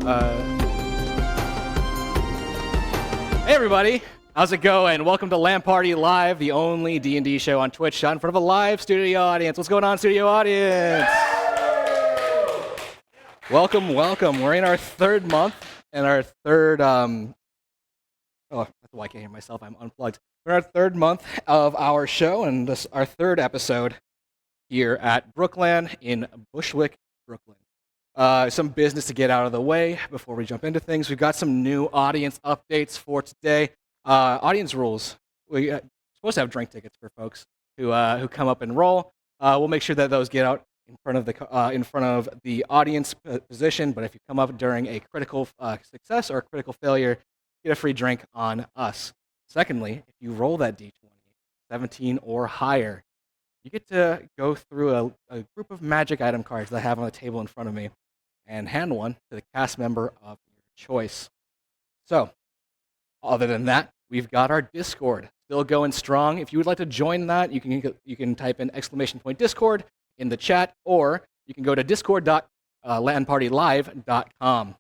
Hey everybody, how's it going? Welcome to LANParty Live, the only D&D show on Twitch shot in front of a live studio audience. What's going on, studio audience? Welcome, welcome. We're in our third month and our third, oh, that's why I can't hear myself, I'm unplugged. We're in our third month of our show and this our third episode here at Brookland in Bushwick, Brooklyn. Some business to get out of the way before we jump into things. We've got some new audience updates for today. Audience rules. We're supposed to have drink tickets for folks who come up and roll. We'll make sure that those get out in front of the audience position. But if you come up during a critical success or a critical failure, get a free drink on us. Secondly, if you roll that D20, 17 or higher, you get to go through a group of magic item cards that I have on the table in front of me and hand one to the cast member of your choice. So, other than that, we've got our Discord still going strong. If you would like to join that, you can type in !Discord in the chat, or you can go to discord.lanpartylive.com.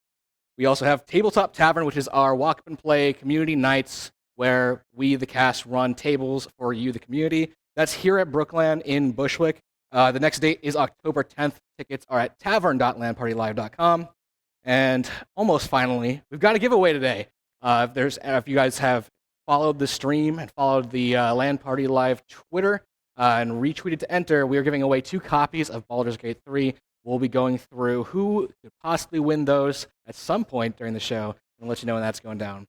We also have Tabletop Tavern, which is our walk up and play community nights where we, the cast, run tables for you, the community. That's here at Brookland in Bushwick. The next date is October 10th. Tickets are at tavern.lanpartylive.com. And almost finally, we've got a giveaway today. If you guys have followed the stream and followed the LANParty Live Twitter and retweeted to enter, we are giving away 2 copies of Baldur's Gate 3. We'll be going through who could possibly win those at some point during the show and let you know when that's going down.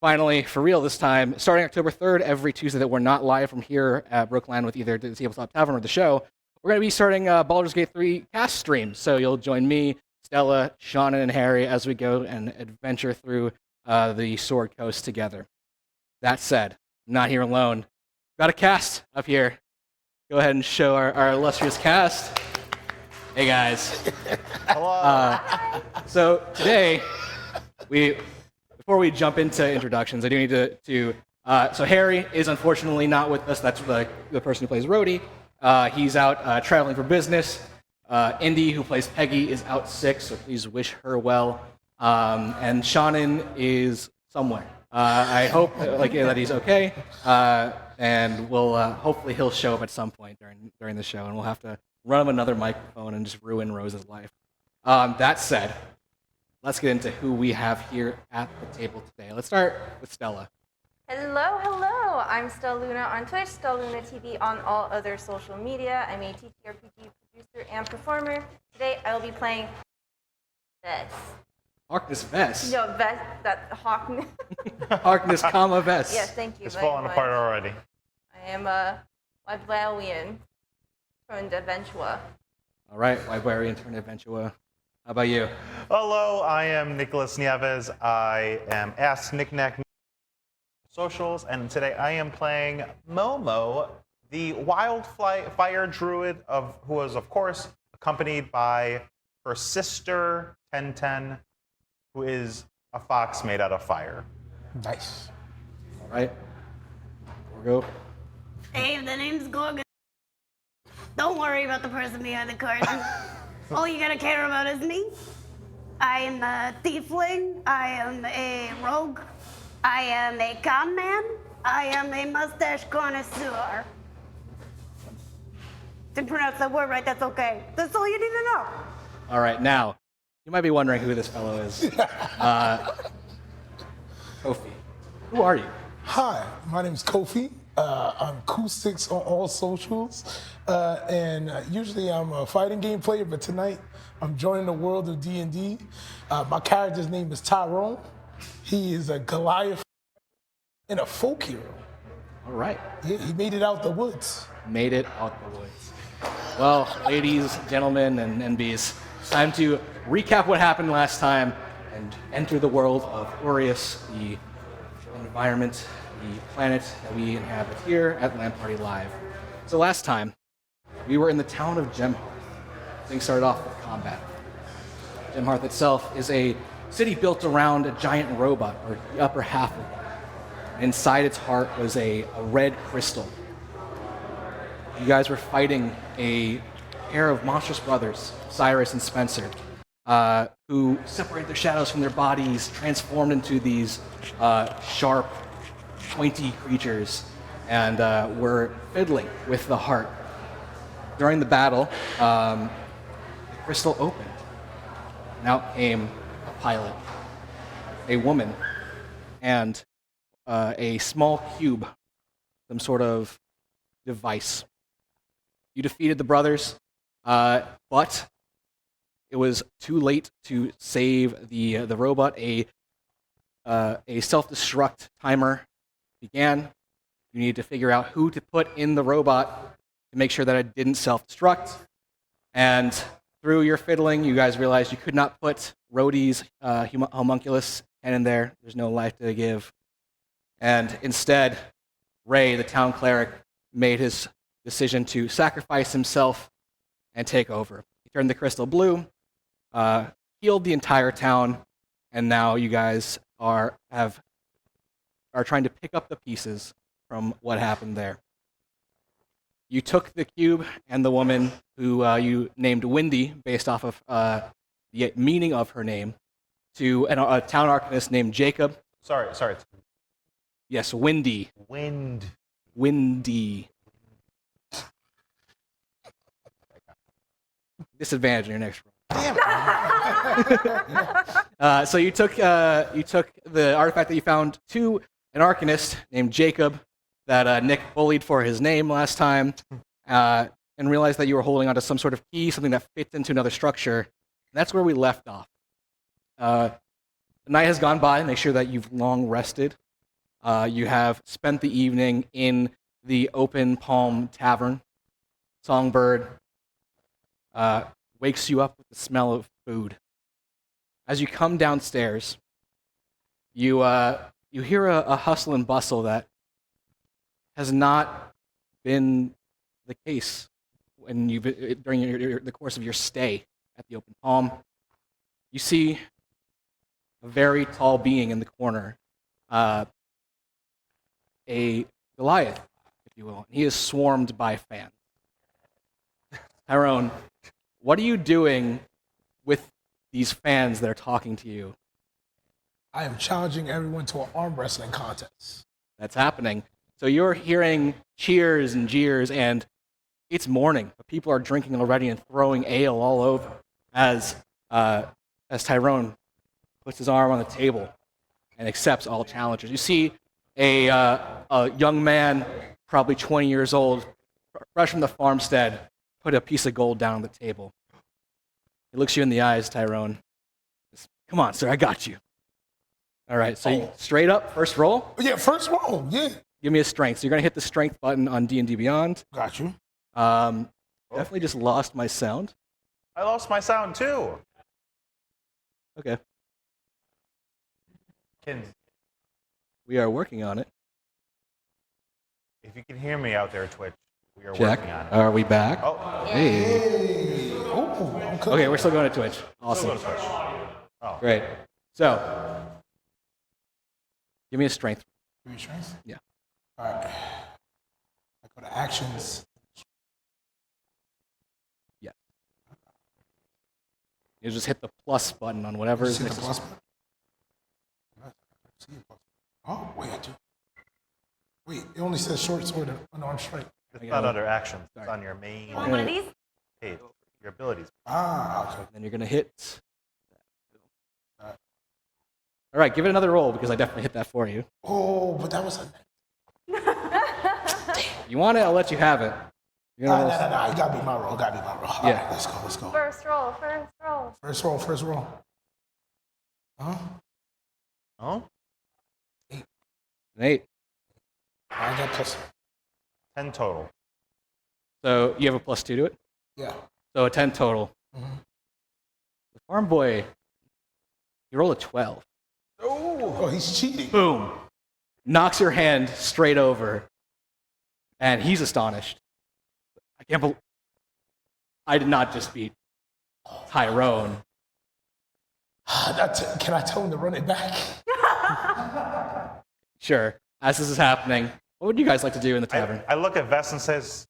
Finally, for real this time, starting October 3rd, every Tuesday that we're not live from here at Brookland with either the Tabletop Tavern or the show, we're going to be starting Baldur's Gate 3 cast streams. So you'll join me, Stella, Shannon, and Harry as we go and adventure through the Sword Coast together. That said, I'm not here alone. Got a cast up here. Go ahead and show our illustrious cast. Hey guys. Hello. So today, before we jump into introductions, I do need to so Harry is unfortunately not with us. That's the person who plays Rhodey. He's out traveling for business. Indy, who plays Peggy, is out sick, so please wish her well. And Shannon is somewhere. I hope that he's okay, and we'll hopefully he'll show up at some point during the show, and we'll have to run him another microphone and just ruin Rose's life. That said, let's get into who we have here at the table today. Let's start with Stella. Hello, hello. I'm Stella Luna on Twitch, Stella Luna TV on all other social media. I'm a TTRPG producer and performer. Today I will be playing Vess. Harkness Vess. No, Vess, that's Hawkness. Harkness, Vess. Yes, thank you. It's very falling much. apart already. I am a Librarian turned adventurer. All right, Librarian turned adventurer. How about you? Hello, I am Nicholas Nieves. I am Ask Knickknack socials, and today I am playing Momo, the wildfire druid who was, of course, accompanied by her sister, 1010, who is a fox made out of fire. Nice. All right. Gorgo. Hey, the name's Gorgon. Don't worry about the person behind the curtain. All you gotta care about is me. I am a tiefling. I am a rogue. I am a con man. I am a mustache connoisseur. Didn't pronounce that word right, that's okay. That's all you need to know. All right, now, you might be wondering who this fellow is. Kofi. Who are you? Hi, my name is Kofi. I'm Cool6 on all socials. And usually I'm a fighting game player, but tonight I'm joining the world of D&D. My character's name is Tyrone. He is a Goliath and a folk hero. All right. He made it out the woods. Made it out the woods. Well, ladies, gentlemen, and NBs, time to recap what happened last time and enter the world of Aureus, the environment, the planet that we inhabit here at LANParty Live. So last time, we were in the town of Gemhearth. Things started off with combat. Gemhearth itself is a city built around a giant robot, or the upper half of it. Inside its heart was a red crystal. You guys were fighting a pair of monstrous brothers, Cyrus and Spencer. who separated their shadows from their bodies, transformed into these sharp, pointy creatures, and were fiddling with the heart. During the battle, the crystal opened, and out came a pilot, a woman, and a small cube, some sort of device. You defeated the brothers, but it was too late to save the robot. A self-destruct timer began. You needed to figure out who to put in the robot to make sure that it didn't self-destruct. And through your fiddling, you guys realized you could not put Rhodey's homunculus in there. There's no life to give. And instead, Ray, the town cleric, made his decision to sacrifice himself and take over. He turned the crystal blue, healed the entire town, and now you guys are trying to pick up the pieces from what happened there. You took the cube and the woman who you named Windy, based off of the meaning of her name, to a town arcanist named Jacob. Sorry. Yes, Windy. Windy. Disadvantage in your next roll. Damn. So you took the artifact that you found to an arcanist named Jacob that Nick bullied for his name last time, and realized that you were holding onto some sort of key, something that fits into another structure. And that's where we left off. The night has gone by. Make sure that you've long rested. You have spent the evening in the Open Palm Tavern. Songbird wakes you up with the smell of food. As you come downstairs, you hear a hustle and bustle that has not been the case when during the course of your stay at the Open Palm. You see a very tall being in the corner, a Goliath, if you will. He is swarmed by fans. Tyrone, what are you doing with these fans that are talking to you? I am challenging everyone to an arm wrestling contest. That's happening. So you're hearing cheers and jeers, and it's morning, but people are drinking already and throwing ale all over as Tyrone puts his arm on the table and accepts all challengers. You see a young man, probably 20 years old, fresh from the farmstead, put a piece of gold down on the table. He looks you in the eyes, Tyrone. Come on, sir, I got you. All right, so you, straight up, first roll. Yeah, first roll, yeah. Give me a strength. So you're going to hit the strength button on D&D Beyond. Got you. Definitely just lost my sound. I lost my sound too. Okay, If we are working on it. you can hear me out there, Twitch, we are Check. working on it. Are we back? Oh, Hey. Hey. Oh, Okay, we're still going to Twitch. still Awesome. go to Twitch. Oh. Great. So, give me a strength. Three strengths? Yeah. All right. I go to actions. You just hit the plus button on whatever is See the next. plus button? See the plus button. Oh, wait, I do. Wait, it only says short sword and unarmed strike. It's not under actions. It's Sorry. on your main Want one of these? page. Your abilities. Ah, okay. Then you're going to hit. All right, give it another roll because I definitely hit that for you. Oh, but that was a... You want it? I'll let you have it. You're No, gonna no, roll- no, no. It gotta be my roll. Gotta be my roll. All Yeah. right, let's go, let's go. First roll, first roll. First roll, first roll. Huh? Oh? An 8. I got plus. 10 total. So you have a +2 to it? Yeah. So a 10 total. Mhm. The farm boy, you roll a 12. Oh, he's cheating. Boom. Knocks your hand straight over. And he's astonished. I can't believe... I did not just beat Tyrone. Can I tell him to run it back? Sure. As this is happening, what would you guys like to do in the tavern? I look at Vest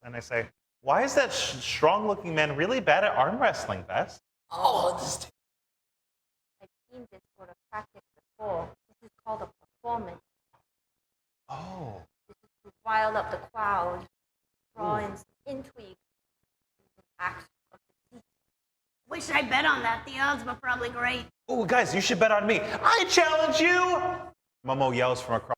and I say, why is that strong-looking man really bad at arm wrestling, Vest? Oh, this seen this sort of tactic before. This is called a performance. Oh. This is to rile up the crowd, draw in some intrigue, using acts of deceit. Wish I bet on that. The odds were probably great. Oh, guys, you should bet on me. I challenge you! Momo yells from across.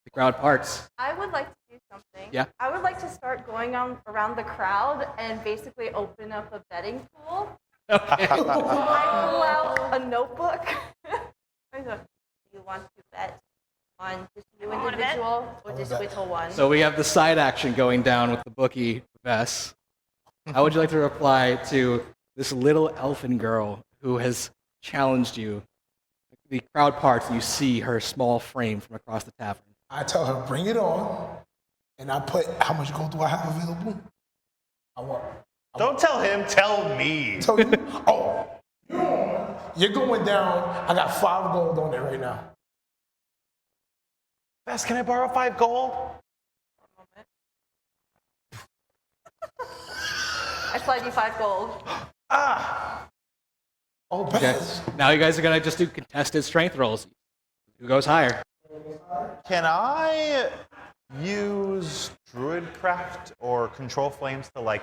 The crowd parts. I would like to do something. Yeah. I would like to start going around the crowd and basically open up a betting pool. Okay. I pull out a notebook. I go, do you want to bet on this new I wanna bet. individual or this bet. little one? So we have the side action going down with the bookie Vess. How would you like to reply to this little elfin girl who has challenged you? The crowd parts, and you see her small frame from across the tavern. I tell her, bring it on, and I put, how much gold do I have available? Don't tell him, tell me. Tell you, oh, you're going down. I got 5 gold on it right now. Bess, can I borrow 5 gold? I slide you 5 gold. Ah! Oh, Okay. Bess. Now you guys are gonna just do contested strength rolls. Who goes higher? Can I use Druidcraft or Control Flames to, like,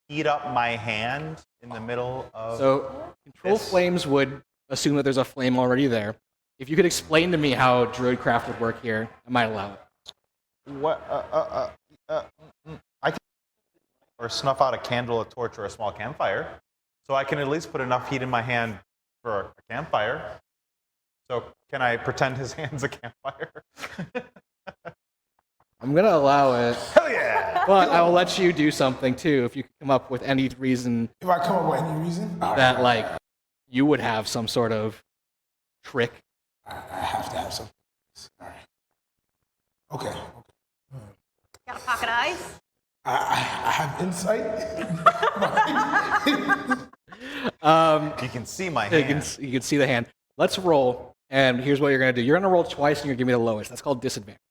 heat up my hand in the middle of... So control This- flames would assume that there's a flame already there. If you could explain to me how Druidcraft would work here, I might allow it. What? I can or snuff out a candle, a torch, or a small campfire, so I can at least put enough heat in my hand for a campfire. So can I pretend his hand's a campfire? I'm gonna allow it, Hell yeah! but I will let you do something too if you can come up with any reason If I come up with any reason, all right, that like you would have some sort of trick. I have to have something. All right. Okay. Got a pocket of ice? I have insight. You can see my You hand. can see the hand. Let's roll, and here's what you're gonna do. You're gonna roll twice, and you're gonna give me the lowest. That's called disadvantage.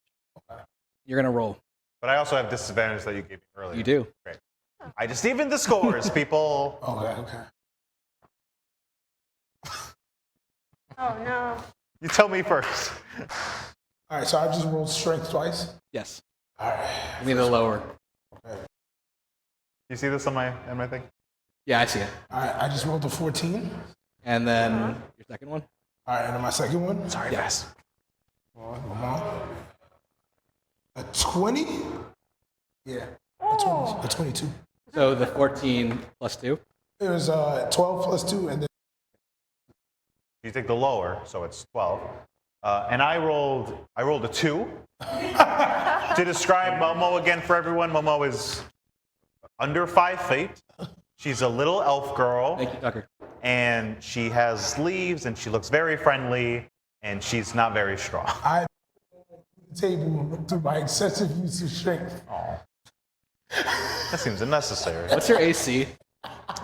You're gonna roll. But I also have disadvantage that you gave me earlier. You do. Great. I just evened the scores, people. Okay. Oh no. You tell me first. All right, so I just rolled strength twice. Yes. All right. Give me the lower. Okay. You see this on my thing? Yeah, I see it. All right, I just rolled a 14. And then your second one. All right, and then my second one. Sorry, Yes. Come on. A 20? Yeah. Oh. A 22. So the 14 plus 2. It was 12 plus 2, and then You take the lower, so it's 12. And I rolled a 2. To describe Momo again for everyone, Momo is under 5 feet. She's a little elf girl, Thank you, Tucker. and she has leaves, and she looks very friendly, and she's not very strong. I the table through my excessive use of strength. Aw. That seems unnecessary. What's your AC?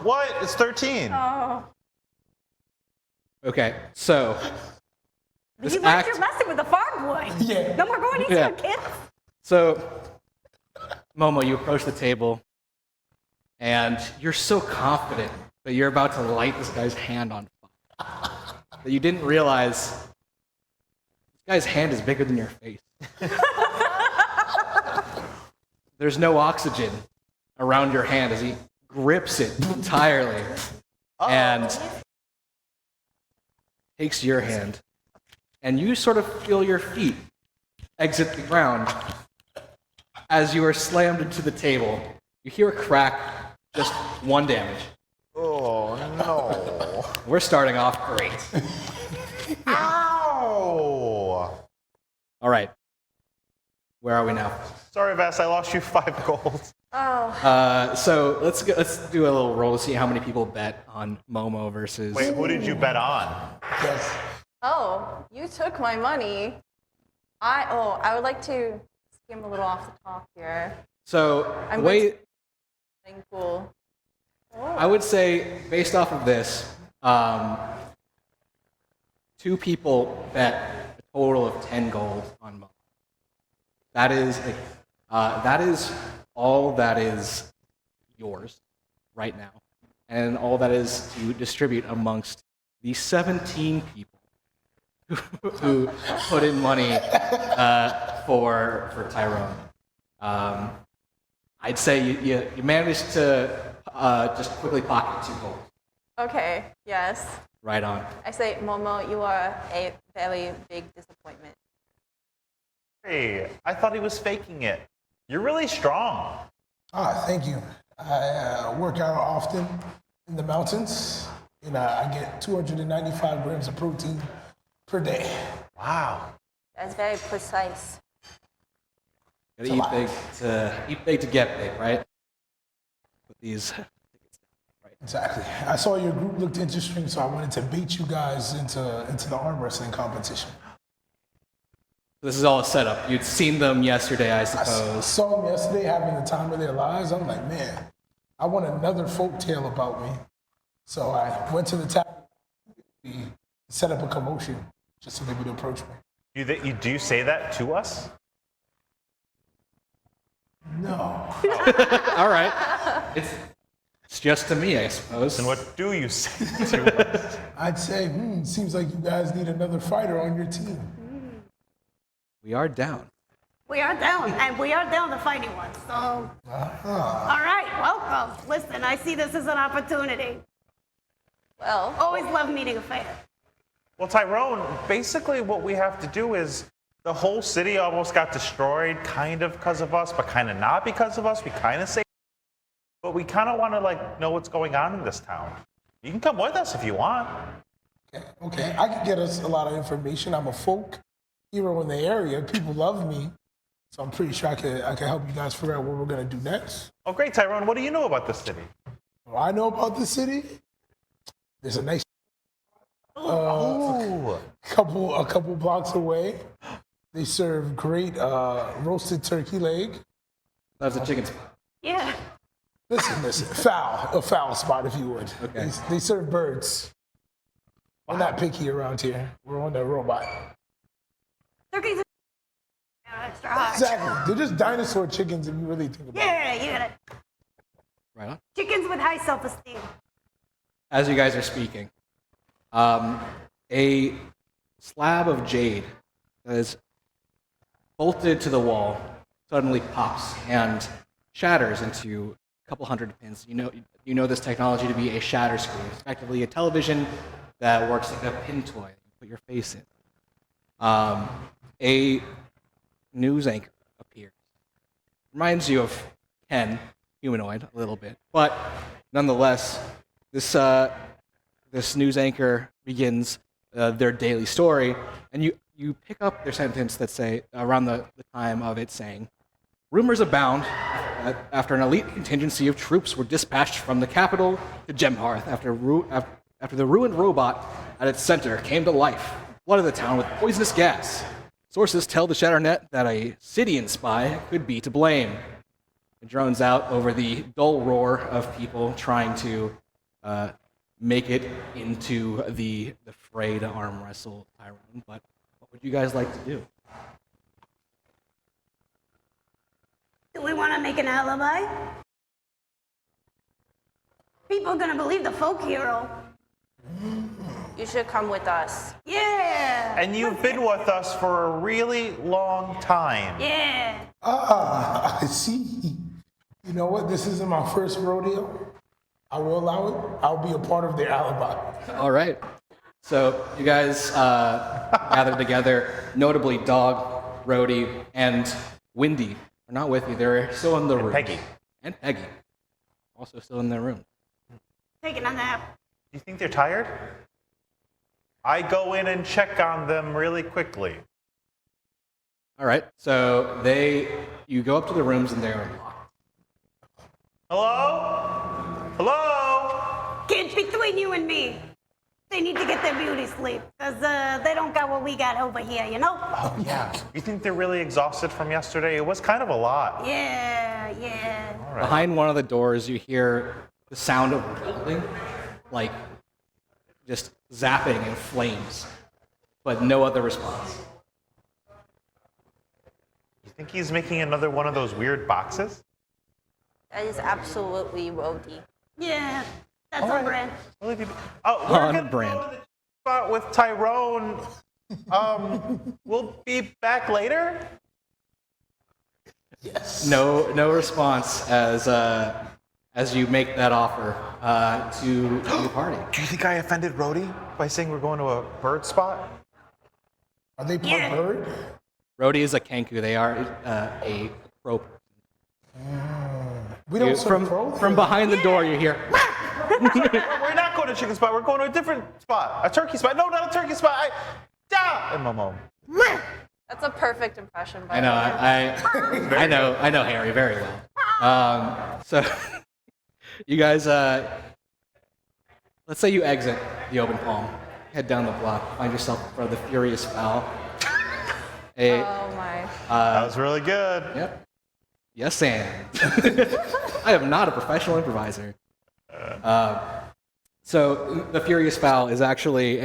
What? It's 13. Oh. Okay, so this You learned act. your lesson with the farm boy. Yeah. No more going easy Yeah. on kids. So, Momo, you approach the table, and you're so confident that you're about to light this guy's hand on fire that you didn't realize this guy's hand is bigger than your face. There's no oxygen around your hand as he grips it entirely and takes your hand. And you sort of feel your feet exit the ground. As you are slammed into the table, you hear a crack, just 1 damage. Oh, no. We're starting off great. Ow! All right. Where are we now? Sorry, Vass, I lost you 5 gold. Oh. So let's do a little roll to see how many people bet on Momo versus. Wait, who did you bet on? Yes. Oh, you took my money. I would like to skim a little off the top here. So the I'm way Something cool. I would say, based off of this, 2 people bet a total of 10 gold on Momo. That is all that is yours right now, and all that is to distribute amongst the 17 people who put in money for Tyrone. I'd say you managed to just quickly pocket 2 gold. Okay, yes. Right on. I say, Momo, you are a very big disappointment. Hey, I thought he was faking it. You're really strong. Thank you. I work out often in the mountains, and I get 295 grams of protein per day. Wow. That's very precise. Gotta eat big to get big, right? With these. Exactly. I saw your group looked interesting, so I wanted to bait you guys into the arm wrestling competition. This is all a setup. You'd seen them yesterday, I I suppose. saw them yesterday having the time of their lives. I'm like, man, I want another folk tale about me. So I went to the tap, set up a commotion just so they would approach me. Do you say that to us? No. All right. It's just to me, I suppose. And what do you say to us? I'd say, seems like you guys need another fighter on your team. We are down. We are down, and we are down to fight anyone. So, all right, welcome. Listen, I see this as an opportunity. Well, Always love meeting a fan. Well, Tyrone, basically what we have to do is the whole city almost got destroyed, kind of because of us, but kind of not because of us. We kind of say, but we kind of want to know what's going on in this town. You can come with us if you want. Okay. I can get us a lot of information. I'm a folk hero in the area. People love me. So I'm pretty sure I can help you guys figure out what we're going to do next. Oh, great, Tyrone. What do you know about the city? What I know about the city, there's a nice Ooh. a couple blocks away. They serve great roasted turkey leg. That's a chicken spot. Yeah. Listen, a foul spot if you would. Okay. They serve birds. We're not picky around here. We're on the robot. Turkeys are extra hot. Exactly. They're just dinosaur chickens if you really think about it. Yeah, you got it. Right on. Chickens with high self-esteem. As you guys are speaking, a slab of jade that is bolted to the wall suddenly pops and shatters into a couple hundred pins. You know this technology to be a shatter screen, effectively a television that works like a pin toy. You put your face in. A news anchor appears. Reminds you of Ken, humanoid, a little bit, but nonetheless, this news anchor begins their daily story, and you pick up their sentence that say around the time of it saying, "Rumors abound after an elite contingency of troops were dispatched from the capital to Gemhearth after the ruined robot at its center came to life, flooded the town with poisonous gas. Sources tell the Shatternet that a Sidian spy could be to blame." It drones out over the dull roar of people trying to make it into the fray to arm wrestle Tyrone. But what would you guys like to do? Do we want to make an alibi? People are gonna believe the folk hero. you should come with us. Yeah. And you've been with us for a really long time. Yeah. I see. You know what? This isn't my first rodeo. I will allow it. I'll be a part of their alibi. All right. So you guys gathered together. Notably, Dog, Rhodey, and Windy are not with you. They're still in the room. Peggy. And Peggy, also still in their room. Taking a nap. Do you think they're tired? I go in and check on them really quickly. All right. So you go up to the rooms and they're locked. Hello? Hello? Kids, between you and me, they need to get their beauty sleep, because they don't got what we got over here, you know? Oh, yeah. You think they're really exhausted from yesterday? It was kind of a lot. Yeah, yeah. All right. Behind one of the doors, you hear the sound of welding, like just zapping in flames, but no other response. You think he's making another one of those weird boxes? That is absolutely Rhodey. Yeah, that's All on right. brand. Well, if you- Oh, we're On gonna brand. go to the spot with Tyrone. We'll be back later. Yes. No response as you make that offer to the party. Do you think I offended Rhodey by saying we're going to a bird spot? Are they part bird? Rhodey is a Kenku. They are a crow. We don't serve crow? From behind the door, you hear. We're not going to a chicken spot. We're going to a different spot. A turkey spot. No, not a turkey spot. And Momo. That's a perfect impression. By I know. the way. I know Harry very well. So you guys, let's say you exit the open palm, head down the block, find yourself in front of the Furious Fowl. Oh my. That was really good. Yep. Yes, and I am not a professional improviser. So the Furious Fowl is actually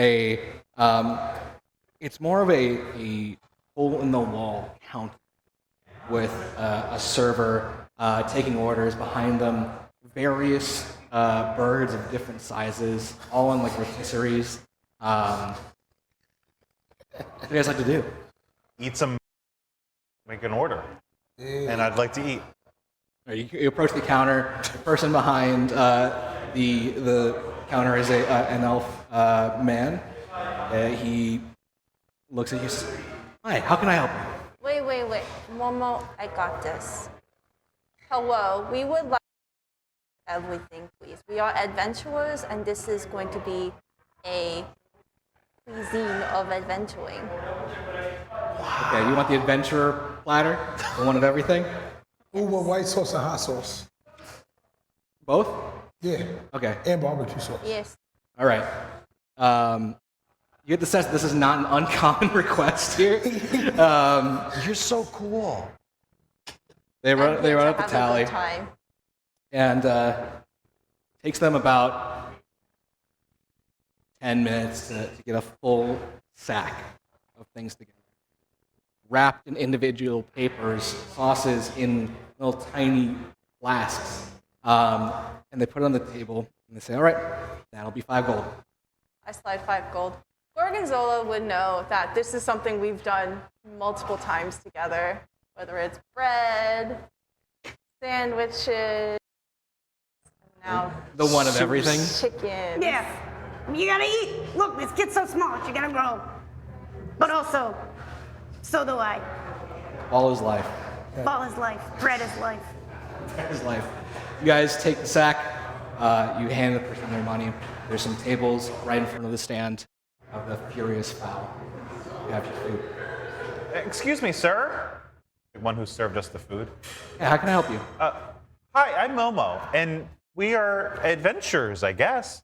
it's more of a hole in the wall counter with a server taking orders behind them, various birds of different sizes, all in like rotisseries. What do you guys like to do? Eat some. Make an order. And I'd like to eat. You approach the counter. The person behind the counter is an elf man. He looks at you and says, "Hi, how can I help you?" Wait. Momo, I got this. Hello, we would like everything, please. We are adventurers, and this is going to be a cuisine of adventuring. Okay, you want the adventurer platter? The one of everything? Ooh, well, white sauce and hot sauce. Both? Yeah. Okay. And barbecue sauce. Yes. All right. You get the sense this is not an uncommon request here. You're so cool. They run up the Have a tally, good time. and takes them about 10 minutes to get a full sack of things together. Wrapped in individual papers, sauces in little tiny flasks. And they put it on the table, and they say, "All right, that'll be 5 gold." I slide 5 gold. Gorgonzola would know that this is something we've done multiple times together, whether it's bread, sandwiches, and now The one of everything. chicken. Yeah. You gotta eat. Look, this kid's so smart. You gotta grow. But also, so do I. All his life. Ball is life. Bread is life. His life. You guys take the sack. You hand the person their money. There's some tables right in front of the stand of the Furious Fowl. You have your food. Excuse me, sir. The one who served us the food. Yeah, how can I help you? Hi, I'm Momo, and we are adventurers, I guess.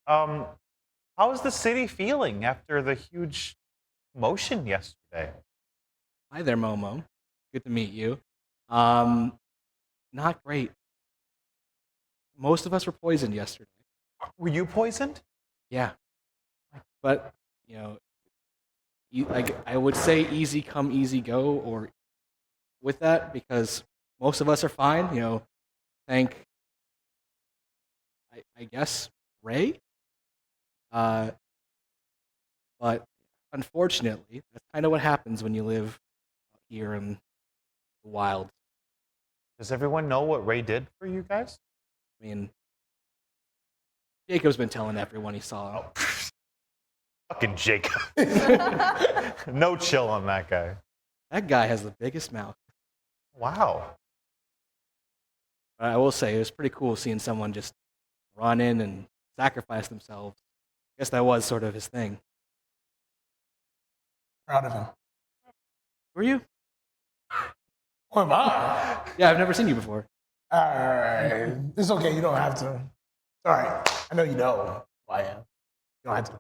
How's the city feeling after the huge motion yesterday? Hi there, Momo. Good to meet you. Not great. Most of us were poisoned yesterday. Were you poisoned? Yeah. But, I would say easy come, easy go, or with that, because most of us are fine. Thank, I guess, Ray. But unfortunately, that's kind of what happens when you live here in the wild. Does everyone know what Ray did for you guys? I mean, Jacob's been telling everyone he saw. Fucking Jacob. No chill on that guy. That guy has the biggest mouth. Wow. But I will say, it was pretty cool seeing someone just run in and sacrifice themselves. I guess that was sort of his thing. Proud of him. Who are you? Who am I? Yeah, I've never seen you before. All right. It's okay. You don't have to. All right. I know you know who I am. You don't have to.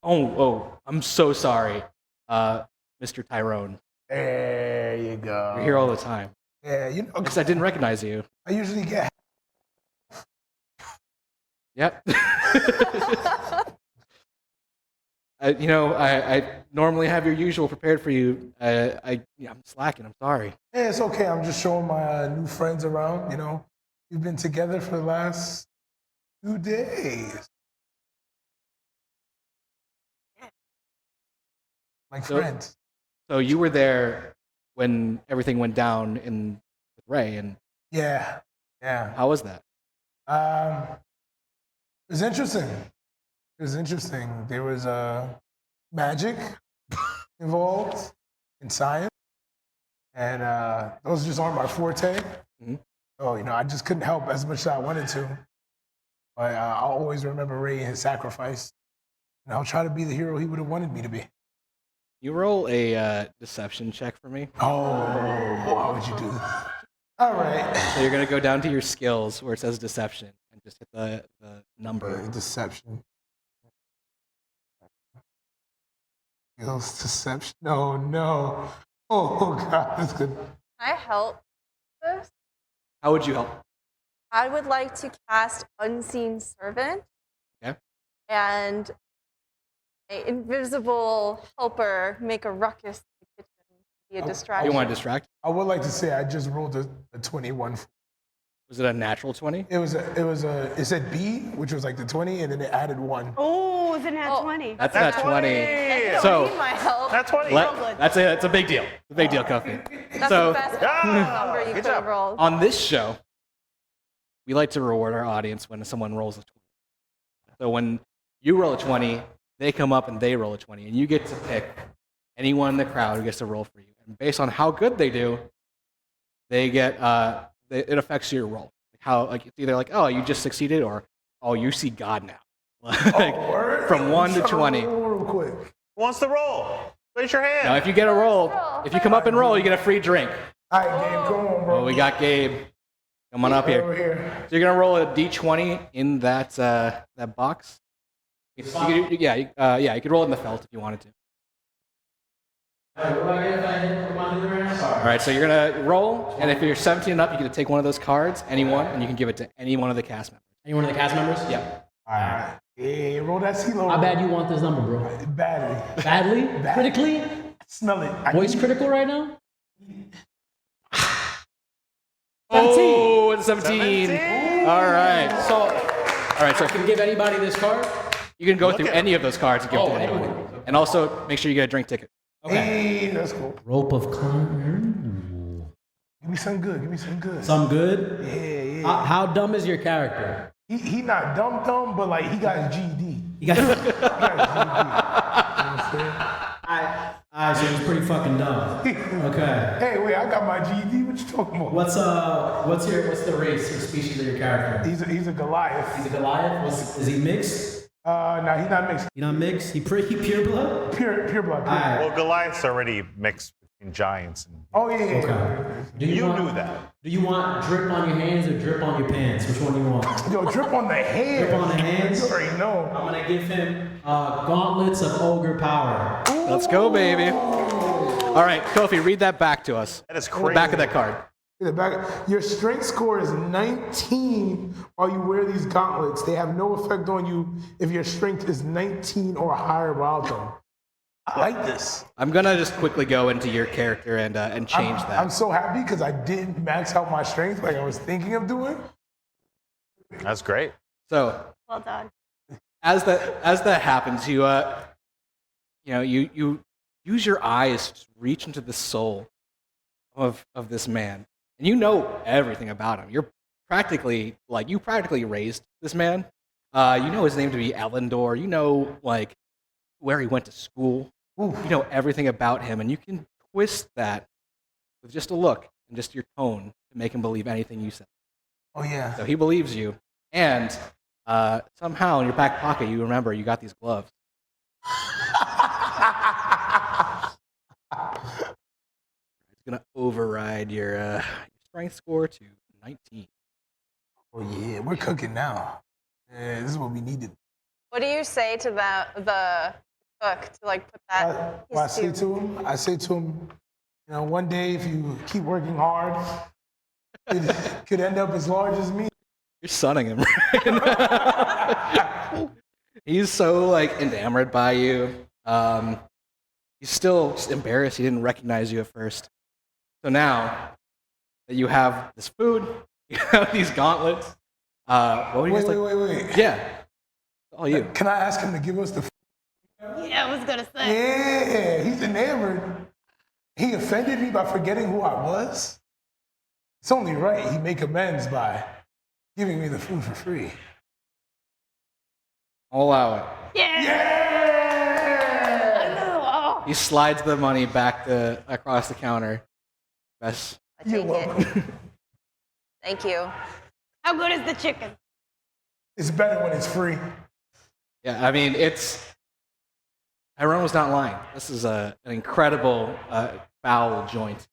Oh, I'm so sorry, Mr. Tyrone. There you go. You're here all the time. Yeah, I guess I didn't recognize you. I usually get. Yep. I normally have your usual prepared for you. I'm slacking. I'm sorry. Yeah, it's okay. I'm just showing my new friends around. We've been together for the last 2 days. like So- friends. So you were there when everything went down with Ray, and Yeah, yeah. how was that? It was interesting. It was interesting. There was magic involved in science, and those just aren't my forte. Mhm. So I just couldn't help as much as I wanted to. But I'll always remember Ray and his sacrifice, and I'll try to be the hero he would have wanted me to be. You roll a deception check for me. Oh, why would you do this? All right. So you're gonna go down to your skills where it says deception and just hit the number. Deception. Skills deception. No. Oh God, that's good. Can I help this? How would you help? I would like to cast Unseen Servant. Okay. And an invisible helper make a ruckus in the kitchen, be a distraction. You want to distract? I would like to say I just rolled a 21. Was it a natural 20? It said B, which was like the 20, and then it added 1. Oh, it's an at 20. That's not 20. I So- need my help. That's 20. That's a big deal. It's a big deal, Kofi. That's So the best number you good could job. have rolled. on this show, we like to reward our audience when someone rolls a 20. So when you roll a 20, they come up and they roll a 20, and you get to pick anyone in the crowd who gets to roll for you. And based on how good they do, they get it affects your roll. It's either like, oh, you just succeeded, or oh, you see God now. From 1 to 20. Real quick. Who wants to roll? Raise your hand. Now, if you get a roll, if you come up and roll, you get a free drink. All right, Gabe, come on, bro. Oh, we got Gabe. Come on up Over here. here. So you're gonna roll a d20 in that box. You could, you could roll it in the felt if you wanted to. All right, so you're gonna roll, and if you're 17 and up, you get to take one of those cards, anyone, and you can give it to any one of the cast members. Any one of the cast members? Yeah. All right. Yeah, roll that CeeLo. How bad you want this number, bro? Badly. Badly? Bad. Critically? Smell it. Voice critical right now? Oh, it's 17. All right. So I can give anybody this card? you can go through any of those cards and give it to Oh, anyone, and also make sure you get a drink ticket. Okay. Hey, that's cool. Rope of climb. Give me some good. Give me some good. Some good? Yeah. How dumb is your character? He not dumb, but like he got his GED. You got. He got his GED. You know what I'm saying? Alright, so it's pretty fucking dumb. Okay. Hey, wait, I got my GED. What you talking about? What's the race or species of your character? He's a Goliath. He's a Goliath? Is he mixed? No, he's not mixed. He not mixed? He pure blood? Pure blood. Alright. Well, Goliath's already mixed between giants. And Oh yeah. Okay. Do you want, knew that. Do you want drip on your hands or drip on your pants? Which one do you want? Yo, drip on the hands. Drip on the hands? You already know. I'm gonna give him gauntlets of ogre power. Let's go, baby. All right, Kofi, read that back to us. That is The crazy. back of that card. The back. Your strength score is 19 while you wear these gauntlets. They have no effect on you if your strength is 19 or higher without them. I like this. I'm gonna just quickly go into your character and change that. I'm so happy because I didn't max out my strength like I was thinking of doing. That's great. So Well done. as that happens, you use your eyes to reach into the soul of this man, and you know everything about him. You practically raised this man. You know his name to be Elendor. You know where he went to school. Ooh. You know everything about him, and you can twist that with just a look and just your tone to make him believe anything you say. Oh yeah. So he believes you, and somehow in your back pocket you remember you got these gloves. It's gonna override your strength score to 19. Oh yeah, we're cooking now. Yeah, this is what we needed. What do you say to the cook to put that? What I say to him, one day if you keep working hard, it could end up as large as me. You're sunning him, right? He's so enamored by you. He's still just embarrassed he didn't recognize you at first. So now that you have this food, you have these gauntlets. What were you Wait. Yeah. All you. Can I ask him to give us the? Yeah. I was gonna say. Yeah, he's enamored. He offended me by forgetting who I was. It's only right he make amends by giving me the food for free. I'll allow it. Oh. He slides the money back across the counter. Best. I take it. Thank you. How good is the chicken? It's better when it's free. Yeah, I mean, Tyrone was not lying. This is an incredible foul joint.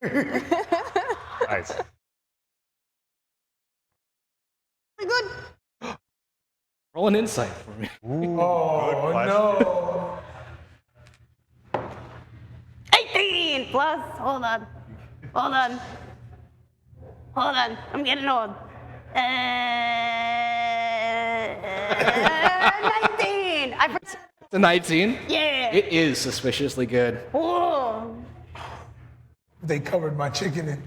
Nice. Good. Roll an insight for me. Ooh, Oh, good question. no. 18 plus. Hold on. I'm getting old. 19. I forgot. It's a 19. Yeah. It is suspiciously good. Oh. They covered my chicken in.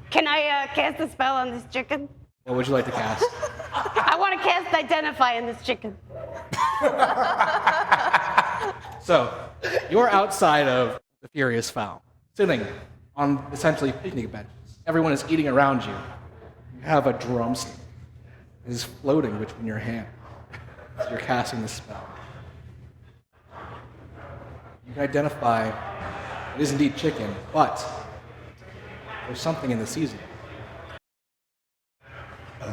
Can I cast a spell on this chicken? What would you like to cast? I want to cast Identify on this chicken. So, you're outside of the Furious Fowl, sitting on essentially picnic benches. Everyone is eating around you. You have a drumstick. It is floating between your hands as you're casting the spell. You can identify it is indeed chicken, but there's something in the season.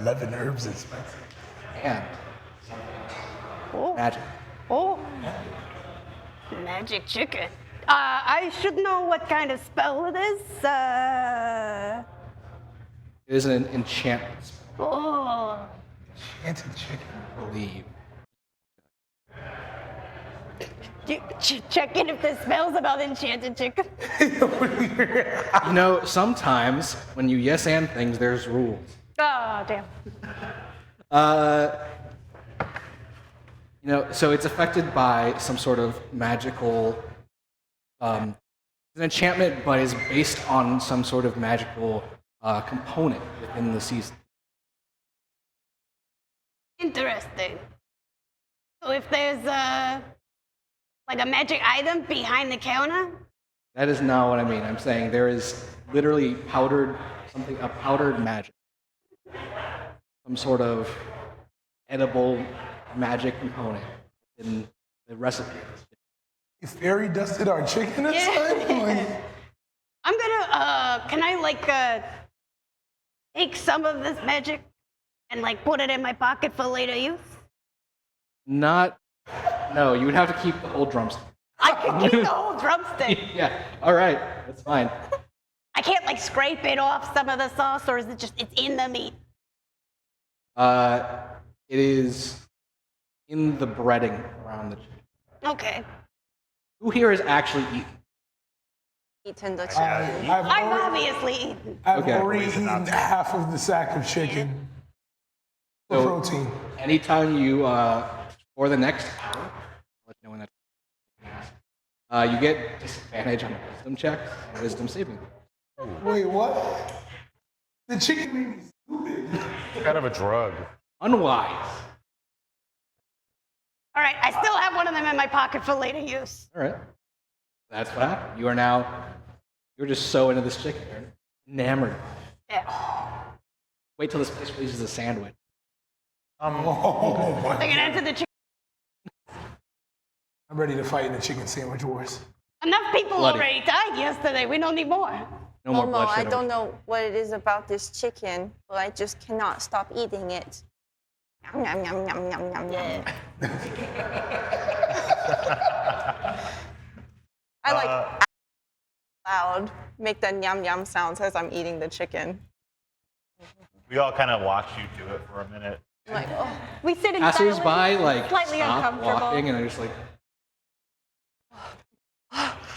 11 herbs and spices. And Oh. magic. Oh. Magic chicken. I should know what kind of spell it is. It is an enchantment spell, Oh. Enchanted chicken. I believe. Check in if the spell's about enchanted chicken. You know, sometimes when you yes and things, there's rules. Oh, damn. You know, so it's affected by some sort of magical, it's an enchantment, but is based on some sort of magical component within the season. Interesting. So if there's like a magic item behind the counter, That is not what I mean. I'm saying there is literally a powdered magic, some sort of edible magic component in the recipe. You fairy dusted our chicken or something? Like, I'm gonna, can I like take some of this magic and like put it in my pocket for later use? No, you would have to keep the whole drumstick. I can keep the whole drumstick. Yeah, all right, that's fine. I can't like scrape it off some of the sauce, or is it just, it's in the meat? It is in the breading around the chicken. Okay. Who here is actually eating? Eaten the chicken. I've obviously eaten. I've Okay. already Reason not eaten to. half of the sack of chicken for So- protein. Anytime you, for the next hour, I'll let you know when that you get disadvantage on wisdom checks and wisdom saving. Wait, what? The chicken made me stupid. Kind of a drug. Unwise. All right, I still have one of them in my pocket for later use. All right. That's what happened. You're just so into this chicken. You're enamored. Yeah. Wait till this place releases a sandwich. Oh my They're gonna enter the chicken. I'm ready to fight in the chicken sandwich wars. Enough people Bloody. already died yesterday. We don't need more. No more Momo, bloodshed. I don't know what it is about this chicken, but I just cannot stop eating it. Yum, yum, yum, yum, yum, yum, yum. I like loud, make the yum yum sounds as I'm eating the chicken. We all kind of watch you do it for a minute. I'm like, oh, We sit in Passers by silence, like slightly stop uncomfortable. walking and are just like,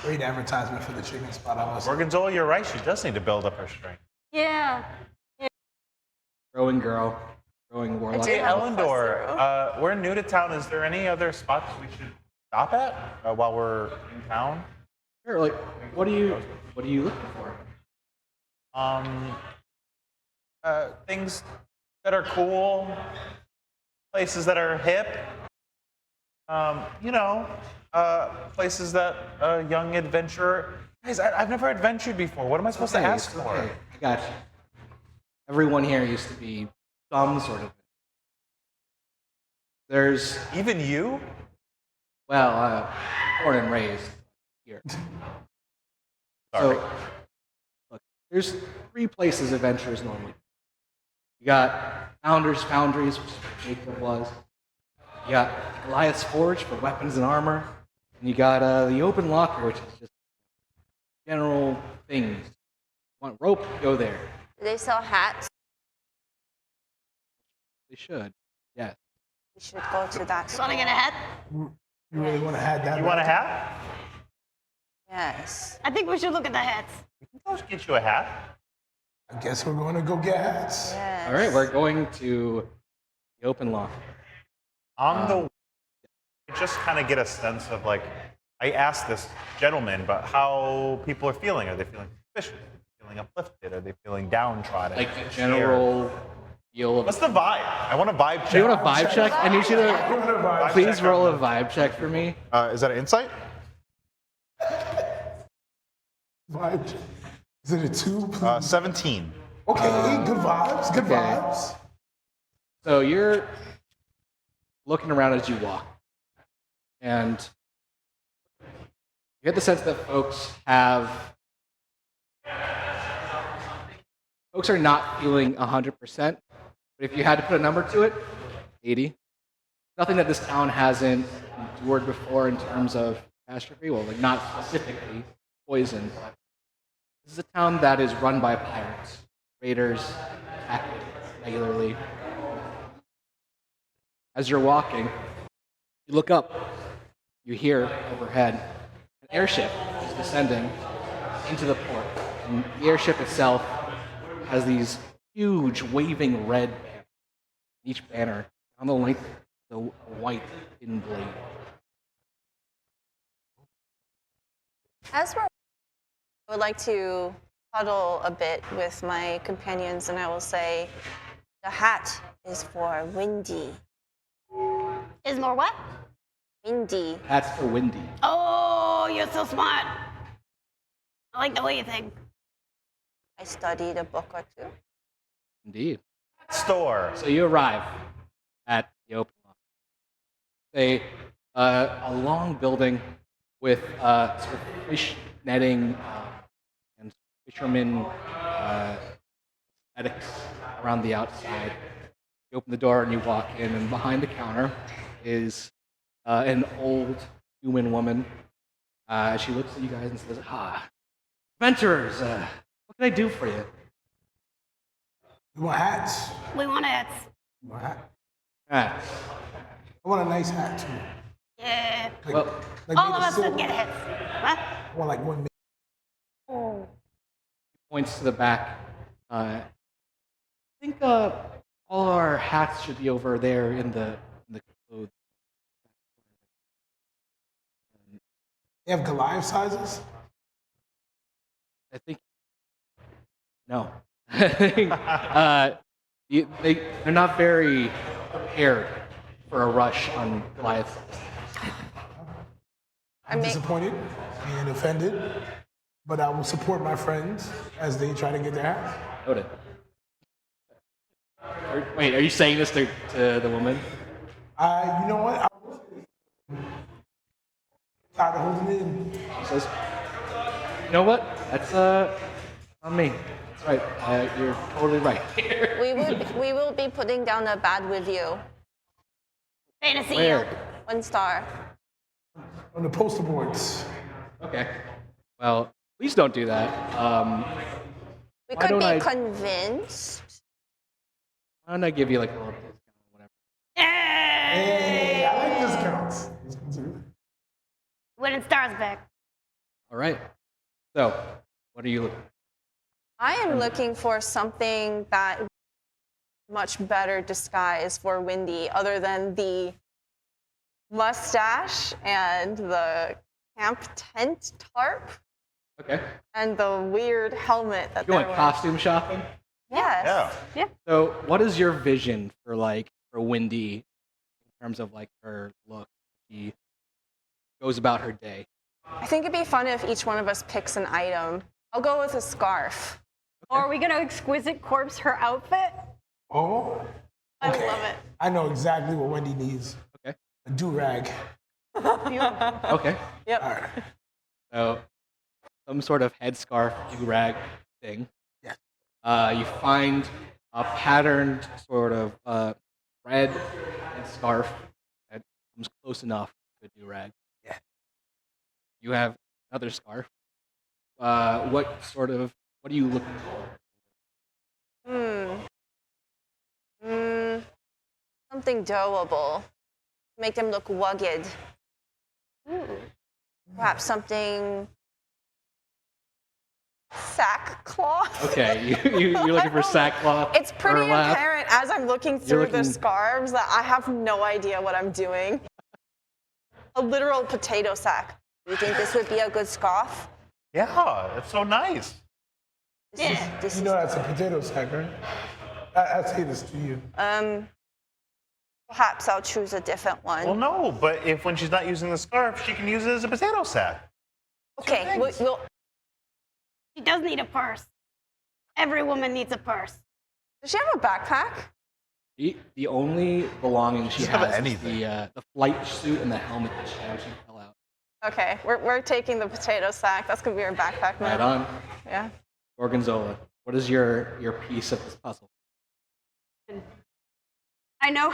Great advertisement for the chicken spot. I was. Gorgonzola, you're right. She does need to build up her strength. Yeah. growing girl, growing warlock. do Hey, have a Ellendor, we're new to town. Is there any other spots we should stop at while we're in town? Sure, like, what are you looking for? Things that are cool, places that are hip. You know, places that a young adventurer. Guys, I've never adventured before. What am I supposed to ask for? Okay, I got you. Everyone here used to be some sort of. There's, Even you? well, born and raised here. Sorry. So, look, there's 3 places adventurers normally. You got Founders Foundries, which is what Jacob was. You got Goliath's Forge for weapons and armor. And you got the Open Locker, which is just general things. Want rope? Go there. Do they sell hats? They should. Yes. We should go to that Want store. to get a hat? You really want to have that? You want a hat? Yes. I think we should look at the hats. I'll get you a hat. I guess we're going to go get hats. Yes. All right, we're going to the Open Locker. On the just kind of get a sense of like, I asked this gentleman, but how people are feeling. Are they feeling suspicious? Are they feeling uplifted? Are they feeling downtrodden? Like the general feel of. What's the vibe? I want a vibe check. Do you want a vibe check? I need you to Vibe please check. roll a vibe check for me. Is that an insight? Vibe. Is it a 2? Please? 17. Okay, good vibes. Good okay. vibes. So you're looking around as you walk, and you get the sense that folks are not feeling 100%. But if you had to put a number to it, 80. Nothing that this town hasn't endured before in terms of catastrophe. Well, like not specifically poison, but this is a town that is run by pirates. Raiders attack it regularly. As you're walking, you look up. You hear overhead an airship is descending into the port. And the airship itself has these huge waving red banners. Each banner on the length of the white thin blade. As we're, I would like to huddle a bit with my companions, and I will say, the hat is for Windy. Is more what? Windy. That's for Windy. Oh, you're so smart. I like the way you think. I studied a book or two. Indeed. Store. So you arrive at the open locker. A long building with sort of fish netting and fisherman aesthetics around the outside. You open the door and you walk in, and behind the counter is an old human woman. She looks at you guys and says, adventurers, what can I do for you? You want hats? We want hats. You want a hat? Ah, I want a nice hat too. Yeah. Like, well, like All made of us silver. should get hats. What? I want like one. Oh. points to the back. I think all our hats should be over there in the clothes. They have Goliath sizes. I think no. They're not very prepared for a rush on Goliath. I'm disappointed and offended, but I will support my friends as they try to get their hats. Noted. Wait, are you saying this to the woman? You know what? Tired of holding it in. She says, "You know what? That's on me. That's right. You're totally right." We will be putting down a bad review. Fantasy. Where? 1 star. On the poster boards. Okay. Well, please don't do that. We Why could don't be I- convinced. Why don't I give you like a little discount or whatever? Hey, I like discounts. Winning stars back. All right. So, what are you looking for? I am looking for something that much better disguise for Windy, other than the mustache and the camp tent tarp Okay. and the weird helmet that You they're want wearing. costume shopping? Yes. Yeah. So, what is your vision for Windy in terms of like her look? she goes about her day. I think it'd be fun if each one of us picks an item. I'll go with a scarf. Or are we gonna exquisite corpse her outfit? Oh, I love it. I know exactly what Wendy needs. Okay. A do-rag. Okay. Yep. All right. So some sort of headscarf, do-rag thing. Yeah. You find a patterned sort of red headscarf that comes close enough to a do-rag. Yeah. You have another scarf. What are you looking for? Something durable. Make them look rugged. Perhaps something sackcloth. Okay, you're looking for sackcloth. It's pretty burlap. apparent as I'm looking through the looking- scarves that I have no idea what I'm doing. A literal potato sack. Do you think this would be a good scarf? Yeah, it's so nice. This You know that's a potato sack, right? I say this to you. Perhaps I'll choose a different one. Well, no, but if when she's not using the scarf, she can use it as a potato sack. Okay, things. we'll, She does need a purse. Every woman needs a purse. does she have a backpack? The only belonging she Doesn't have has is anything. the flight suit and the helmet that she actually fell out. Okay, we're taking the potato sack. That's gonna be our backpack now. Right on. Yeah. Gorgonzola, what is your piece of this puzzle? I know.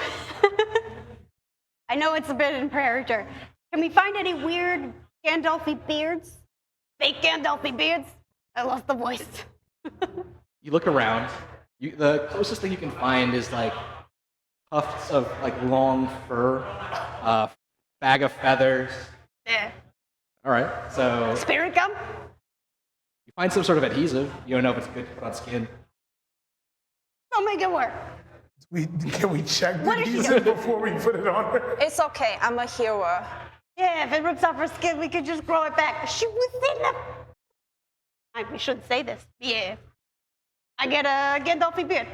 I know it's a bit in character. Can we find any weird Gandalfy beards? Fake Gandalfy beards? I lost the voice. You look around. The closest thing you can find is like tufts of like long fur, bag of feathers. Yeah. All right, so Spirit gum? you find some sort of adhesive. You don't know if it's good to put on skin. Don't make it work. Can we check the What is she adhesive before we put it on her? It's okay. I'm a hero. Yeah, if it rips off her skin, we could just grow it back. She was in the... We shouldn't say this. Yeah. I get a Gandalfy beard.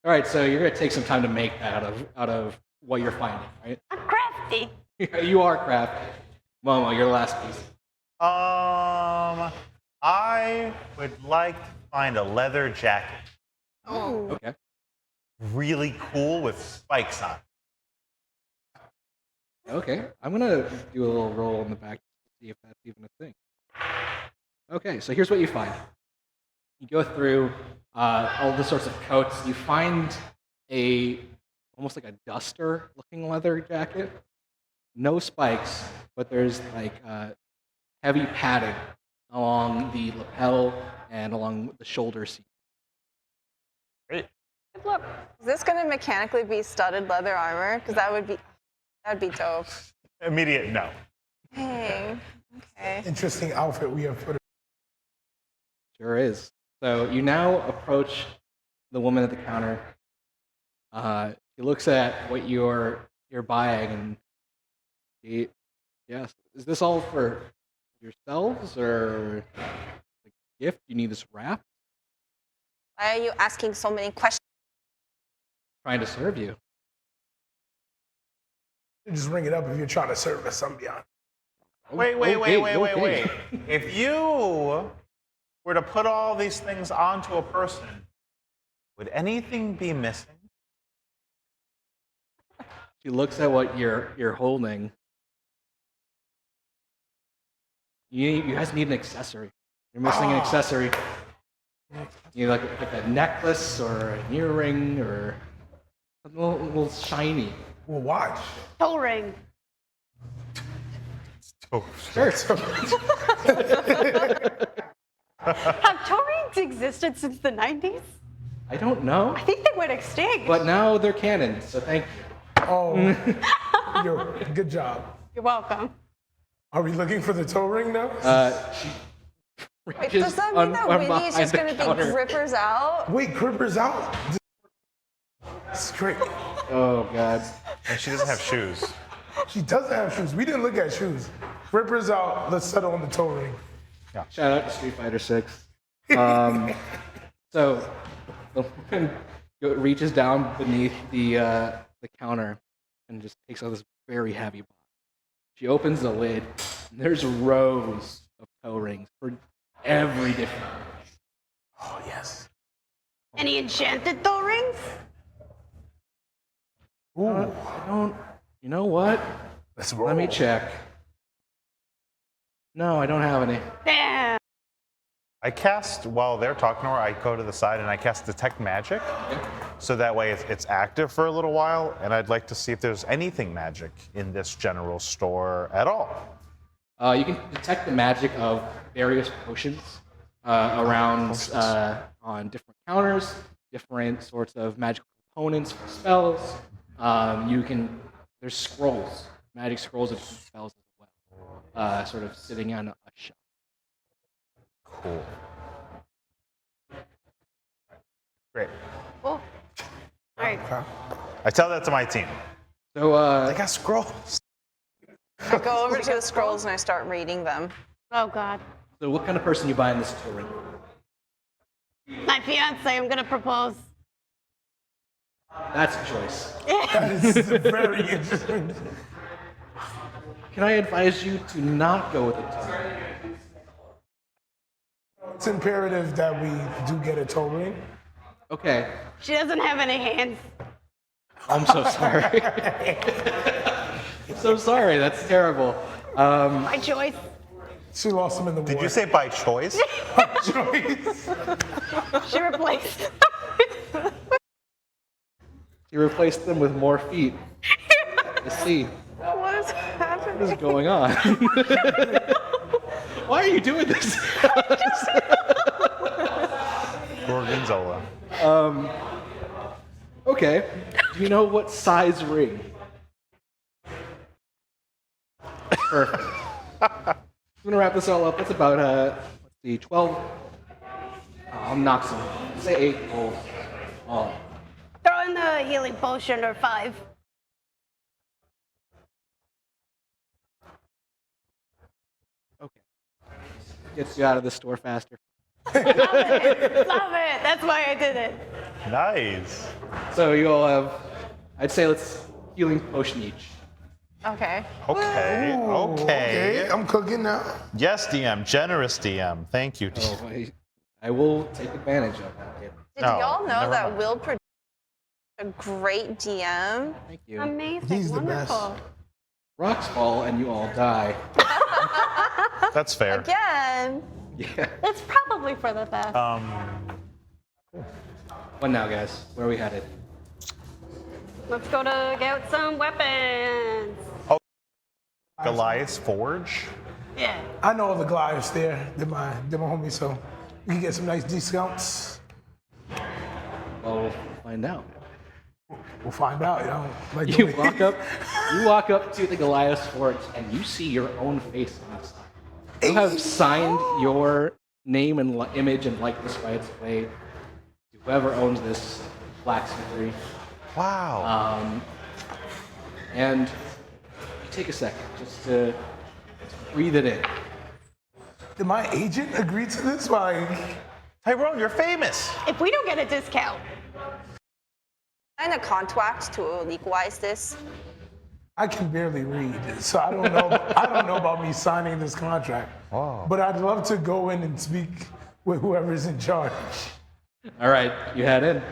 All right, so you're gonna take some time to make that out of what you're finding, right? I'm crafty. You are crafty. Momo, your last piece. I would like to find a leather jacket. Okay. Really cool with spikes on it. Okay, I'm gonna do a little roll in the back to see if that's even a thing. Okay, so here's what you find. You go through all the sorts of coats. You find almost like a duster-looking leather jacket. No spikes, but there's like heavy padding along the lapel and along the shoulder seat. Great. Good luck. Is this gonna mechanically be studded leather armor? Because that'd be dope. Immediate no. Dang. Okay. Interesting outfit we have put her. Sure is. So you now approach the woman at the counter. She looks at what you're buying, and she, yes, is this all for yourselves or a gift? You need this wrapped? Why are you asking so many questions? Trying to serve you. Just ring it up if you're trying to serve us. I'm beyond. Wait. Okay. If you were to put all these things onto a person, would anything be missing? She looks at what you're holding. You guys need an accessory. You're missing an accessory. You need like a necklace or an earring or something a little shiny. We'll watch. Toe ring. Oh, Sure. Have toe rings existed since the 90s? I don't know, I think they went extinct. but now they're canon. So thank you. Oh, good job. You're welcome. Are we looking for the toe ring now? She Wait, reaches does that mean that Winnie is behind just the gonna counter. be grippers out? Wait, Cripper's out. Straight. Oh god. And she doesn't have shoes. She doesn't have shoes. We didn't look at shoes. Cripper's out. Let's settle on the toe ring. Shout out to Street Fighter 6. So the woman reaches down beneath the counter and just takes out this very heavy box. She opens the lid, and there's rows of toe rings for every different. Oh, yes. Any enchanted toe rings? Ooh. I don't. You know what? Let's roll. Let me check. No, I don't have any. Damn. I cast, while they're talking to her, I go to the side and I cast Detect Magic. So that way it's active for a little while, and I'd like to see if there's anything magic in this general store at all. You can detect the magic of various potions around on different counters, different sorts of magical components for spells. There's scrolls, magic scrolls of spells as well, sort of sitting on a shelf. Cool. Great. Oh. All right. I tell that to my team. So, They got scrolls. I go over to the scrolls and I start reading them. Oh God. so what kind of person you buy in this toe ring? My fiance, I'm gonna propose. That's a choice. That is very interesting. Can I advise you to not go with a toe ring? It's imperative that we do get a toe ring. Okay. She doesn't have any hands. I'm so sorry. I'm so sorry. That's terrible. My choice. She lost them in the war. Did you say by choice? choice? She replaced. You replaced them with more feet. I see. What is happening? What is going on? Why are you doing this? Gorgonzola. Okay. Do you know what size ring? Perfect. I'm gonna wrap this all up. That's about let's see, 12. I'll knock some. Say 8 gold. All. Throw in the healing potion or 5. Okay. Gets you out of the store faster. Love it. Love it. That's why I did it. Nice. So you all have, I'd say let's healing potion each. Okay. Okay. Okay. I'm cooking now. Yes, DM. Generous DM. Thank you. DM. Oh, I will take advantage of that. Kid. Did No, y'all know never that mind. Will produced a great DM? Thank you. Amazing. He's the Wonderful. best. Rocks fall and you all die. That's fair. Again. Yeah. It's probably for the best. What now, guys? Where are we headed? Let's go to get some weapons. Goliath's Forge. Yeah. I know all the Goliaths there. They're my homies, so we can get some nice discounts. Well, we'll find out. We'll find out, you know. Like the You way- walk up to the Goliath's fort, and you see your own face on the side. You have signed your name and image and likeness by its way to whoever owns this blacksmithery. Wow. And you take a second just to breathe it in. Did my agent agree to this? Like, Tyrone, you're famous. If we don't get a discount, Sign a contract to legalize this. I can barely read, so I don't know. I don't know about me signing this contract. Wow. But I'd love to go in and speak with whoever's in charge. All right, you head in.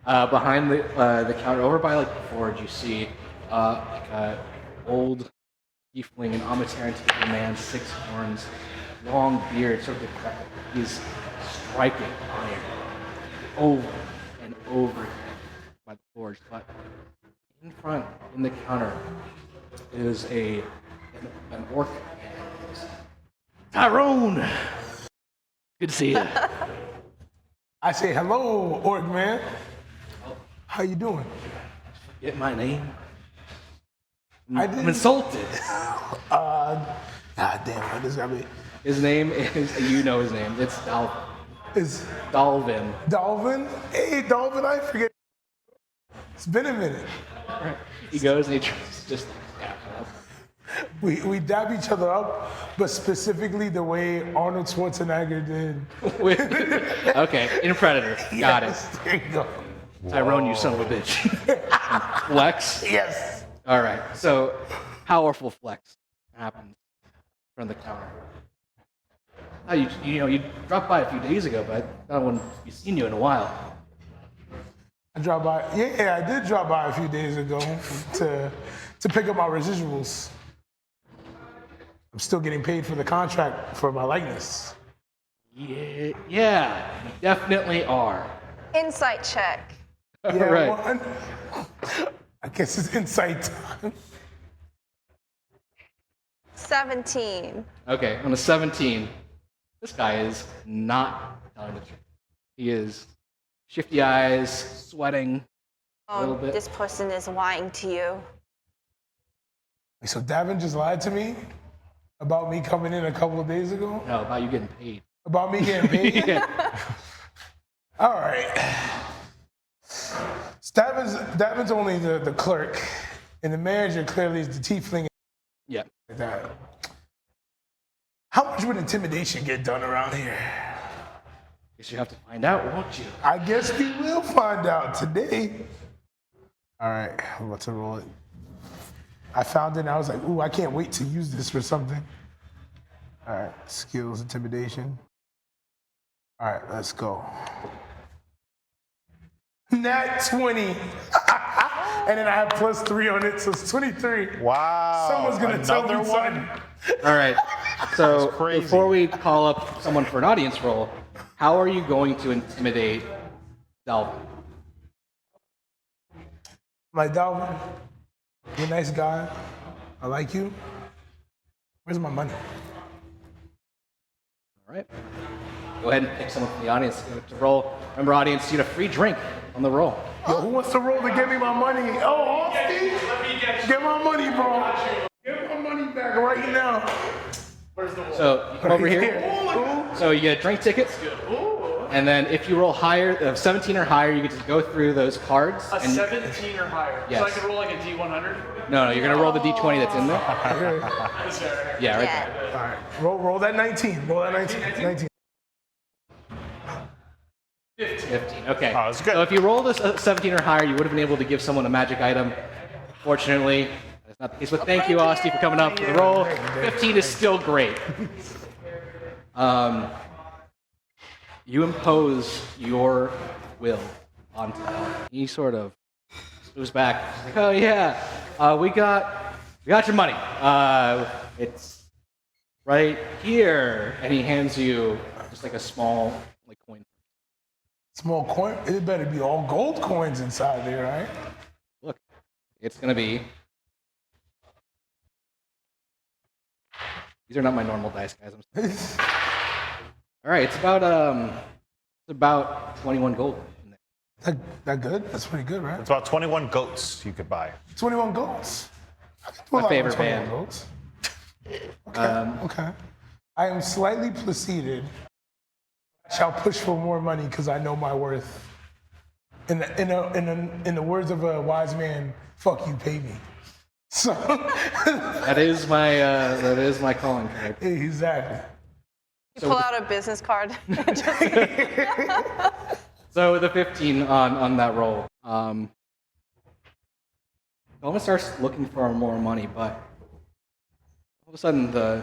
Behind the counter, over by like the forge, you see like a old tiefling, an Amateraran tiefling man, 6 horns, long beard, sort of decrepit. He's striking iron over and over again by the forge. But in front, in the counter, is an orc. Tyrone! Good to see you. I say, hello, orc man. How you doing? Get my name? I I'm didn't. insulted. God damn, what does that mean? His name is, you know his name. It's Is Dalvin. Dalvin? Hey, Dalvin, I forget. It's been a minute. He goes and he tries to just dap him up. We dab each other up, but specifically the way Arnold Schwarzenegger did. Okay, in Predator. Got it. Yes, there you go. Tyrone, you son of a bitch. Flex. Yes. All right, so powerful flex. happens from the counter. Oh, you dropped by a few days ago, but I wouldn't be seen you in a while. I dropped by. Yeah, I did drop by a few days ago to pick up my residuals. I'm still getting paid for the contract for my likeness. Yeah, you definitely are. Insight check. Yeah, Right. well, I guess it's insight time. 17. Okay, on a 17, this guy is not telling the truth. He is shifty eyes, sweating a little bit. This person is lying to you. So Davin just lied to me about me coming in a couple of days ago? No, about you getting paid. About me getting paid? Yeah. All right. Davin's only the clerk, and the manager clearly is the tiefling. Yeah. That. How much would intimidation get done around here? Guess you have to find out, won't you? I guess we will find out today. All right, I'm about to roll it. I found it and I was like, ooh, I can't wait to use this for something. All right, skills, intimidation. All right, let's go. Nat 20. And then I have +3 on it, so it's 23. Wow. Someone's gonna tell me another something. All right. So crazy. before we call up someone for an audience role, how are you going to intimidate Dalvin? My Dalvin, you're a nice guy. I like you. Where's my money? All right. Go ahead and pick someone from the audience to roll. Remember, audience, you get a free drink on the roll. Yo, who wants to roll to get me my money? Oh, Austin? Get my money, bro. Get my money back right now. So you come over here. So you get a drink ticket. And then if you roll higher, 17 or higher, you get to go through those cards. A 17 or higher. Yes. So I can roll like a D100? No, you're gonna roll the d20 that's in there. Yeah, right there. All right, roll that 19. Roll that 19. 15. Okay. Oh, that's good. So if you rolled a 17 or higher, you would have been able to give someone a magic item. Fortunately, that's not the case. But thank you, Austin, for coming up for the roll. 15 is still great. You impose your will onto him. He sort of moves back. He's like, oh yeah, we got your money. It's right here, and he hands you just like a small coin. Small coin? It better be all gold coins inside there, right? Look, it's gonna be. These are not my normal dice, guys. I'm sorry. All right, it's about 21 gold in there. That good? That's pretty good, right? It's about 21 goats you could buy. 21 golds. I can do a My lot with favorite 21 band. golds. Okay, okay. I am slightly placided. I shall push for more money because I know my worth. In the words of a wise man, fuck you, pay me. So That is my calling card. exactly. You pull out a business card. So with a 15 on that roll, Dolman starts looking for more money, but all of a sudden the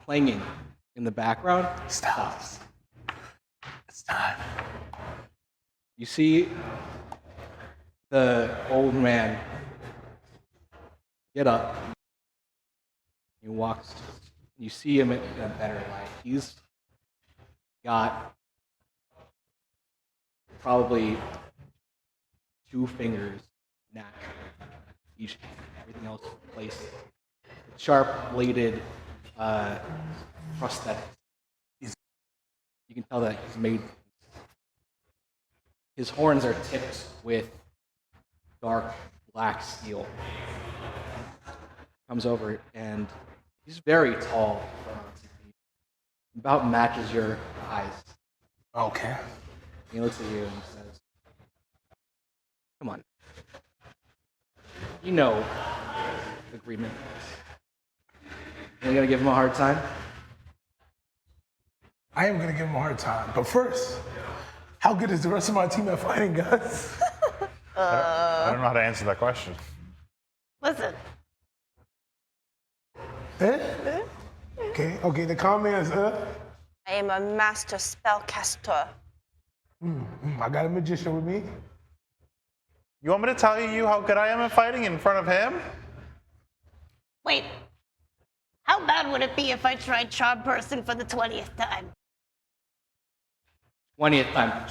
clanging in the background stops. It's time. You see the old man get up. He walks. You see him in a better light. He's got probably 2 fingers natural. Each hand. Everything else placed. Sharp-bladed prosthetics. You can tell that he's made. His horns are tipped with dark black steel. Comes over and he's very tall. About matches your eyes. Okay. He looks at you and says, "Come on. You know agreement. You're gonna give him a hard time?" I am gonna give him a hard time. But first, how good is the rest of my team at fighting, guys? I don't know how to answer that question. Listen, Okay, the comment is, I am a master spellcaster. I got a magician with me. You want me to tell you how good I am at fighting in front of him? Wait, how bad would it be if I tried Charm Person for the 20th time? 20th time.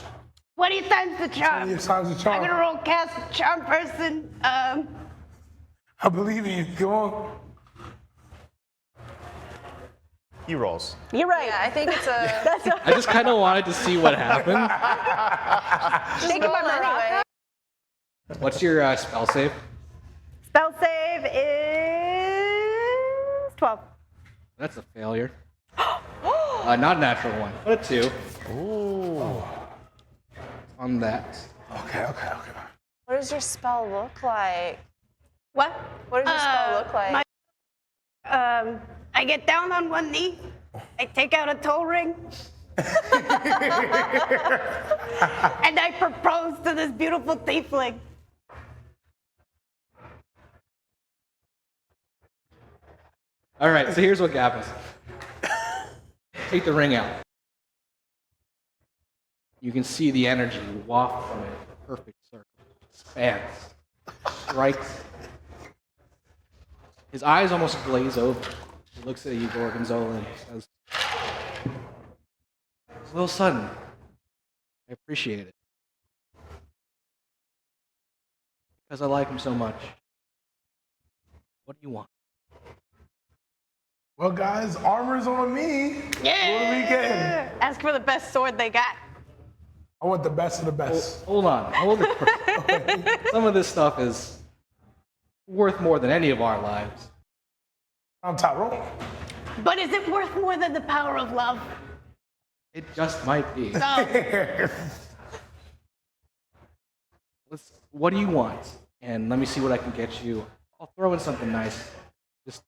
20 times the charm. 20 times the charm. I'm gonna roll cast Charm Person. I believe in you. Go on. He rolls. You're right. Yeah, I think it's a. That's a, I just kind of wanted to see what happened. shaking my roll maracas. anyway. What's your spell save? Spell save is 12. That's a failure. Not a natural one, but a 2. Ooh. On that. Okay. What does your spell look like? What? What does your spell look like? I get down on one knee. I take out a toe ring. And I propose to this beautiful tiefling. All right, so here's what happens. Take the ring out. You can see the energy waft from it. A perfect circle. Expands. Strikes. His eyes almost glaze over. He looks at you, Gorgonzola, and says, "It's a little sudden. I appreciate it. Because I like him so much. What do you want?" Well, guys, armor's on me. Yeah. What are we getting? Ask for the best sword they got. I want the best of the best. Hold on. Some of this stuff is worth more than any of our lives. I'm top roll. But is it worth more than the power of love? It just might be. No. What do you want? And let me see what I can get you. I'll throw in something nice. Just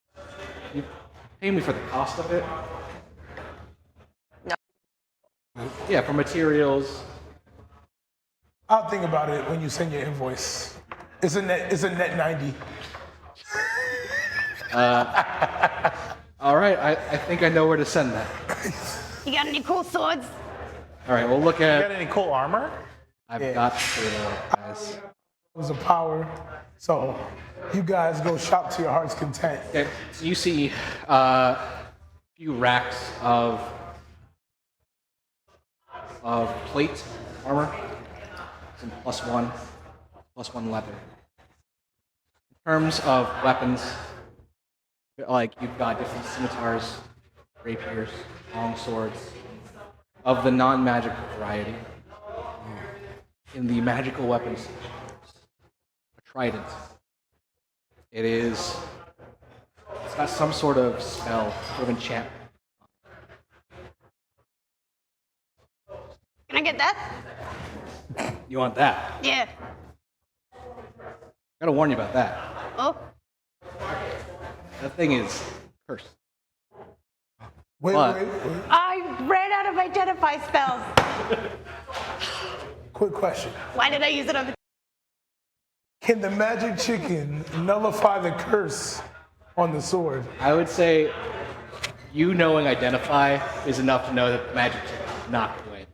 you pay me for the cost of it. No. Yeah, for materials. I'll think about it when you send your invoice. It's a net 90. All right, I think I know where to send that. You got any cool swords? All right, we'll look You got at. any cool armor? I've got the table, guys. It was a power. So you guys go shop to your heart's content. Okay, so you see a few racks of plate armor, some +1 leather. In terms of weapons, like you've got different scimitars, rapiers, long swords, of the non-magical variety. In the magical weapons, a trident. It's got some sort of spell, sort of enchantment. Can I get that? You want that? Yeah. Gotta warn you about that. Oh. That thing is cursed. Wait. I ran out of identify spells. Quick question. Why did I use it on the... Can the magic chicken nullify the curse on the sword? I would say you knowing identify is enough to know that the magic chicken is not good.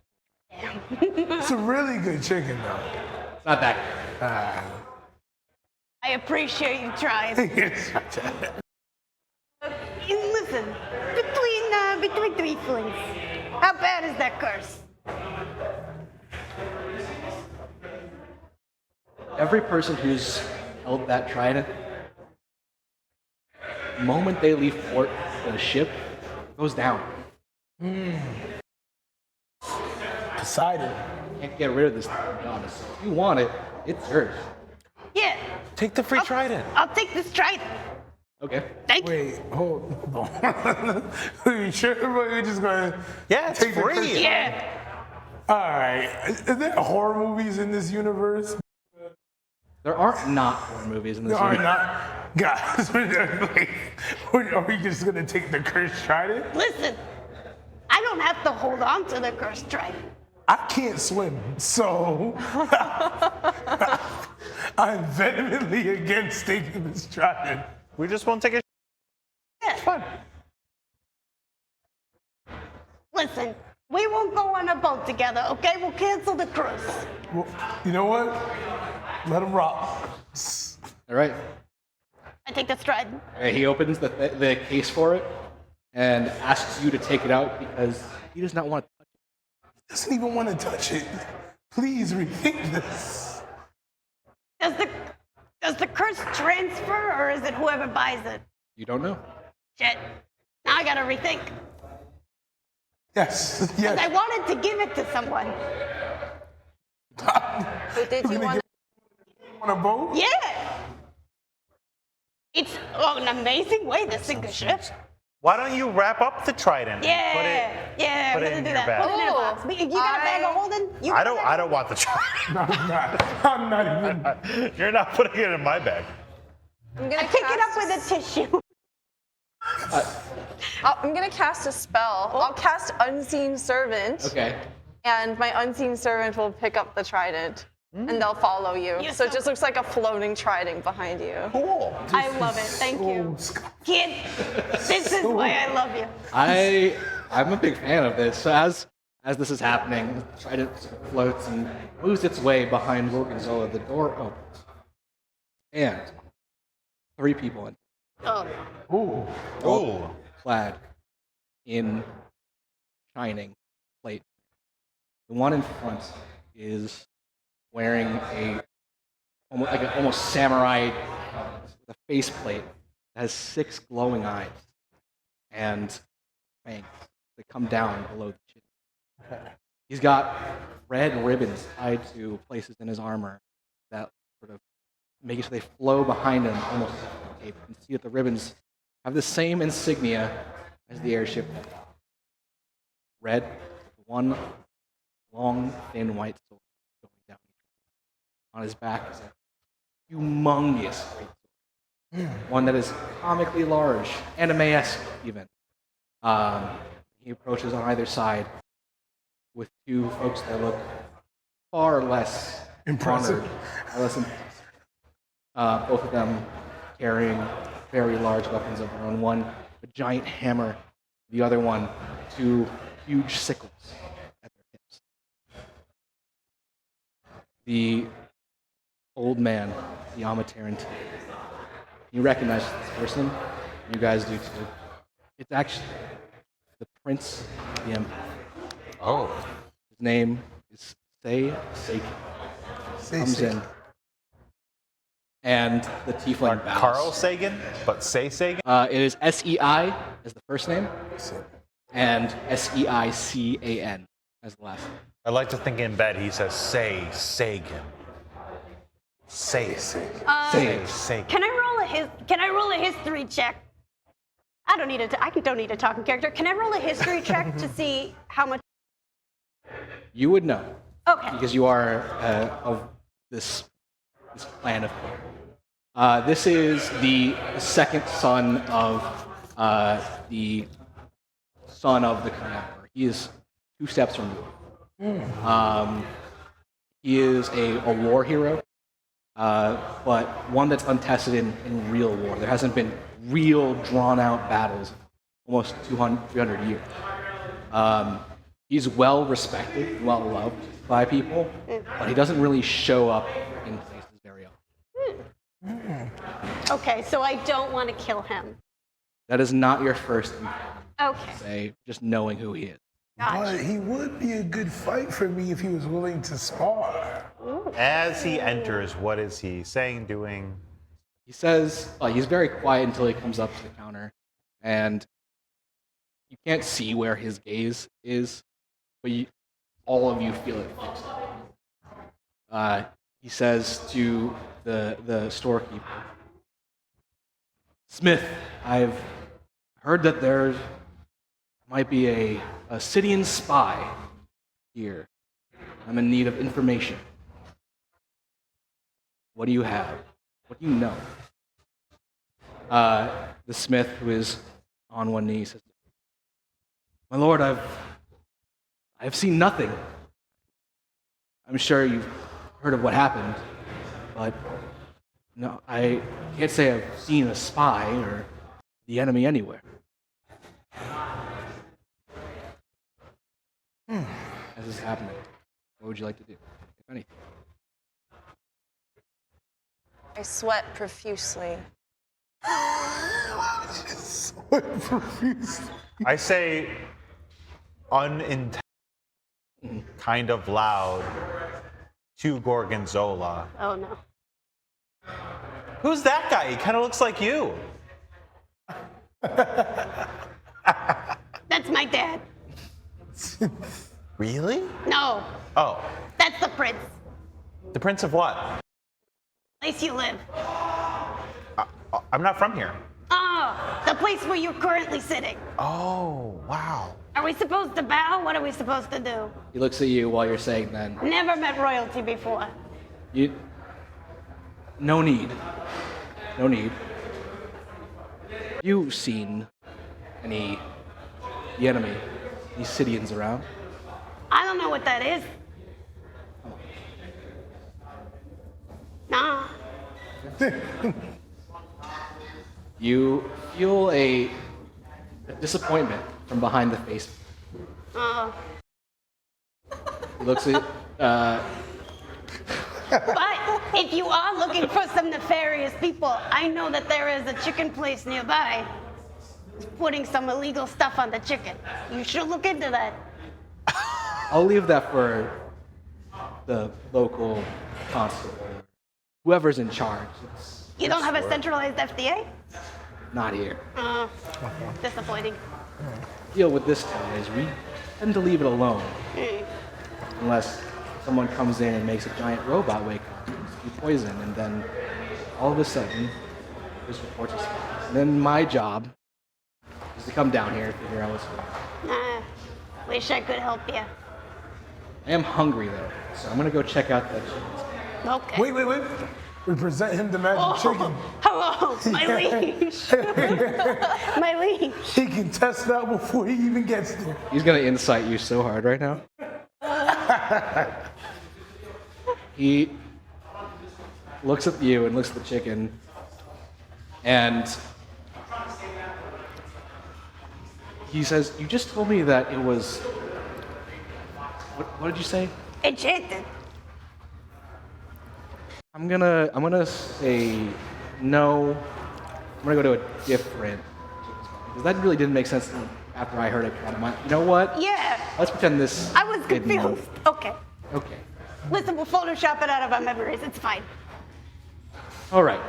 It's a really good chicken, though. It's not that good. I appreciate you trying. Listen, between three flings, how bad is that curse? Every person who's held that trident, the moment they leave port, the ship goes down. Poseidon. Can't get rid of this thing, to be honest. If you want it, it's yours. Yeah, Take the free trident. I'll take this trident. Okay. Thank you. Wait, hold on. Are you sure? We're just gonna Yeah, it's take the free. curse? Yeah. All right. Is there horror movies in this universe? There aren't not horror movies in this There are universe. not. Guys, are we just gonna take the cursed trident? Listen, I don't have to hold on to the cursed trident. I can't swim, so I'm vehemently against taking this trident. We just won't take a. Yeah. listen, we won't go on a boat together, okay? We'll cancel the cruise. Well, you know what? Let him rock. All right. I take the stride. He opens the case for it and asks you to take it out because he does not want to touch it. He doesn't even want to touch it. Please rethink this. Does the curse transfer, or is it whoever buys it? You don't know. Shit. Now I gotta rethink. Yes. 'Cause I Yes. wanted to give it to someone. Who did you want? On a boat? Yeah. It's an amazing way to sink a ship. Why don't you wrap up the trident? Yeah. And Yeah, put I'm it gonna in do your that. bag. Put it in a Ooh. box. You got a bag of holding? You I got a bag? don't want the trident. No, I'm not. I'm not even. You're not putting it in my bag. I'm gonna I pick it up cast with a tissue. I'm gonna cast a spell. I'll cast Unseen Servant, Okay. and my Unseen Servant will pick up the trident, and they'll follow you. You're So it so- just looks like a floating trident behind you. Cool. I love it. Thank you. Kid, this is why I love you. I'm a big fan of this. So as this is happening, the trident floats and moves its way behind Gorgonzola. The door opens, and 3 people in, Oh, Ooh. Ooh. clad in shining plate. The one in front is wearing like an almost samurai with a faceplate that has 6 glowing eyes and fangs that come down below the chin. He's got red ribbons tied to places in his armor that sort of make it so they flow behind him almost like a cape. You can see that the ribbons have the same insignia as the airship. Red, one long, thin white sword going down. On his back is a humongous great sword. One that is comically large, anime-esque even. He approaches on either side with 2 folks that look far less Impressive. honored, far less impressive. Both of them carrying very large weapons of their own. One, a giant hammer. The other one, 2 huge sickles at their hips. The old man, the Amateran, you recognize this person. You guys do too. It's actually the Prince of the Empire. Oh. His name is Sei Seiken. Comes in. And the tiefling bows. Carl Sagan, but say Sagan? It is S-E-I as the first name, and S-E-I-C-A-N as the last name. I like to think in bed he says say Sagan. Say Sagan. Say Sagan. can I roll a history check? I don't need a talking character. Can I roll a history check to see how much? You would know, Okay. because you are of this clan of people. This is the second son of the son of the current emperor. He is 2 steps removed. He is a war hero, but one that's untested in real war. There hasn't been real drawn-out battles in almost 300 years. He's well respected, well loved by people, but he doesn't really show up in places very often. Okay, so I don't want to kill him. That is not your first Okay. say, just knowing who he is. But he would be a good fight for me if he was willing to spar. As he enters, what is he saying, doing? He says, he's very quiet until he comes up to the counter, and you can't see where his gaze is, but all of you feel it fixed. He says to the storekeeper, Smith, I've heard that there might be a Sidian spy here. I'm in need of information. What do you have? What do you know? The smith, who is on one knee, says, My lord, I've seen nothing. I'm sure you've heard of what happened, but no, I can't say I've seen a spy or the enemy anywhere. this is happening, what would you like to do, if anything? I sweat profusely. I say unintentional, kind of loud to Gorgonzola. Oh no. Who's that guy? He kind of looks like you. That's my dad. Really? No, Oh, that's the prince. the Prince of what? Place you live. I'm not from here. Oh, the place where you're currently sitting. Oh, wow. Are we supposed to bow? What are we supposed to do? He looks at you while you're saying that. Never met royalty before. You. No need. No need. You seen the enemy, these Sidians around? I don't know what that is. Nah. You feel a disappointment from behind the face. He looks at. But if you are looking for some nefarious people, I know that there is a chicken place nearby putting some illegal stuff on the chicken. You should look into that. I'll leave that for the local constable, whoever's in charge. It's You don't have a centralized FDA? not here. Disappointing. Deal with this town is we tend to leave it alone, unless someone comes in and makes a giant robot wake up, be poisoned, and then all of a sudden there's reports of spikes. And then my job is to come down here and figure out what's going on. Wish I could help you. I am hungry though, so I'm gonna go check out that chicken. Okay. Wait. We present him the magic chicken. Hello, my liege. My liege. He can test it out before he even gets there. He's gonna incite you so hard right now. He looks at you and looks at the chicken, and he says, "You just told me that it was. What did you say?" Enchanted. I'm gonna say no. I'm gonna go to a different chicken spot because that really didn't make sense to me after I heard it. You know what? Yeah. Let's pretend this. I was didn't- confused. Okay. Okay. Listen, we'll Photoshop it out of our memories. It's fine. All right.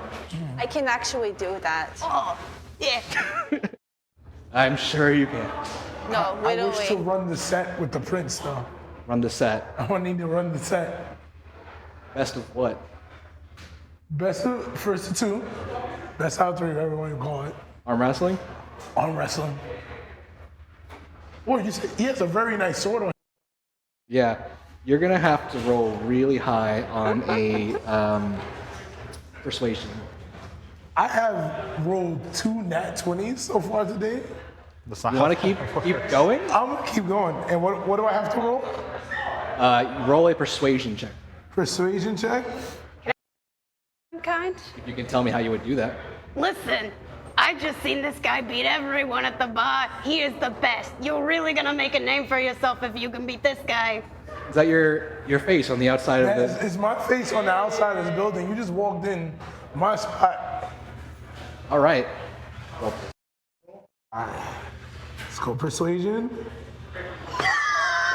I can actually do that. Oh, yeah. I'm sure you can No, I wish to whittling. run the set with the prince, though. run the set. I need to run the set. Best of what? Best of first of two. Best out of three, whatever you want to call it. Arm wrestling? Arm wrestling. Well, he has a very nice sword on. Yeah. You're gonna have to roll really high on a persuasion. I have rolled 2 nat 20s so far today. That's not You how want to that keep works. going? I'm gonna keep going. And what do I have to roll? Roll a persuasion check. Persuasion check. Kind. If you can tell me how you would do that. Listen, I just seen this guy beat everyone at the bar. He is the best. You're really gonna make a name for yourself if you can beat this guy. Is that your face on the outside of That the? is my face on the outside of this building. You just walked in my spot. All right. Well, Let's go persuasion.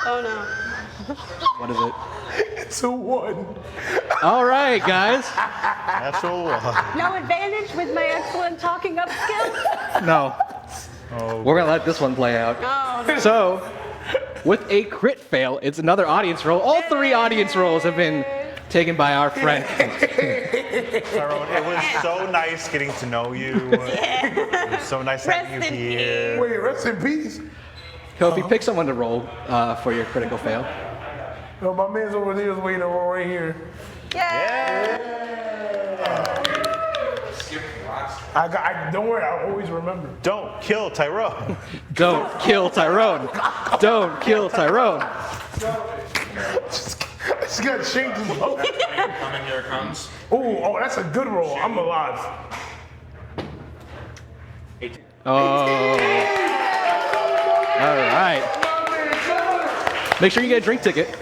Oh no. what is it? It's a 1. All right, guys. Natural one. No advantage with my excellent talking up skills? No. We're gonna let this one play out. Oh no. So, with a crit fail, it's another audience roll. All 3 audience rolls have been taken by our friend. Tyrone, it was so nice getting to know you. It was so nice having Rest you in here. Wait, rest in peace. Kofi, pick someone to roll for your critical fail. No, my man's over there is waiting to roll right here. Don't worry, I'll always remember. Don't kill Tyrone. Don't kill Tyrone. Don't kill Tyrone. Just gotta change his look. Coming, here it comes. Oh, that's a good roll. I'm alive. Oh. All right. Make sure you get a drink ticket.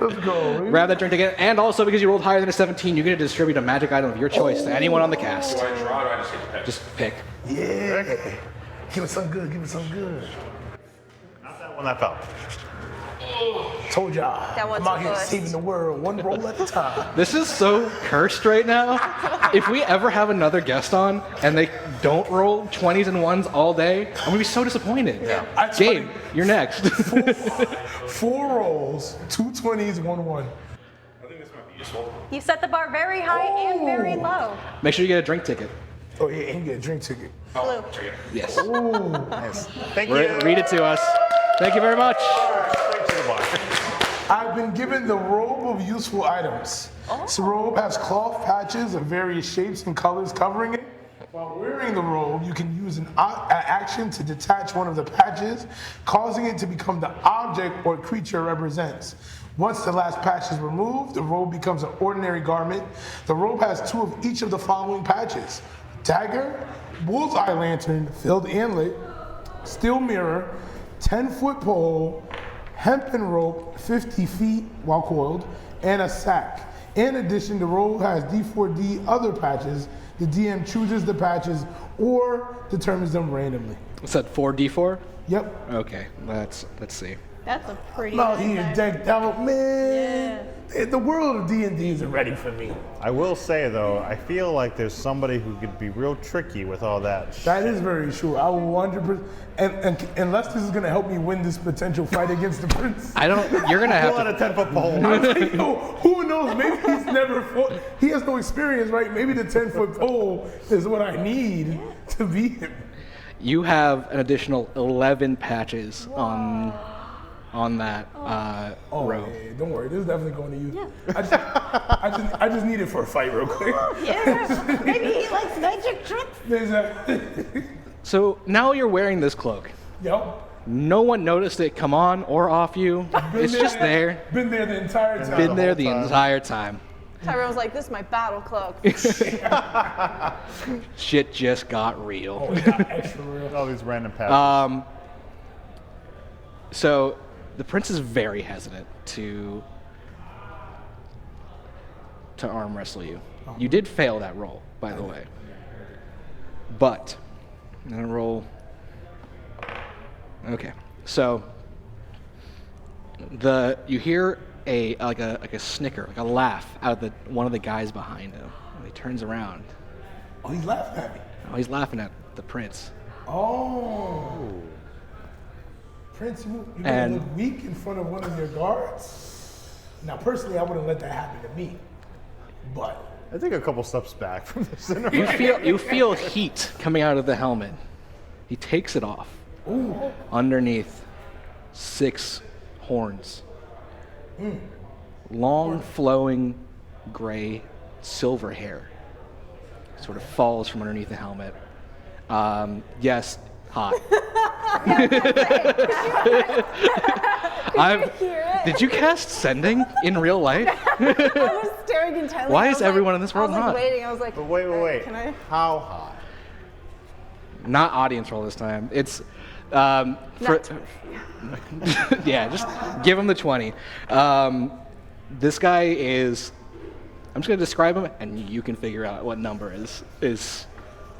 Let's go. Grab that drink ticket, and also because you rolled higher than a 17, you get to distribute a magic item of your choice to anyone on the cast. Do I draw or do I just get to pick? Just pick. Yeah. Give it some good. Give it some good. Not that one that fell. Told y'all. That one's I'm out here close. saving the world one roll at a time. This is so cursed right now. If we ever have another guest on and they don't roll 20s and 1s all day, I'm gonna be so disappointed. That's Gabe, funny. you're next. 4 rolls, 2 20s, 1 1. I think this might be useful. You set the bar very high and very low. Make sure you get a drink ticket. Oh yeah, and you get a drink ticket. Blue. Yes. Ooh. Nice. Thank you. Read it to us. Thank you very much. Straight to the bar. I've been given the robe of useful items. This robe has cloth patches of various shapes and colors covering it. While wearing the robe, you can use an action to detach one of the patches, causing it to become the object or creature it represents. Once the last patch is removed, the robe becomes an ordinary garment. The robe has 2 of each of the following patches: dagger, bullseye lantern, filled and lit, steel mirror, 10-foot pole, hempen rope 50 feet while coiled, and a sack. In addition, the robe has D4D other patches. The DM chooses the patches or determines them randomly. What's that, 4d4? Yep. Okay, let's see. That's a pretty I'm out nice here size. decked out, man. The world of D&D isn't ready for me. I will say though, I feel like there's somebody who could be real tricky with all that. That is very true. I will 100%. And unless this is going to help me win this potential fight against the prince. You're gonna have Pull out to. a 10-foot pole. Yo, who knows? Maybe he's never fought. He has no experience, right? Maybe the 10-foot pole is what I need to beat him. You have an additional 11 patches on that robe. Yeah, don't worry. This is definitely going to you. I just need it for a fight real quick. Yeah, maybe he likes magic tricks. There's So now you're wearing this cloak. Yep. No one noticed it come on or off you. It's just there. Been there the entire time. Been there the whole time. entire time. Tyrone was like, this is my battle cloak. Shit just got real. Extra real. All these random patches. So the prince is very hesitant to arm wrestle you. You did fail that roll, by the way. But I'm gonna roll. Okay, so you hear a snicker, like a laugh out of one of the guys behind him. And he turns around. Oh, he's laughing at me. Oh, he's laughing at the prince. Oh. Prince, you're going And- to look weak in front of one of your guards? Now, personally, I wouldn't let that happen to me. But I take a couple steps back from this. You feel heat coming out of the helmet. He takes it off. ooh, Underneath, 6 horns. Long, flowing, gray, silver hair. Sort of falls from underneath the helmet. Yes, hot. Did you cast sending in real life? I was staring intently. Why I is was everyone like, in this world I was like hot? waiting. I was like, But wait. Can I? How hot? Not audience roll this time. It's yeah, just give him the 20. This guy is. I'm just gonna describe him, and you can figure out what number is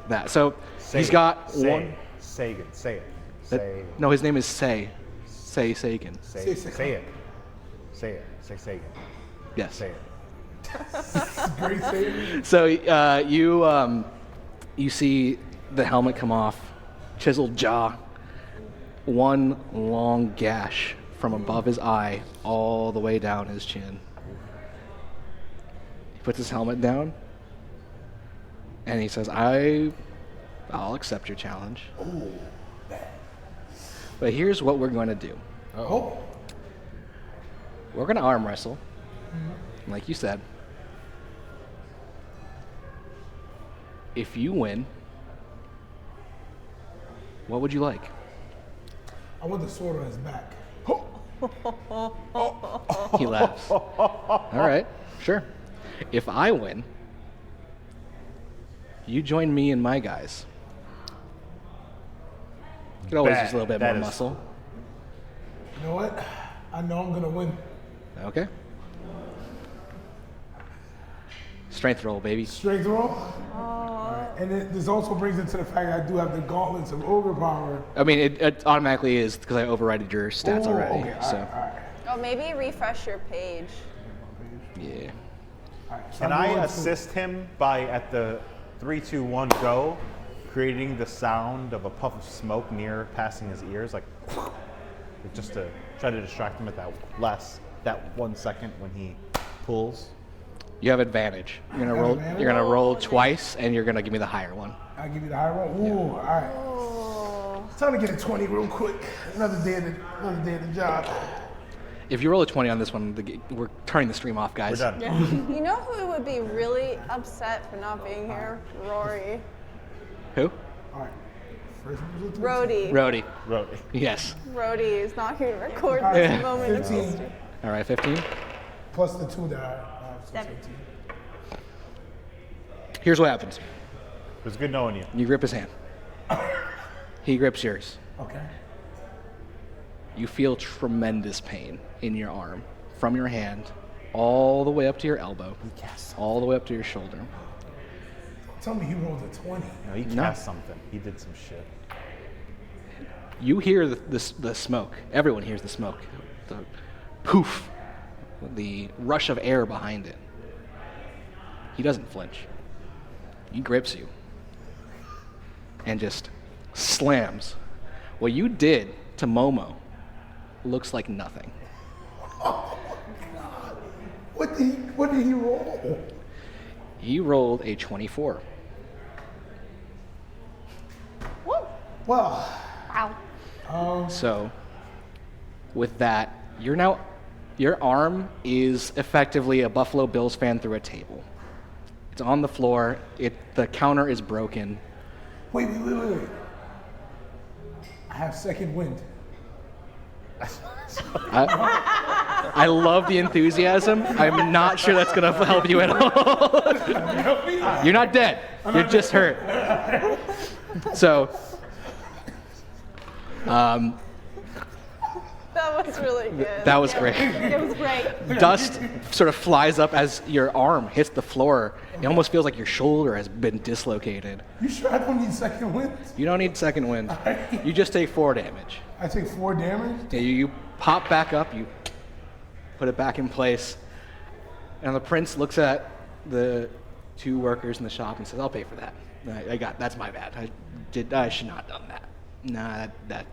that. So he's got one. Sagan. Say it. Say. No, his name is Say. Say Sagan. Say it. Say it. Say it. Say Sagan. Yes. Say it. great save. So you see the helmet come off, chiseled jaw, one long gash from above his eye all the way down his chin. He puts his helmet down, and he says, I'll accept your challenge. But here's what we're going to do. Oh, We're going to arm wrestle, like you said. If you win, what would you like? I want the sword on his back. He laughs. All right, sure. If I win, you join me and my guys. You could always Bet. use a little bit That more is muscle. You know what? I know I'm gonna win. Okay. Strength roll, baby. Strength roll. Alright. And this also brings it to the fact that I do have the gauntlets of ogre power. I mean, it automatically is because I overrided your stats Oh, already. okay. So, Alright. Oh, maybe refresh your page. yeah. Alright, so Can I'm I going to- assist him by, at the 3, 2, 1, go, creating the sound of a puff of smoke near passing his ears, like, just to try to distract him at that 1 second when he pulls? You have advantage. You're gonna have roll. advantage? You're gonna roll twice, and you're gonna give me the higher one. I'll give you the high roll. Ooh, alright. Oh. Time to get a 20 real quick. Another day of the job. If you roll a 20 on this one, we're turning the stream off, guys. We're done. You know who would be really upset for not being here? Rory. Who? Alright. First one was a 13. Rhodey. Rhodey. Rhodey. Yes. Rhodey is not here to record Alright, this moment of 15 history. All right, 15. plus the 2 that I have, so 17. 17. Here's what happens. It was good knowing you. You grip his hand. He grips yours. Okay. You feel tremendous pain in your arm from your hand all the way up to your elbow, all the way up to your shoulder. Tell me he rolled a 20. No, he cast something. He did some shit. You hear the smoke. Everyone hears the smoke. The poof, the rush of air behind it. He doesn't flinch. He grips you and just slams. What you did to Momo looks like nothing. What did he roll? He rolled a 24. Woo! Well, Wow. So, with that, your arm is effectively a Buffalo Bills fan through a table. It's on the floor. The counter is broken. wait. I have second wind. I love the enthusiasm. I'm not sure that's gonna help you at all. You're not dead. You're just hurt. So, That was really good. that was great. It was great. Dust sort of flies up as your arm hits the floor. It almost feels like your shoulder has been dislocated. You sure I don't need second wind? You don't need second wind. You just take 4 damage. I take 4 damage? Yeah, you pop back up, you put it back in place, and the prince looks at the 2 workers in the shop and says, "I'll pay for that. That's my bad. I should not have done that. Nah, that.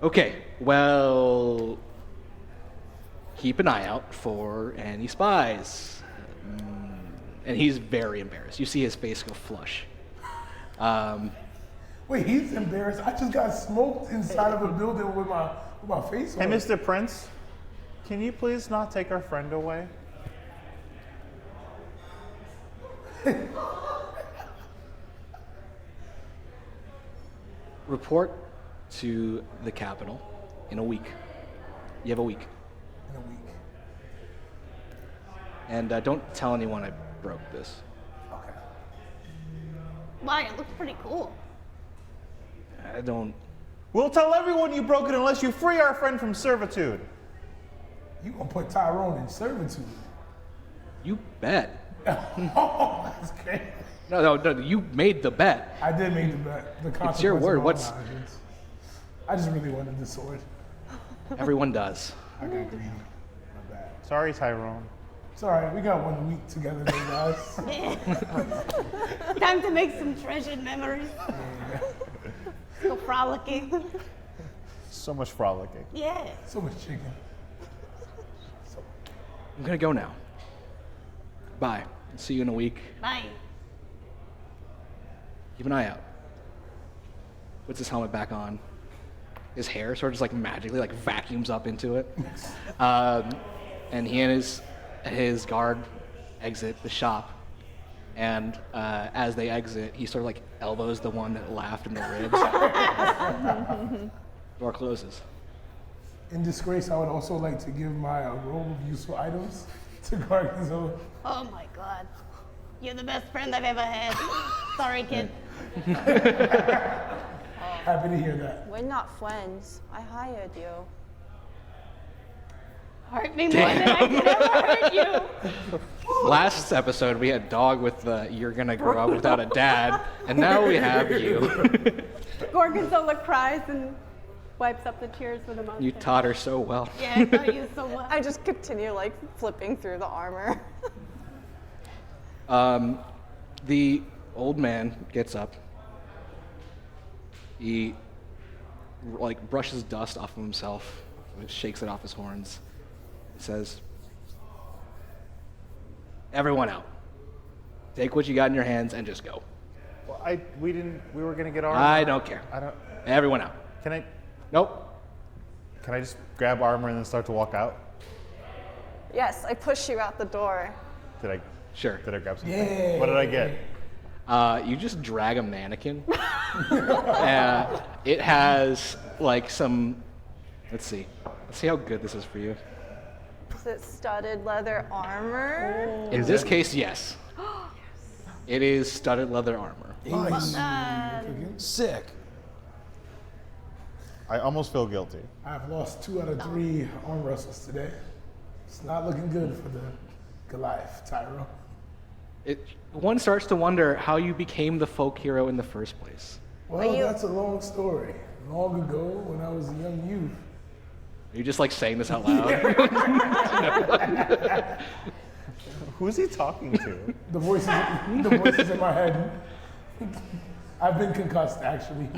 Okay, well, keep an eye out for any spies." And he's very embarrassed. You see his face go flush. Wait, he's embarrassed. I just got smoked inside of a building with my face Hey, on. Mr. Prince, can you please not take our friend away? Report to the capital in a week. You have a week. In a week. And don't tell anyone I broke this. Okay. Wow, it looks pretty cool. I don't. We'll tell everyone you broke it unless you free our friend from servitude. You gonna put Tyrone in servitude? You bet. Oh, that's great. No, you made the bet. I did make the bet. The It's your consequence word. of all What's- my actions. I just really wanted the sword. Everyone does. I got greedy. My bad. Sorry, Tyrone. It's all right. We got 1 week together, though, guys. Time to make some treasured memories. Go frolicking. So much frolicking. Yeah. So much chicken. I'm gonna go now. Bye. See you in a week. Bye. Keep an eye out. Puts his helmet back on. His hair sort of just like magically like vacuums up into it. And he and his guard exit the shop. And as they exit, he sort of like elbows the one that laughed in the ribs. Door closes. In disgrace, I would also like to give my robe of useful items to Garganzola. Oh my god. You're the best friend I've ever had. Sorry, kid. Happy to hear that. We're not friends. I hired you. Hurt me more than I could ever hurt you. Last episode, we had Dog with the "You're gonna grow up without a dad," and now we have you. Gorgonzola cries and wipes up the tears with a mustache. You taught her so well. Yeah, I thought you so well. I just continue like flipping through the armor. The old man gets up. He like brushes dust off of himself, shakes it off his horns. He says, "Everyone out. Take what you got in your hands and just go. Well, we were gonna get armor. I don't care. I don't. Everyone out." Can I? Nope. Can I just grab armor and then start to walk out? Yes, I push you out the door. Did I? Sure. Did I grab something? Yeah. What did I get? You just drag a mannequin. It has like some. Let's see. Let's see how good this is for you. Is it studded leather armor? In this case, yes. It is studded leather armor. Nice. Sick. I almost feel guilty. I've lost 2 out of 3 arm wrestles today. It's not looking good for the Goliath, Tyro. One starts to wonder how you became the folk hero in the first place. Well, that's a long story. Long ago, when I was a young youth. Are you just like saying this out loud? Who's he talking to? The voices in my head. I've been concussed, actually.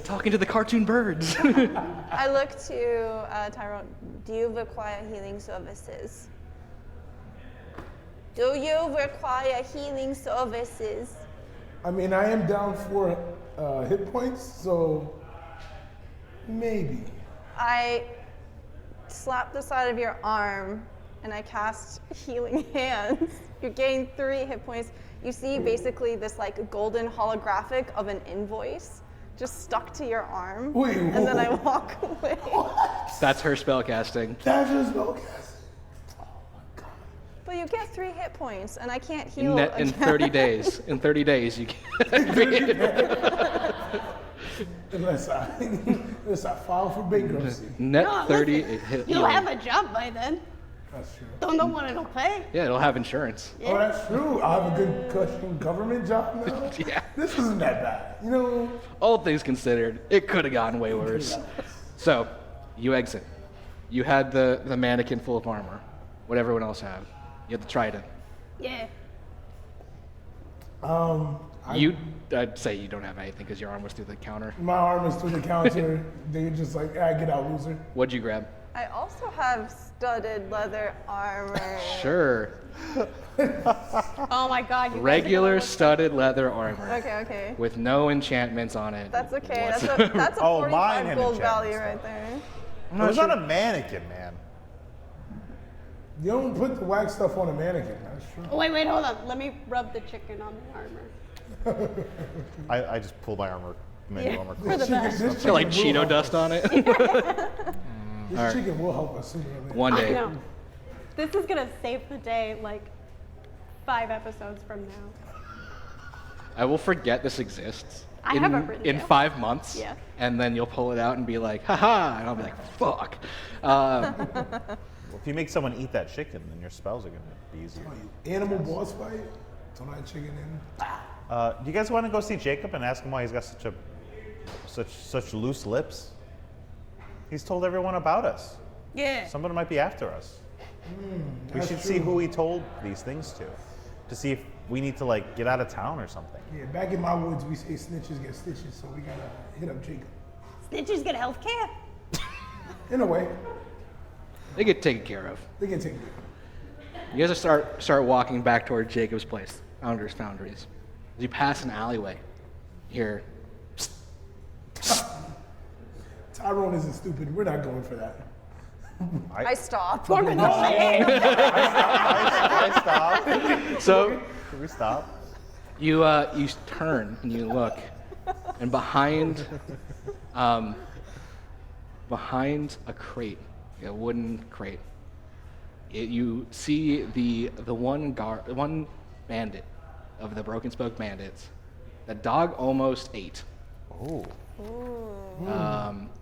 Talking to the cartoon birds. I look to Tyrone. Do you require healing services? Do you require healing services? I mean, I am down 4 hit points, so maybe. I slap the side of your arm and I cast Healing Hands. You gain 3 hit points. You see basically this like golden holographic of an invoice just stuck to your arm. Wait, and then I walk away. That's her spell casting. That's just spellcasting. But you get 3 hit points and I can't heal In again. 30 days. In 30 days, you can. Unless I file for bankruptcy. Net No, 30 listen, hit You'll healing. have a job by then. That's true. Don't know what it'll pay. Yeah, it'll have insurance. Oh, that's true. I have a good cushion government job now. Yeah. This isn't that bad. You know, All things considered, it could have gotten way worse. So, you exit. You had the mannequin full of armor. What everyone else had. You had the trident. Yeah. I'd say you don't have anything because your arm was through the counter. my arm is through the counter. They're just like, get out, loser. What'd you grab? I also have studded leather armor. Sure. Oh my God. You Regular studded leather armor Okay. with no enchantments on it. That's okay. whatsoever. That's a Oh, 45 mine had gold enchantments, value though. right there. It was not a mannequin, man. You don't put the wax stuff on a mannequin. That's true. Oh, wait, hold on. Let me rub the chicken on the armor. I just pulled my armor. Made armor For the best. This Got like chicken will Cheeto dust on it. This chicken will help us sooner or later. One I day. know. This is gonna save the day like 5 episodes from now. I will forget this exists. I have it written in down. 5 months. Yeah. And then you'll pull it out and be like, haha, and I'll be like, fuck. If you make someone eat that chicken, then your spells are gonna be easier. Animal boss fight? Throw that chicken in. Do you guys want to go see Jacob and ask him why he's got such loose lips? He's told everyone about us. Yeah. Someone might be after us. We That's should see true. who he told these things to see if we need to like get out of town or something. Yeah, back in my woods, we say snitches get stitches, so we gotta hit up Jacob. Snitches get health care. In a way, They get taken care of. they can take it. You guys start walking back toward Jacob's place, Founders Foundries. As you pass an alleyway, you hear, Tyrone isn't stupid. We're not going for that. I stop. I stop. so Can we stop? you turn and you look, and behind a crate, a wooden crate, you see the one bandit of the Broken Spoke Bandits The dog almost ate. Oh.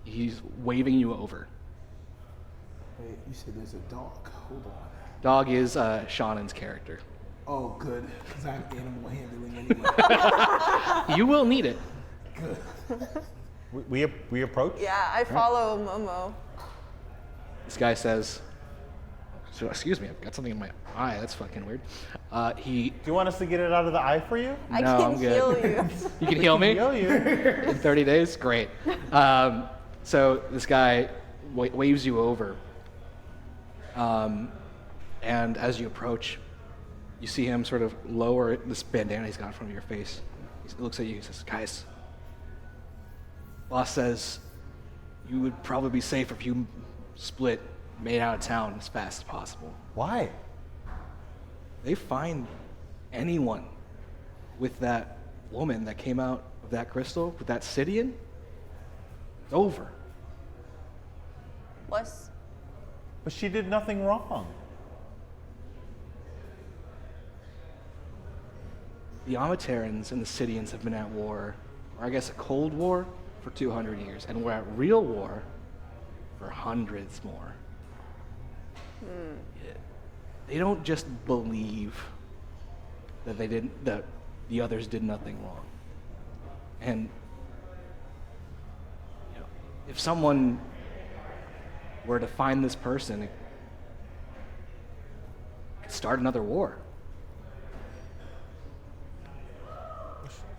He's waving you over. Wait, you said there's a dog. Hold on. Dog is Shannon's character. Oh, good, because I have animal handling anyway. You will need it. Good. We approach? Yeah, I follow Momo. This guy says, so, excuse me, I've got something in my eye. That's fucking weird. Do you want us to get it out of the eye for you? I No, can I'm good. heal you. You can heal me Heal you. in 30 days? Great. So this guy waves you over. And as you approach, you see him sort of lower this bandana he's got in front of your face. He looks at you and says, guys, boss says you would probably be safer if you split, made out of town as fast as possible. Why? They find anyone with that woman that came out of that crystal, with that Sidian, it's over. What's But she did nothing wrong. The Amaterans and the Sidians have been at war, or I guess a cold war, for 200 years, and we're at real war for hundreds more. Yeah. They don't just believe that that the others did nothing wrong. And you know, if someone were to find this person, it could start another war.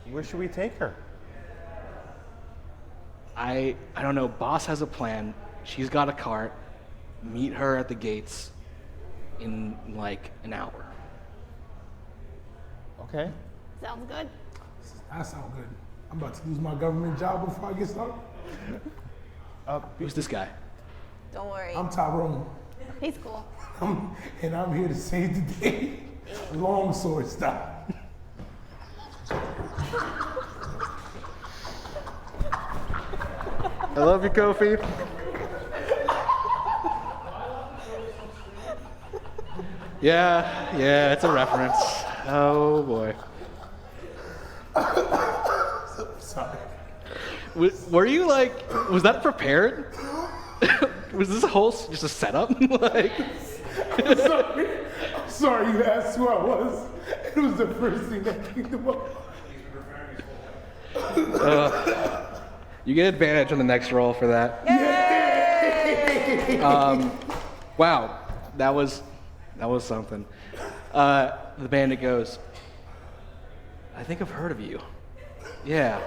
Where should we take her? I don't know. Boss has a plan. She's got a cart. Meet her at the gates in like an hour. Okay. Sounds good. That sounds good. I'm about to lose my government job before I get started. Who's this guy? Don't worry. I'm Tyrone, He's cool. and I'm here to save the day, longsword style. I love you, Kofi. Yeah, it's a reference. Oh boy. Sorry. Were you like, was that prepared? Was this whole just a setup? Like, Sorry you asked who I was. It was the first thing that came to my mind. you get advantage on the next roll for that. Wow, that was something. The bandit goes, I think I've heard of you. Yeah,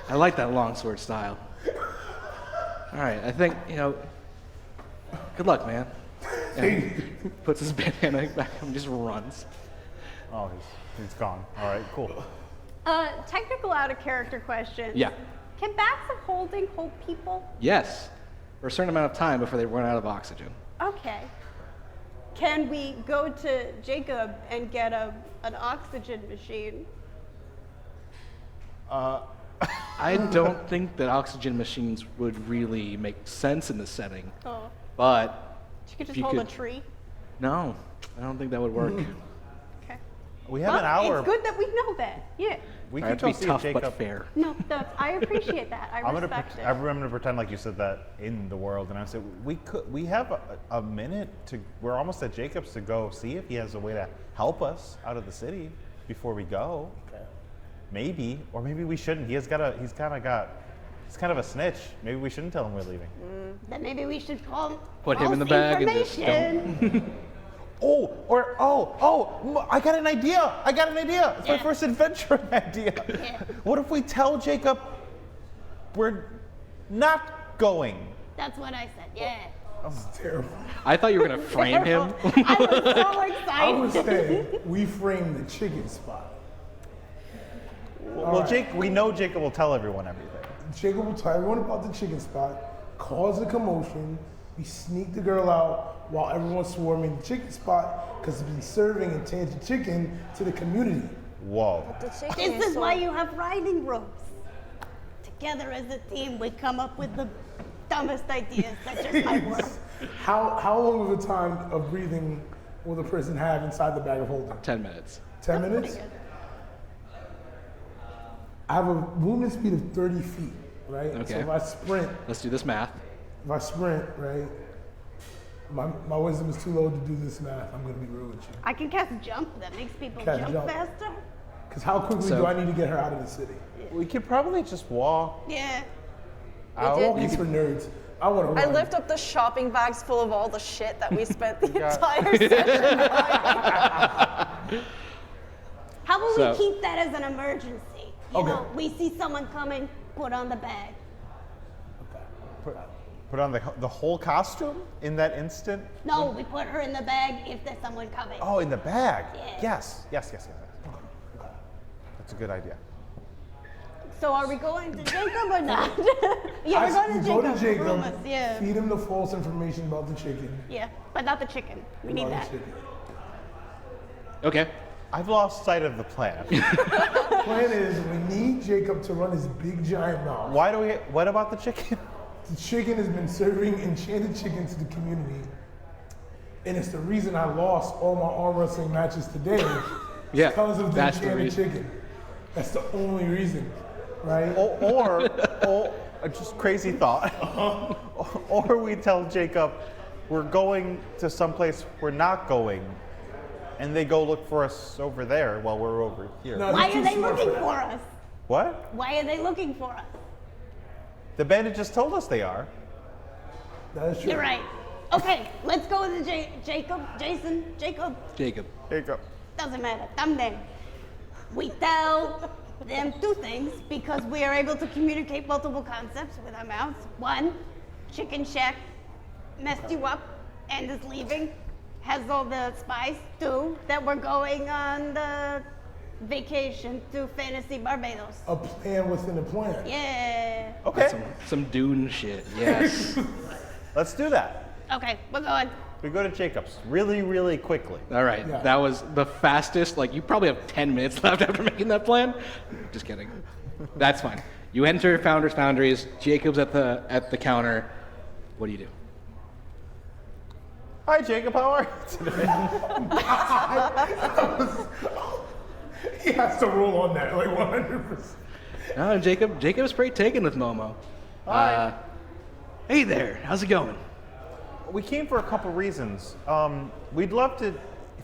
I like that longsword style. All right, I think, good luck, man. And he puts his bandana back and just runs. Oh, he's gone. All right, cool. Technical out of character question. Yeah. Can bags of holding hold people? Yes, for a certain amount of time before they run out of oxygen. Okay. Can we go to Jacob and get an oxygen machine? I don't think that oxygen machines would really make sense in this setting, Oh, but she could if just you hold a could- tree. no, I don't think that would work. Okay. We have Well, an hour. it's good that we know that. Yeah. We I have can to go be see tough if Jacob. but fair. No, I appreciate that. I respect it. I'm gonna pretend like you said that in the world, and I said we have a minute to. We're almost at Jacob's to go see if he has a way to help us out of the city before we go. Okay. Maybe, or maybe we shouldn't. He's kind of a snitch. Maybe we shouldn't tell him we're leaving. Then maybe we should call. Put him in the false bag and just information. I got an idea. It's my Yeah. first adventure idea. Yeah. What if we tell Jacob we're not going? That's what I said. Yeah. That was terrible. I thought you were gonna frame him. I was so I was excited. saying, we framed the chicken spot. Well, we know Jacob will tell everyone everything. Jacob will tell everyone about the chicken spot, cause a commotion. We sneak the girl out while everyone's swarming the chicken spot because it's been serving enchanted chicken to the community. Whoa. This is why you have riding ropes. Together as a team, we come up with the dumbest ideas that just might work. How long of a time of breathing will the person have inside the bag of holding? 10 minutes. 10 Pretty minutes? good. I have a movement speed of 30 feet, right? Okay. So if I sprint, Let's do this math. right, my wisdom is too low to do this math. I'm gonna be real with you. I can cast jump that makes people Cast jump jump. faster. Because how quickly So- do I need to get her out of the city? We could probably just walk Yeah. out. did. Walking's for nerds. I want to I run. lift up the shopping bags full of all the shit that we spent the Yeah. entire session buying. How about So- we keep that as an emergency? You Okay. know, we see someone coming, put on the bag. Put on the whole costume in that instant? No, we put her in the bag if there's someone coming. Oh, in the bag. Yeah. Yes. That's a good idea. So are we going to Jacob or not? Yeah, I we're going to go Jacob. to Jacob, Rumors, yeah. feed him the false information about the chicken. Yeah, but not the chicken. We need about that. the chicken. Okay. I've lost sight of the plan. Plan is we need Jacob to run his big giant mouth. What about the chicken? The chicken has been serving enchanted chicken to the community. And it's the reason I lost all my arm wrestling matches today. Yeah, Because of the that's the enchanted reason. chicken. That's the only reason, right? or just crazy thought. Or we tell Jacob we're going to someplace we're not going, and they go look for us over there while we're over here. No, Why he's are too they smart looking that. for us? What? Why are they looking for us? The bandit just told us they are. That is true. You're right. Okay, let's go with the Jacob. Jacob. Jacob. Doesn't matter. Thumbnail. We tell them two things because we are able to communicate multiple concepts with our mouths. One, Chicken Shack messed you up and is leaving, has all the spice. Two, that we're going on the vacation to Fantasy Barbados. A plan within a plan. Yeah. Okay. Some Dune shit. Yes. Let's do that. Okay, we're going. We go to Jacob's really, really quickly. All right. Yeah. That was the fastest. Like, you probably have 10 minutes left after making that plan. Just kidding. That's fine. You enter Founders Foundries. Jacob's at the counter. What do you do? Hi, Jacob. How are you today? He has to roll on that, like 100%. Oh, Jacob's pretty taken with Momo. Hi. Hey there. How's it going? We came for a couple reasons. We'd love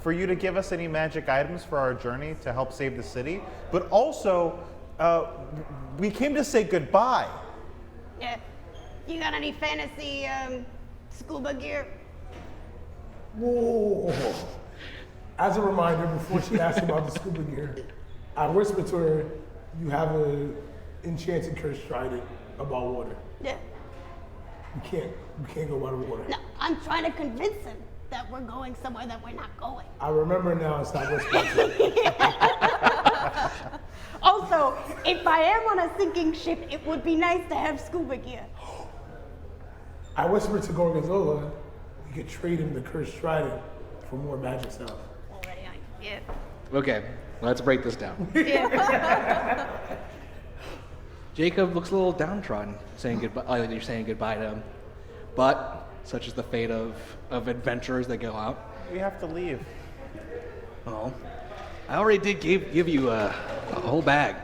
for you to give us any magic items for our journey to help save the city, but also we came to say goodbye. Yeah. You got any fantasy scuba gear? Whoa. As a reminder, before she asked about the scuba gear, I whispered to her, you have an enchanted cursed trident about water. Yeah. You can't go by the water. No, I'm trying to convince him that we're going somewhere that we're not going. I remember now and stop whispering to her. Also, if I am on a sinking ship, it would be nice to have scuba gear. I whispered to Gorgonzola, we could trade him the cursed trident for more magic stuff. Already, yeah. Okay. Let's break this down. Yeah. Jacob looks a little downtrodden, saying goodbye. You're saying goodbye to him, but such is the fate of adventurers that go out. We have to leave. Oh, I already did give you a whole bag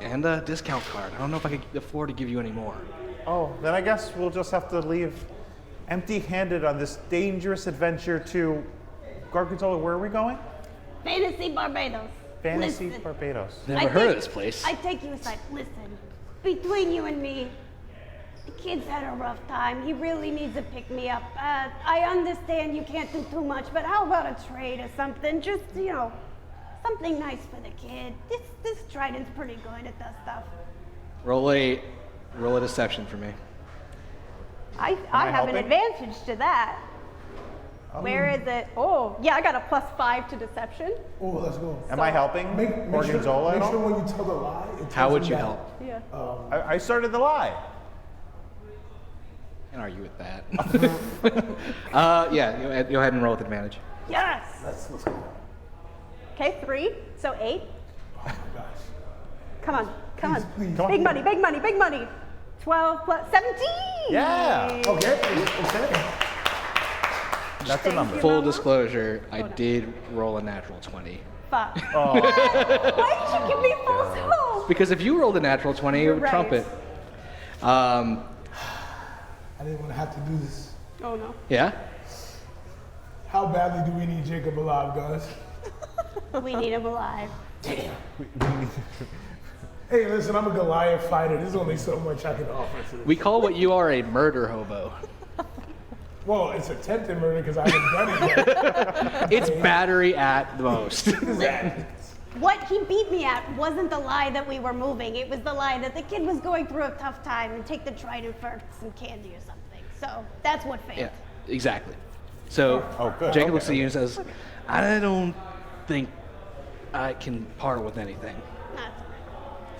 and a discount card. I don't know if I could afford to give you any more. Oh, then I guess we'll just have to leave empty-handed on this dangerous adventure to Gorgonzola. Where are we going? Fantasy Barbados. Fantasy Listen, Barbados. Never heard of this place. I take you aside. Listen, between you and me, the kid's had a rough time. He really needs to pick me up. I understand you can't do too much, but how about a trade or something? Just, something nice for the kid. This trident's pretty good at that stuff. Roll a deception for me. I I have an helping? advantage to that. Where is it? Oh, yeah, I got a +5 to deception. Oh, let's go. Am I helping Make sure, Gorgonzola at make sure all? when you tell the lie, it tells How would him you that. help? Yeah. I started the lie. Can't argue with that. Yeah, go ahead and roll with advantage. Yes. Let's go. Okay, 3, so 8. Oh my gosh. Come on, come on. Please. Come on. Big money, big money, big money. 12 plus 17. Yeah. Okay. That's a number. Full disclosure, I did roll a natural 20. fuck. Oh, Why did you give me false hope? Because if you rolled a natural 20, it You're would right. trump it. I didn't want to have to do this. Oh no. Yeah? How badly do we need Jacob alive, guys? We need him alive. Hey, listen, I'm a Goliath fighter. There's only so much I can offer to this. We call what you are a murder hobo. Well, it's attempted murder because I haven't done it yet. It's battery at the most. What he beat me at wasn't the lie that we were moving. It was the lie that the kid was going through a tough time and take the trident for some candy or something. So that's what failed. Yeah, exactly. So good. Jacob Okay, looks at you and says, I don't think I can part with anything. Not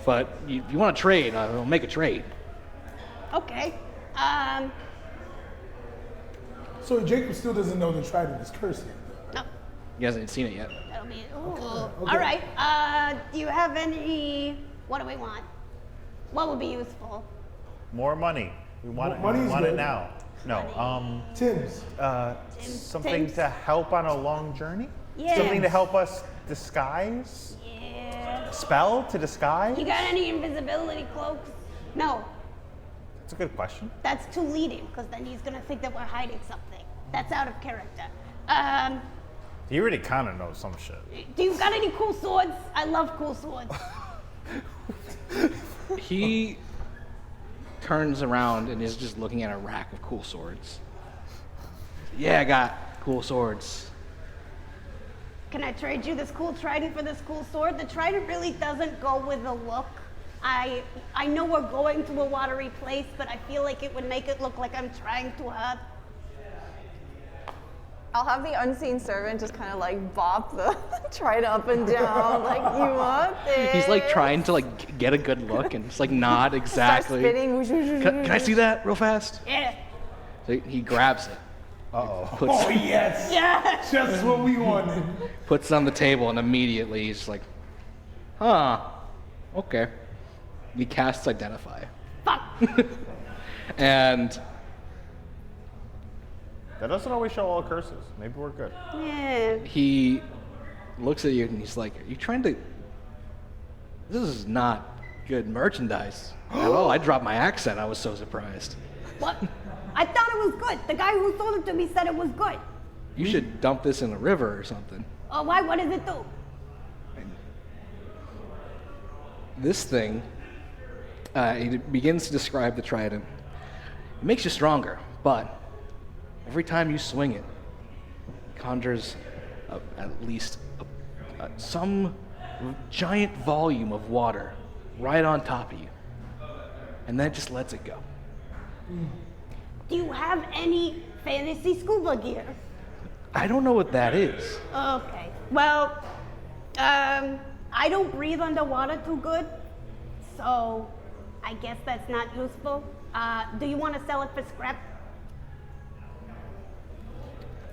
But you want to trade, I'll make a trade. okay. So Jacob still doesn't know the trident is cursed yet. No, He hasn't seen it yet. that'll be. Ooh. Okay. All right. Do you have any? What do we want? What would be useful? more money. We want it. Money's We want it good. now. No. Tim's. Something Tim's? to help on a long journey. Yeah. Something to help us disguise. Yeah. Spell to disguise. You got any invisibility cloaks? No, That's a good question. that's too leading, because then he's gonna think that we're hiding something. That's out of character. You already kind of know some shit. Do you got any cool swords? I love cool swords. He turns around and is just looking at a rack of cool swords. Yeah, I got cool swords. Can I trade you this cool trident for this cool sword? The trident really doesn't go with the look. I know we're going to a watery place, but I feel like it would make it look like I'm trying too hard. I'll have the unseen servant just kind of like bop the trident up and down, like, you want this? He's like trying to like get a good look and just like nod Start exactly. spinning. Can I see that real fast? Yeah. So he grabs it. Uh-oh. Puts, Oh, yes. Yeah. Just what we wanted. puts it on the table and immediately he's like, huh, okay. He casts Identify. Fuck. And That doesn't always show all curses. Maybe we're good. Yeah. he looks at you and he's like, are you trying to... This is not good merchandise at all. I dropped my accent. I was so surprised. What? I thought it was good. The guy who sold it to me said it was good. You should dump this in a river or something. Oh, why? What does it do? This thing, he begins to describe the trident. It makes you stronger, but every time you swing it, it conjures at least some giant volume of water right on top of you. And then it just lets it go. Do you have any fantasy scuba gear? I don't know what that is. Okay. Well, I don't breathe underwater too good, so I guess that's not useful. Do you want to sell it for scrap?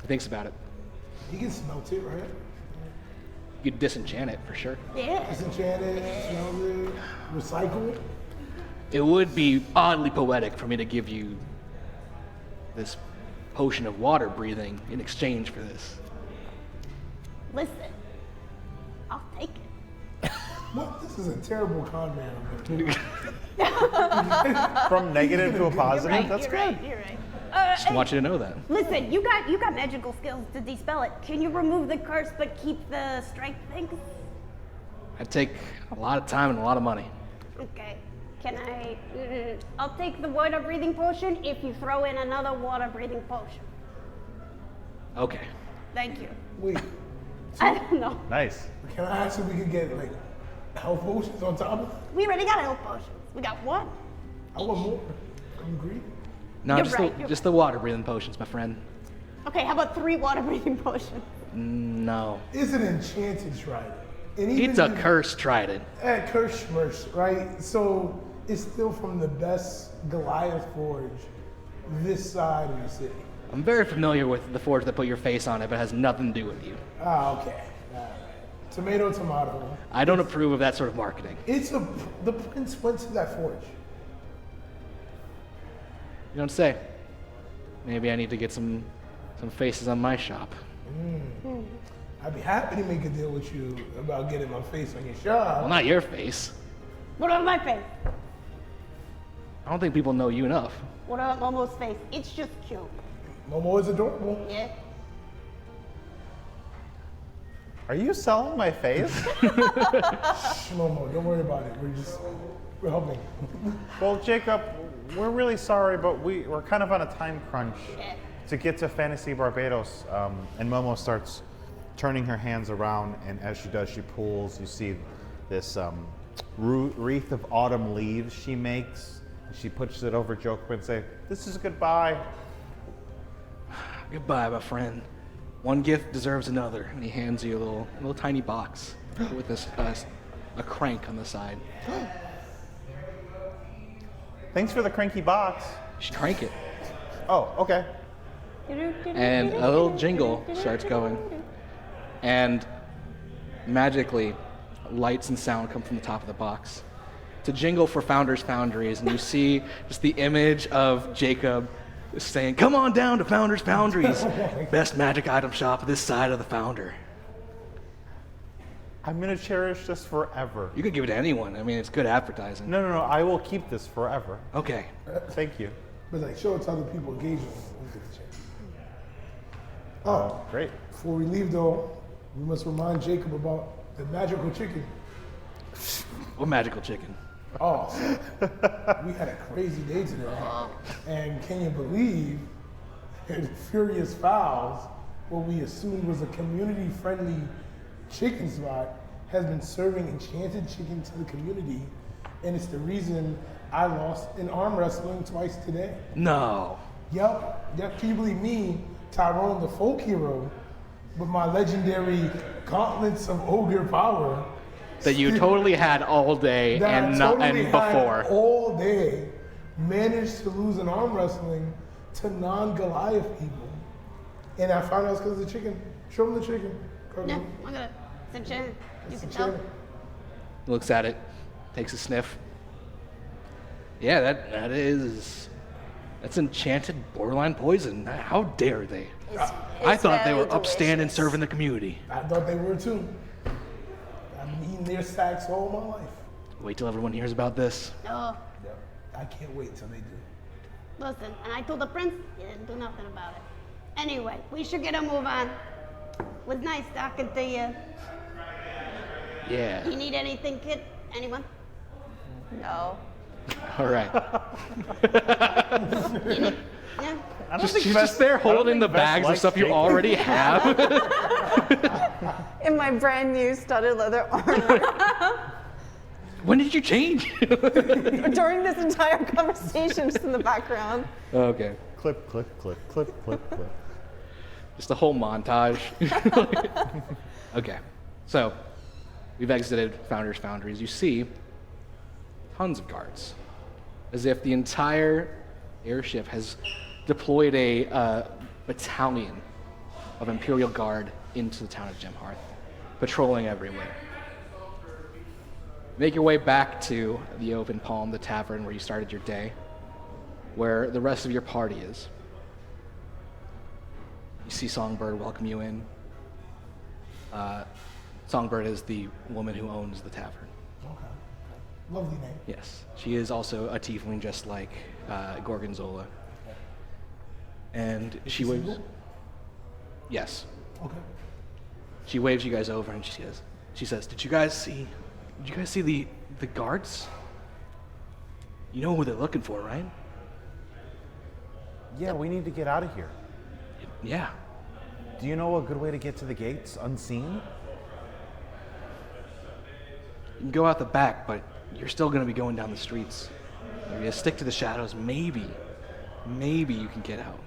He thinks about it. You can smelt it, right? You could disenchant it for sure. Yeah. Disenchant it, smelt it, recycle it. It would be oddly poetic for me to give you this potion of water breathing in exchange for this. Listen, I'll take it. What? This is a terrible con man. From negative to a positive. Right, That's you're good. right, you're right. Just want you to know that. Listen, you got magical skills to dispel it. Can you remove the curse but keep the strength things? I'd take a lot of time and a lot of money. Okay. Can I? I'll take the water breathing potion if you throw in another water breathing potion. Okay. Thank you. Wait, I don't know. Nice. can I ask if we can get like health potions on top of it? We already got health potions. We got one. I want more. I'm greedy. No, You're just, right, the, you're just the water breathing potions, my friend. Okay, how about 3 water breathing potions? No. It's an enchanted trident. And It's a cursed trident. Curse schmerz, right? So it's still from the best Goliath forge this side of the city. I'm very familiar with the forge that put your face on it, but it has nothing to do with you. Ah, okay. All right. Tomato, tomato. I don't approve of that sort of marketing. The prince went to that forge. You don't say. Maybe I need to get some faces on my shop. I'd be happy to make a deal with you about getting my face on your Well, shop. not your face. What about my face? I don't think people know you enough. What about Momo's face? It's just cute. Momo is adorable. Yeah. Are you selling my face? Momo, don't worry about it. We're helping. Well, Jacob, we're really sorry, but we're kind of on a time crunch to get to Fantasy Barbados. And Momo starts turning her hands around, and as she does, she pulls. You see this wreath of autumn leaves she makes. She puts it over Jacob and say, "This is goodbye." Goodbye, my friend. One gift deserves another. And he hands you a little tiny box with this a crank on the side. Thanks for the cranky box. You should crank it. Oh, okay. And a little jingle starts going. And magically, lights and sound come from the top of the box. It's a jingle for Founders Foundries, and you see just the image of Jacob saying, "Come on down to Founders Foundries, best magic item shop this side of the Founder." I'm gonna cherish this forever. You could give it to anyone. I mean, it's good advertising. No, I will keep this forever. Okay. Thank you. But like, show it to other people engaging. We'll get the chance. Oh, Great. before we leave though, we must remind Jacob about the magical chicken. What magical chicken? Oh, so we had a crazy day today. And can you believe that Furious Fowls, what we assumed was a community-friendly chicken spot, has been serving enchanted chicken to the community. And it's the reason I lost in arm wrestling twice today. No. Yep. Can you believe me, Tyrone the folk hero, with my legendary gauntlets of ogre power, That you totally had all day that and I not totally and had before. all day, managed to lose in arm wrestling to non-Goliath people. And I found out it's because of the chicken. Show them the chicken. Yeah, look at it. It's a chin. You can the tell. chicken. Looks at it, takes a sniff. Yeah, that's enchanted borderline poison. How dare they? I thought they were upstanding serving the community. I thought they were too. I've been eating their sacks all my life. Wait till everyone hears about this. Oh, Yep. I can't wait till they do. listen, and I told the prince, he didn't do nothing about it. Anyway, we should get a move on. It was nice talking to you. Yeah. You need anything, kid? Anyone? No. All right. Yeah. She's just there holding the bags of stuff you already have. In my brand new studded leather armor. When did you change? During this entire conversation, just in the background. Okay. Clip, clip, clip, clip, clip, clip. Just a whole montage. Okay. So, we've exited Founders Foundries. You see tons of guards, as if the entire airship has deployed a battalion of Imperial Guard into the town of Gemhearth, patrolling everywhere. Make your way back to the Open Palm, the tavern where you started your day, where the rest of your party is. You see Songbird welcome you in. Songbird is the woman who owns the tavern. Okay. Lovely name. Yes, she is also a tiefling, just like Gorgonzola. And she waves. Single? Yes, Okay. she waves you guys over, and she says, "Did you guys see the guards? You know who they're looking for, right?" Yeah, we need to get out of here. Yeah. Do you know a good way to get to the gates unseen? You can go out the back, but you're still going to be going down the streets. If you stick to the shadows, maybe you can get out.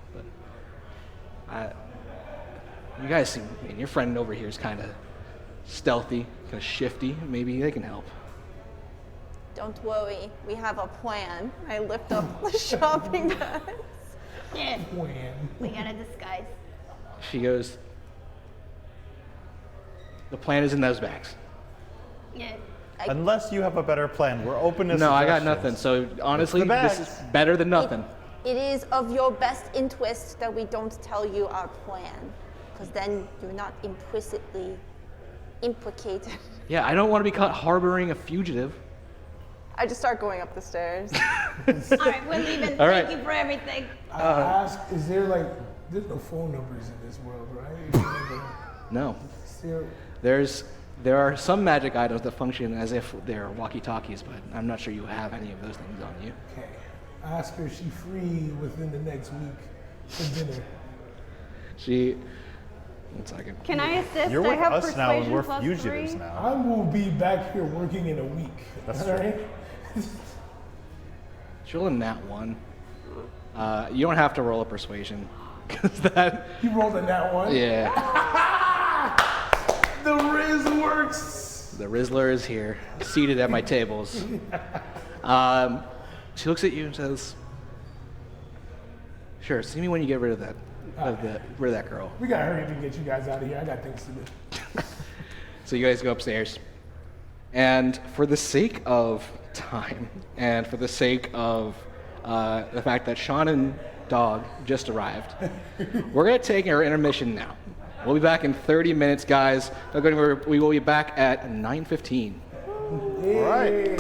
But you guys seem, I mean, your friend over here is kind of stealthy, kind of shifty. Maybe they can help. Don't worry, we have a plan. I lift up the shopping bags. Yeah. When? We got a disguise. She goes, "The plan is in those bags." Yeah. Unless you have a better plan, we're open to No, I got suggestions. nothing. So honestly, the this bags. is better than nothing. It is of your best interest that we don't tell you our plan. because then you're not implicitly implicated. Yeah, I don't want to be caught harboring a fugitive. I just start going up the stairs. All right, we're leaving. All right. Thank you for everything. I ask, is there like, there's no phone numbers in this world, right? No. Still, There are some magic items that function as if they're walkie-talkies, but I'm not sure you have any of those things on you. okay. I ask her if she's free within the next week for dinner. One second. Can I assist? You're I with have us now, and persuasion we're plus fugitives 3. now. I will be back here working in a week. That's all true. right? She'll in that one. You don't have to roll a persuasion. 'Cause that, You rolled a nat one? yeah. The Riz works! The Rizzler is here, seated at my tables. She looks at you and says, "Sure, see me when you get rid of that, rid of that girl." We gotta hurry up and get you guys out of here. I got things to do. So you guys go upstairs, and for the sake of time, and for the sake of the fact that Sean and Dog just arrived, we're gonna take our intermission now. We'll be back in 30 minutes, guys. Don't go anywhere. We will be back at 9:15. All right.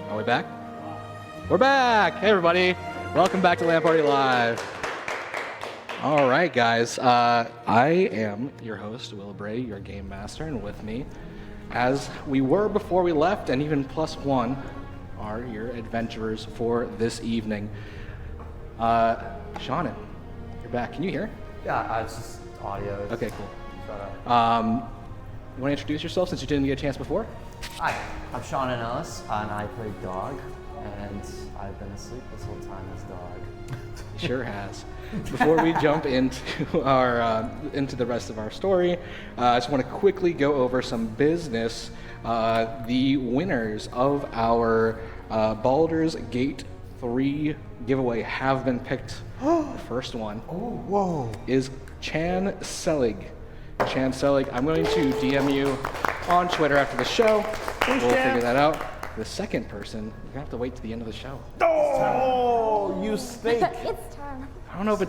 Are we back? We're back! Hey, everybody. Welcome back to LANParty Live. All right, guys. I am your host, Will Bray, your game master, and with me, as we were before we left, and even +1, are your adventurers for this evening. Shannon, you're back. Can you hear? Yeah, it's just audio. Okay, cool. Shut up. You want to introduce yourself since you didn't get a chance before? Hi, I'm Sean and Ellis, and I play Dog, and I've been asleep this whole time as Dog. He sure has. Before we jump into into the rest of our story, I just want to quickly go over some business. The winners of our Baldur's Gate 3 giveaway have been picked. The first one is Chan Selig. Chan Selig, I'm going to DM you on Twitter after the show. We'll figure that out. The second person, you're gonna have to wait to the end of the show. Oh, you stink. It's time. I don't know if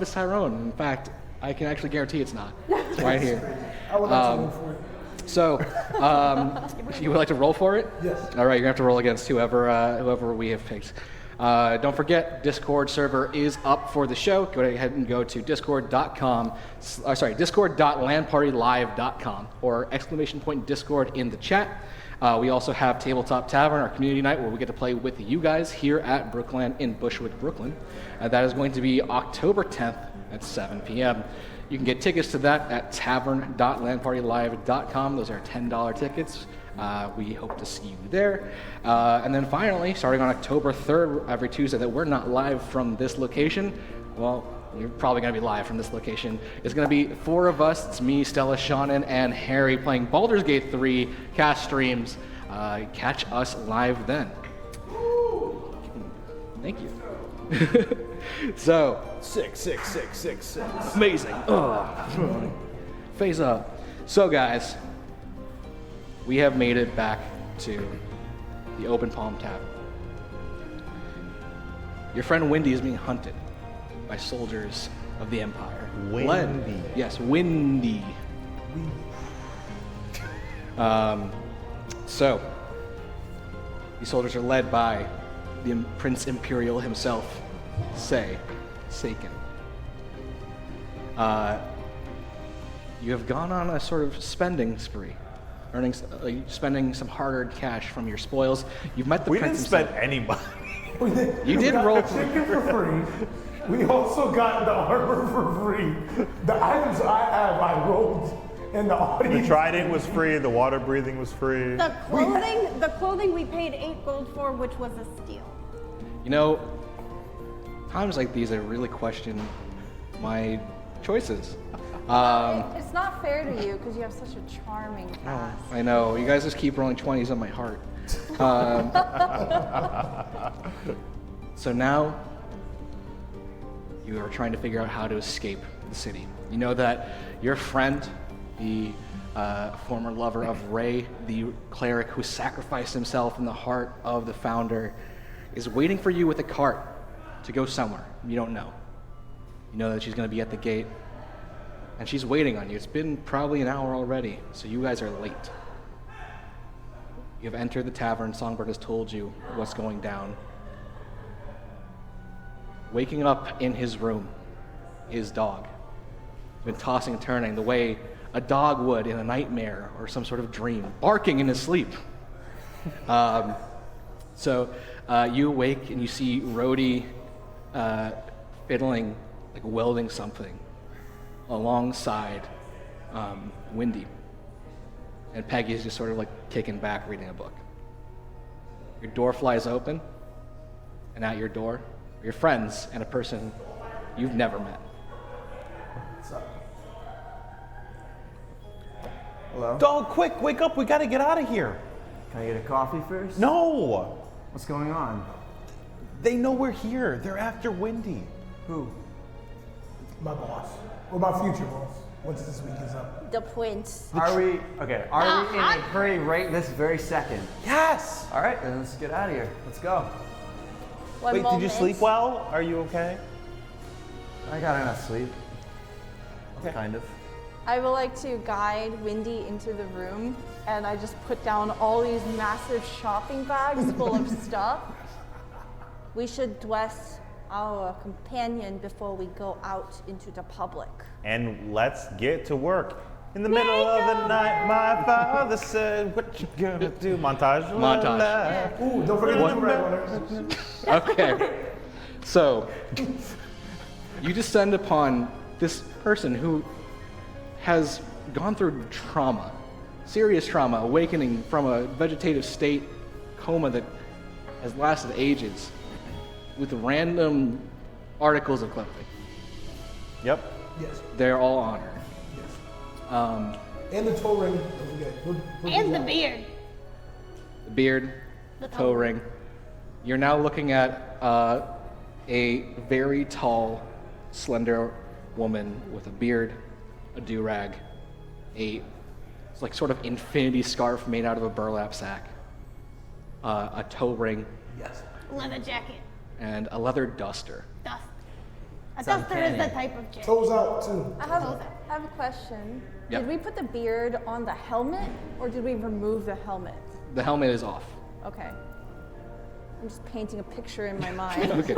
it's Tyrone. In fact, I can actually guarantee it's not. It's right here. I would like to roll for it. So, you would like to roll for it? Yes. All right, you're gonna have to roll against whoever we have picked. Don't forget, Discord server is up for the show. Go ahead and go to discord.landpartylive.com or !Discord in the chat. We also have Tabletop Tavern, our community night, where we get to play with you guys here at Brookland in Bushwick, Brooklyn. That is going to be October 10th at 7 p.m. You can get tickets to that at tavern.landpartylive.com. Those are $10 tickets. We hope to see you there. And then finally, starting on October 3rd, every Tuesday that we're not live from this location, well, you're probably going to be live from this location. It's going to be 4 of us. It's me, Stella, Shannon, and Harry playing Baldur's Gate 3 cast streams. Catch us live then. Thank you. So, 66666. amazing. Phase up. So, guys, we have made it back to the Open Palm Tavern. Your friend Windy is being hunted by soldiers of the Empire. Windy. Yes, Windy. So, these soldiers are led by the Prince Imperial himself, Saken. You have gone on a sort of spending spree, spending some hard-earned cash from your spoils. You've met the We prince didn't spend himself. any money. You did got roll the for chicken for free. We also got the armor for free. The items I have, I rolled, and the audience. The trident was free. The water breathing was free. The clothing we paid 8 gold for, which was a steal. You know, times like these, I really question my choices. It's not fair to you because you have such a charming past. I know. You guys just keep rolling 20s on my heart. So now, you are trying to figure out how to escape the city. You know that your friend, the former lover of Ray, the cleric who sacrificed himself in the heart of the founder, is waiting for you with a cart to go somewhere. You don't know. You know that she's going to be at the gate, and she's waiting on you. It's been probably an hour already, so you guys are late. You have entered the tavern. Songbird has told you what's going down. Waking up in his room, his dog. Been tossing and turning the way a dog would in a nightmare or some sort of dream, barking in his sleep. So you awake and you see Rhodey fiddling, like welding something, alongside Windy. And Peggy is just sort of like kicking back, reading a book. Your door flies open, and at your door are your friends and a person you've never met. What's up? Hello? Dog, quick, wake up. We got to get out of here. Can I get a coffee first? No. What's going on? They know we're here. They're after Windy. Who? My boss. Or my future boss. Once this week is up. The prince. Are we in a hurry right this very second? Yes. All right, then let's get out of here. Let's go. One Wait, moment. did you sleep well? Are you okay? I got enough sleep. Okay. Kind of. I would like to guide Windy into the room, and I just put down all these massive shopping bags full of stuff. We should dress our companion before we go out into the public. And let's get to work. In the middle of the night, my father said, "What you gonna do?" Montage. Montage. Ooh, don't forget the do-rag. Okay. So, you descend upon this person who has gone through trauma, serious trauma, awakening from a vegetative state coma that has lasted ages, with random articles of clothing. Yep. Yes. They're all on her. Yes. And the toe ring. Don't forget. Put And these the out. beard. The beard, The toe ring. You're now looking at a very tall, slender woman with a beard, a do-rag, it's like sort of infinity scarf made out of a burlap sack, a toe ring, Yes. Leather jacket. and a leather duster. Dust. A Sounds duster is the canny. type of jacket. Toes out, too. I have a question. Yep. Did we put the beard on the helmet, or did we remove the helmet? The helmet is off. Okay. I'm just painting a picture in my mind. Okay.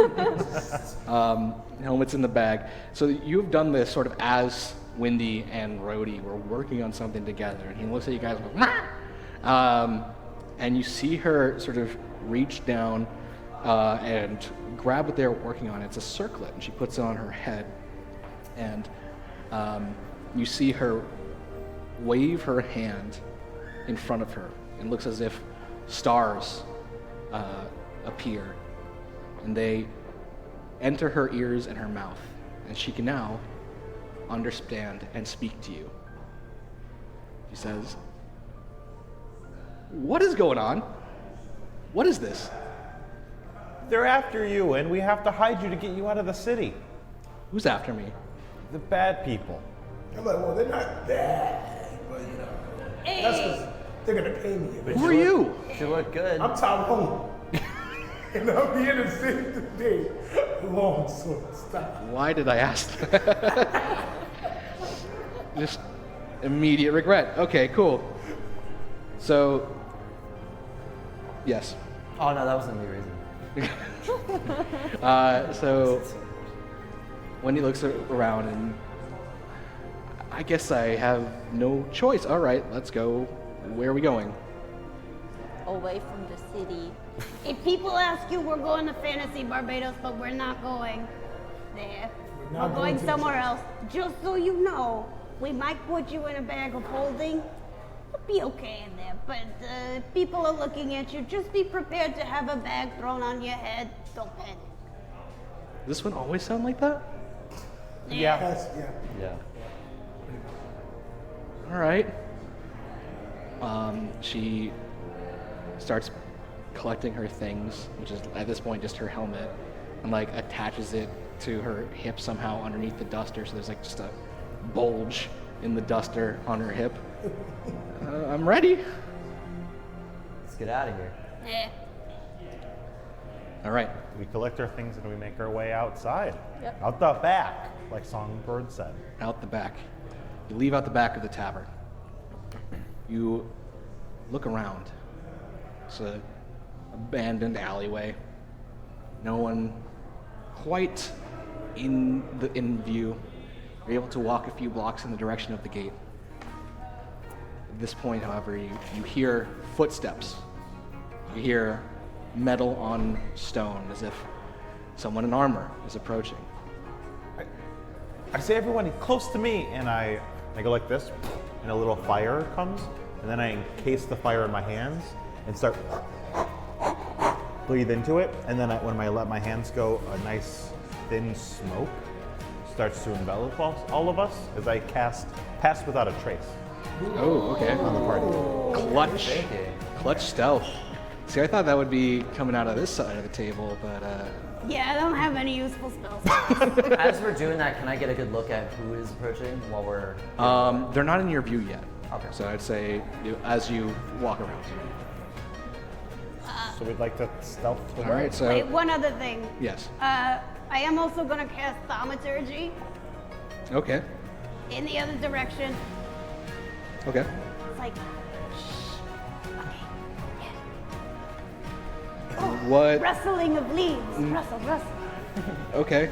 Helmet's in the bag. So you've done this sort of as Windy and Rhodey were working on something together, and he looks at you guys and goes, "Rah!" And you see her sort of reach down and grab what they're working on. It's a circlet, and she puts it on her head. And you see her wave her hand in front of her, and looks as if stars appear, and they enter her ears and her mouth, and she can now understand and speak to you. She says, "What is going on? What is this? They're after you, and we have to hide you to get you out of the city. Who's after me?" The bad people. I'm like, well, they're not bad, but you know. That's because they're going to pay me. Who are you? You look good. I'm Tyrone. And I'm here to save the day. Long sword. Stop. Why did I ask that? Just immediate regret. Okay, cool. So, yes. Oh no, that wasn't the reason. So Wendy looks around, and I guess I have no choice. All right, let's go. Where are we going? Away from the city. If people ask you, we're going to Fantasy Barbados, but we're not going there. We're not We're going going to somewhere the- else. Just so you know, we might put you in a bag of holding. You'll be okay in there, but people are looking at you. Just be prepared to have a bag thrown on your head. Don't panic. Does this one always sound like that? Yeah. That's, yeah. Yeah. All right. She starts collecting her things, which is at this point just her helmet, and like attaches it to her hip somehow underneath the duster. So there's like just a bulge in the duster on her hip. I'm ready. Let's get out of here. Yeah. All right. We collect our things and we make our way outside. Yep. Out the back, like Songbird said. Out the back. You leave out the back of the tavern. You look around. It's an abandoned alleyway. No one quite in view. You're able to walk a few blocks in the direction of the gate. At this point, however, you hear footsteps. You hear metal on stone, as if someone in armor is approaching. I say, everyone close to me, and I go like this, and a little fire comes, and then I encase the fire in my hands and start breathe into it, and then when I let my hands go, a nice thin smoke starts to envelop all of us as I cast Pass Without a Trace Oh, okay. on the party. Clutch stealth. See, I thought that would be coming out of this side of the table, but Yeah, I don't have any useful spells. As we're doing that, can I get a good look at who is approaching while we're... they're not in your view yet. Okay. So I'd say as you walk around. So we'd like to stealth the All right, so Wait, one other thing. yes. I am also gonna cast Thaumaturgy Okay. in the other direction. Okay. It's like, shh. Okay. What? Rustling of leaves. Rustle, rustle. Okay.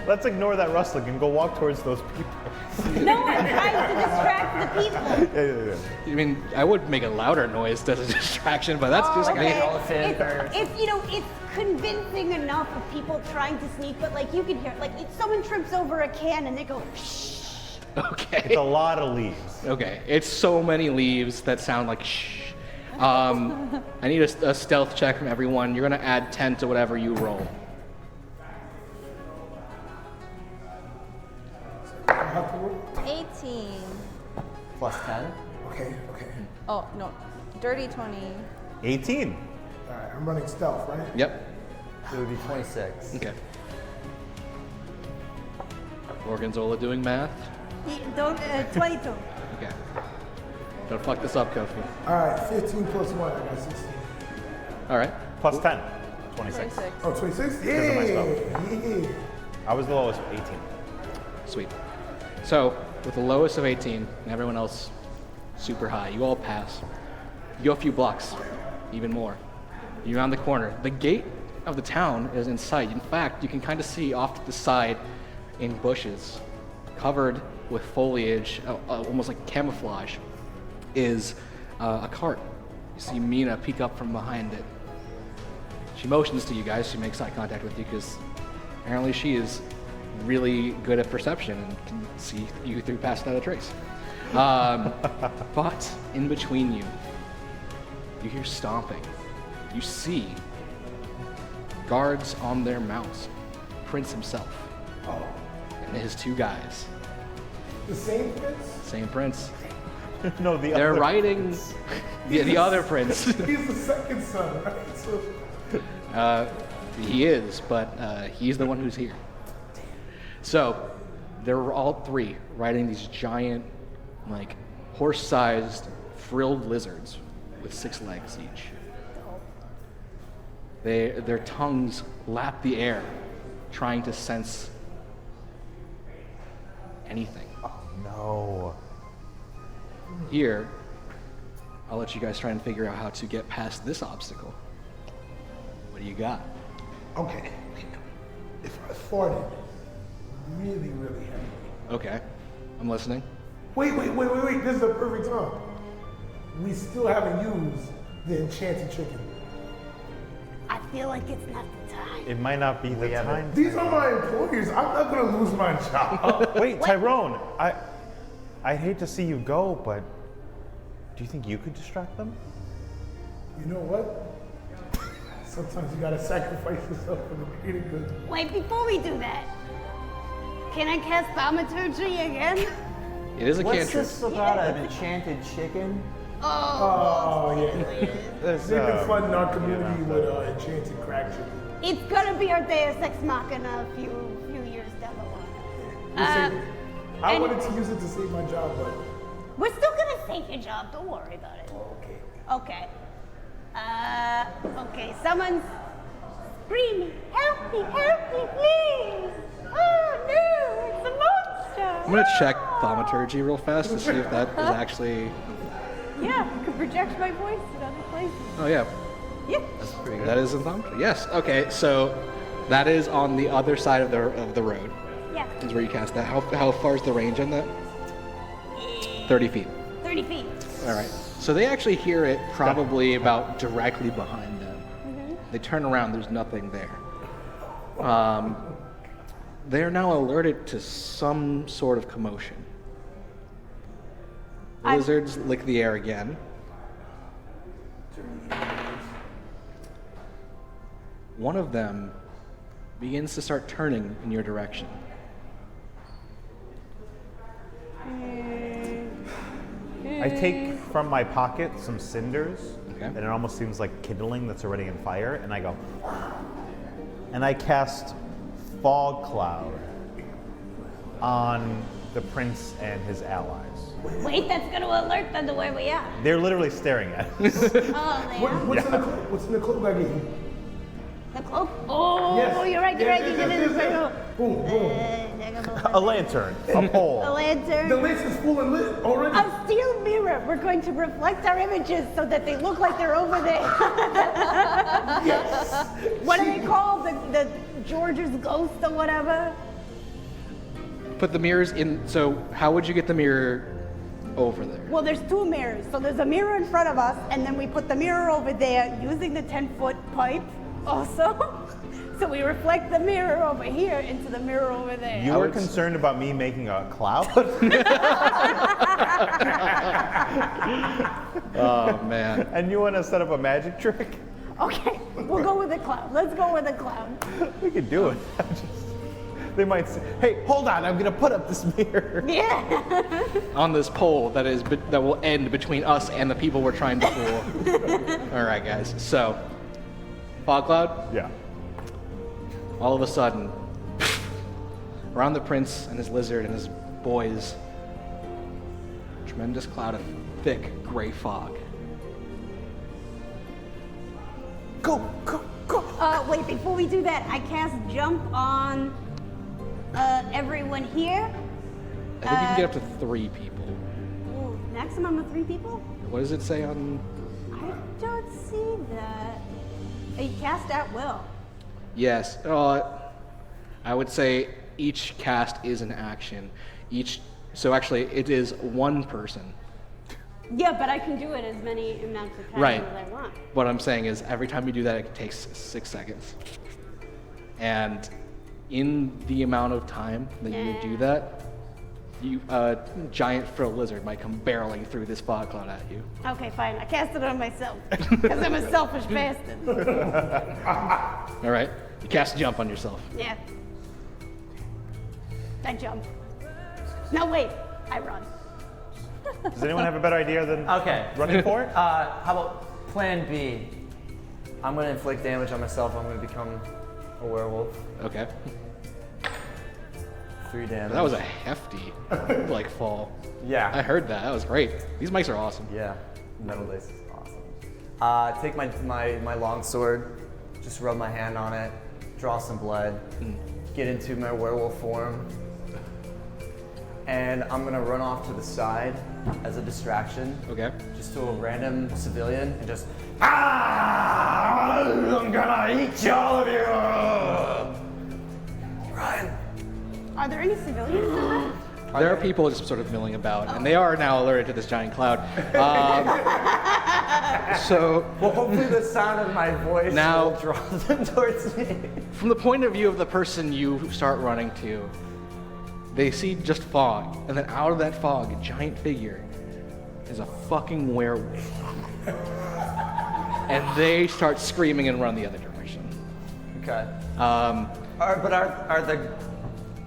Let's ignore that rustling and go walk towards those people. No, I'm trying to distract the people. Yeah. I mean, I would make a louder noise as a distraction, but that's just me. Elephant or... It's convincing enough of people trying to sneak, but like you can hear, like if someone trips over a can and they go, shh. Okay. It's a lot of leaves. Okay. It's so many leaves that sound like shh. I need a stealth check from everyone. You're gonna add 10 to whatever you roll. I have to roll? 18. Plus 10? Okay. Oh, no. Dirty 20. 18. All right, I'm running stealth, right? Yep. It would be 26. Okay. Gorgonzola doing math. Don't, 22. Okay. Don't fuck this up, Kofi. All right, 15 plus 1, I got 16. All right. Plus 10. 26. 26. Oh, 26? Because of my Yeah. I was the lowest, 18. Sweet. So, with the lowest of 18 and everyone else super high, you all pass. You go a few blocks, even more. You're around the corner. The gate of the town is in sight. In fact, you can kind of see off to the side in bushes, covered with foliage, almost like camouflage, is a cart. You see Mina peek up from behind it. She motions to you guys. She makes eye contact with you because apparently she is really good at perception and can see you through Pass Without a Trace. But in between you, you hear stomping. You see guards on their mounts. Prince himself and his two guys. The same prince? Same prince. No, the They're other. riding the other prince. He's the second son, right? So, He is, but he's the one who's here. So, they're all three riding these giant, like, horse-sized, frilled lizards with 6 legs each. Their tongues lap the air, trying to sense anything. No. Here, I'll let you guys try and figure out how to get past this obstacle. What do you got? okay. If I farted really, really heavy. Okay, I'm listening. Wait. This is the perfect time. We still haven't used the enchanted chicken. I feel like it's not the time. It might not be the time. These are my employers. I'm not going to lose my job. Wait, Tyrone. I hate to see you go, but do you think you could distract them? You know what? Sometimes you got to sacrifice yourself for the greater good. Wait, before we do that, can I cast Thaumaturgy again? It is a What's cantrip. this about an enchanted chicken? Oh, yeah. There's, They've been flooding our community with enchanted crack chicken. It's gonna be our Deus Ex Machina a few years down the line. I And- wanted to use it to save my job, but We're still gonna save your job. Don't worry about it. okay. Okay. Someone's screaming, "Help me! Help me, please!" Oh no! It's a monster! I'm gonna check thaumaturgy real fast to see if that is actually. Yeah, I could project my voice in other places. Oh yeah, Yeah. That's pretty good. that is in thaumaturgy. Yes. Okay, so that is on the other side of the road. Yeah. Is where you cast that. How far is the range on that? 30 feet. 30 feet. All right. So they actually hear it probably about directly behind them. They turn around. There's nothing there. They are now alerted to some sort of commotion. The lizards lick the air again. One of them begins to start turning in your direction. I take from my pocket some cinders, Okay. and it almost seems like kindling that's already in fire, and I go, and I cast fog cloud on the prince and his allies. Wait, that's gonna alert them to where we are. They're literally staring at us. Oh, they are. What's in the cloak? What's in the cloak I gave you? The cloak. Oh, Yes. you're right. You're right. You did it. yes. Boom, boom. A lantern, a pole. A lantern. The list is full and lit already. A steel mirror. We're going to reflect our images so that they look like they're over there. Yes. What are they called? The George's ghost or whatever? Put the mirrors in. So how would you get the mirror over there? Well, there's two mirrors. So there's a mirror in front of us, and then we put the mirror over there using the 10-foot pipe also. So we reflect the mirror over here into the mirror over there. You were concerned about me making a cloud? Oh man. And you want to set up a magic trick? Okay, we'll go with the cloud. Let's go with the cloud. We could do it. They might say, hey, hold on, I'm going to put up this mirror. Yeah. On this pole that will end between us and the people we're trying to fool. All right, guys. So, fog cloud. Yeah. All of a sudden, around the prince and his lizard and his boys, tremendous cloud of thick gray fog. Go, go, go. Wait, before we do that, I cast jump on everyone here. I think you can get up to 3 people. Ooh, maximum of 3 people? What does it say on? I don't see that. You cast at will. Yes. I would say each cast is an action. So actually, it is one person. Yeah, but I can do it as many amounts of times Right. as I want. What I'm saying is every time you do that, it takes 6 seconds. And in the amount of time that you do that, a giant frill lizard might come barreling through this fog cloud at you. Okay, fine. I cast it on myself because I'm a selfish bastard. All right? You cast jump on yourself. Yeah. I jump. No, wait. I run. Does anyone have a better idea than Okay. running for it? How about plan B? I'm gonna inflict damage on myself. I'm gonna become a werewolf. Okay. 3 damage. That was a hefty, fall. Yeah. I heard that. That was great. These mics are awesome. Yeah. Metal lace is awesome. Take my long sword, just rub my hand on it, draw some blood, get into my werewolf form, and I'm gonna run off to the side as a distraction. Okay. Just to a random civilian and just, I'm gonna eat all of you! Ryan. Are there any civilians in that? There are people just sort of milling about, and they are now alerted to this giant cloud. So Well, hopefully the sound of my voice Now- will draw them towards me. from the point of view of the person you start running to, they see just fog, and then out of that fog, a giant figure is a fucking werewolf. And they start screaming and run the other direction. Okay. Um, Are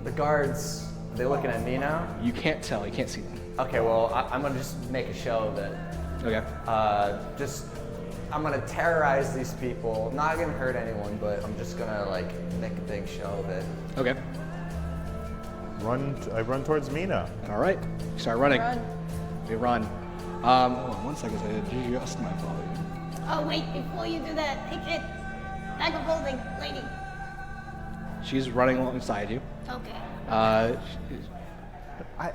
the guards, are they looking at me now? you can't tell, you can't see them. Okay, well, I'm gonna just make a show that, Okay. I'm gonna terrorize these people. Not gonna hurt anyone, but I'm just gonna make a big show that Okay. I run towards Mina. All right, start running. Run. We run. Hold on 1 second. I adjust my volume. Oh, wait, before you do that, hey, kid. Bag of holding, lady. She's running alongside you. Okay. Are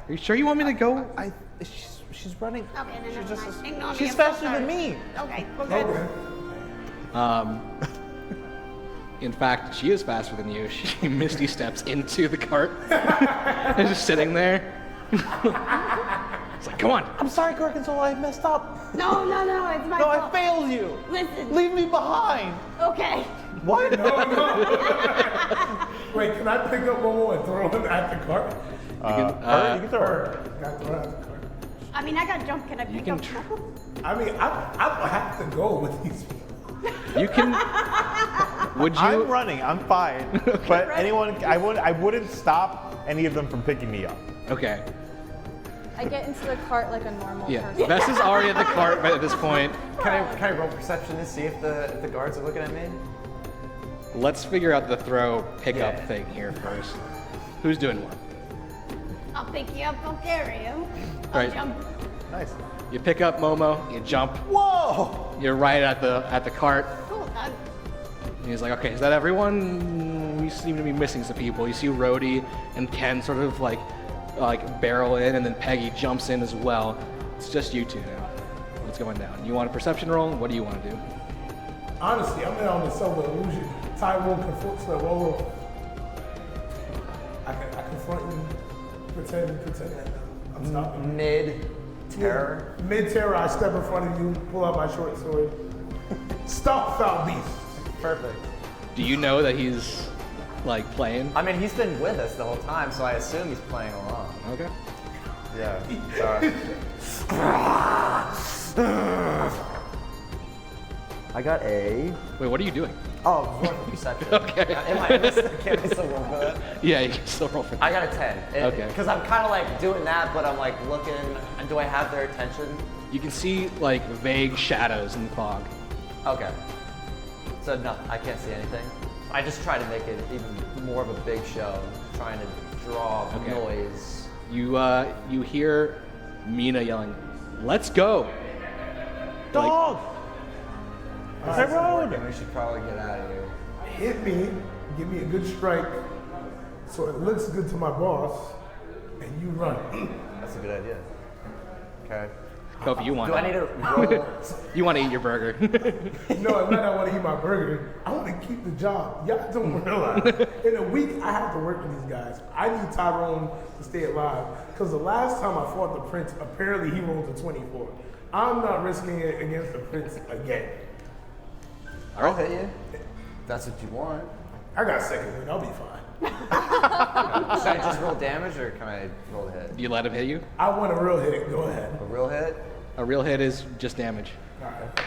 you sure you want me to go? She's running. Okay, then She's never mind. Ignore me, she's I'm so faster sorry. than me. Okay, we're good. Okay. In fact, she is faster than you. She misty steps into the cart and just sitting there. It's like, come on. I'm sorry, Gorgonzola, I messed up. No, it's my No, I fault. failed you. Listen. Leave me behind. Okay. What? Wait, can I pick up Momo and throw him at the cart? You can throw her. Got thrown at the cart. I mean, I got jump. Can I pick can up? tr- I mean, I have to go with these people. You can. Would you? I'm running. I'm fine. But I wouldn't stop any of them from picking me up. Okay. I get into the cart like a normal Yeah. person. Vess is already at the cart at this point. Can I roll perception to see if the guards are looking at me? Let's figure out the throw pickup Yeah. thing here first. Who's doing what? I'll pick you up, I'll carry you. I'll Right. jump. Nice. You pick up Momo. You jump. Whoa! You're right at the cart. Cool, done. And he's like, okay, is that everyone? We seem to be missing some people. You see Rhodey and Ken sort of like barrel in, and then Peggy jumps in as well. It's just you two now. What's going down? You want a perception roll? What do you want to do? Honestly, I'm in on the self illusion. Tyrone confronts the whoa. I confront you, pretend that I'm stopping. Mid-terror. Mid-terror, I step in front of you, pull out my short sword. Stop, foul beast. Perfect. Do you know that he's like playing? I mean, he's been with us the whole time, so I assume he's playing along. Okay. Yeah. I got a. Wait, what are you doing? Oh, perception. Okay. Can I still roll for that? Yeah, you can still roll for I got a 10. Okay. Because I'm kind of like doing that, but I'm like looking. And do I have their attention? You can see like vague shadows in the fog. Okay. So no, I can't see anything. I just try to make it even more of a big show, trying to draw Okay. noise. You hear Mina yelling, "Let's go!" Dog! Tyrone! We should probably get out of here. Hit me, give me a good strike, so it looks good to my boss, and you run. That's a good idea. Okay. Kofi, you want? Do I need to roll? You want to eat your burger? No, it's not that I want to eat my burger. I want to keep the job. Y'all don't realize. In a week, I have to work with these guys. I need Tyrone to stay alive. Because the last time I fought the Prince, apparently he rolled a 24. I'm not risking it against the Prince again. I'll hit you. That's what you want. I got second win. I'll be fine. Should I just roll damage or can I roll a hit? Do you let him hit you? I want a real hit. Go ahead. A real hit? A real hit is just damage. All right.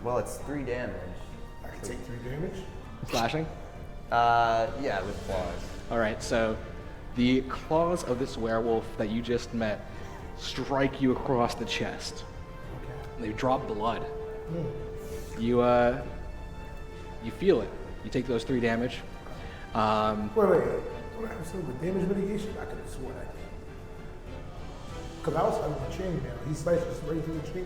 Well, it's 3 damage. I can take 3 damage. Slashing. Yeah, with claws. All right. So, the claws of this werewolf that you just met strike you across the chest. They drop blood. You feel it. You take those 3 damage. Wait. What happened to the damage mitigation? I could have sworn I did. Because I was having a chain now. He sliced us right through the chain.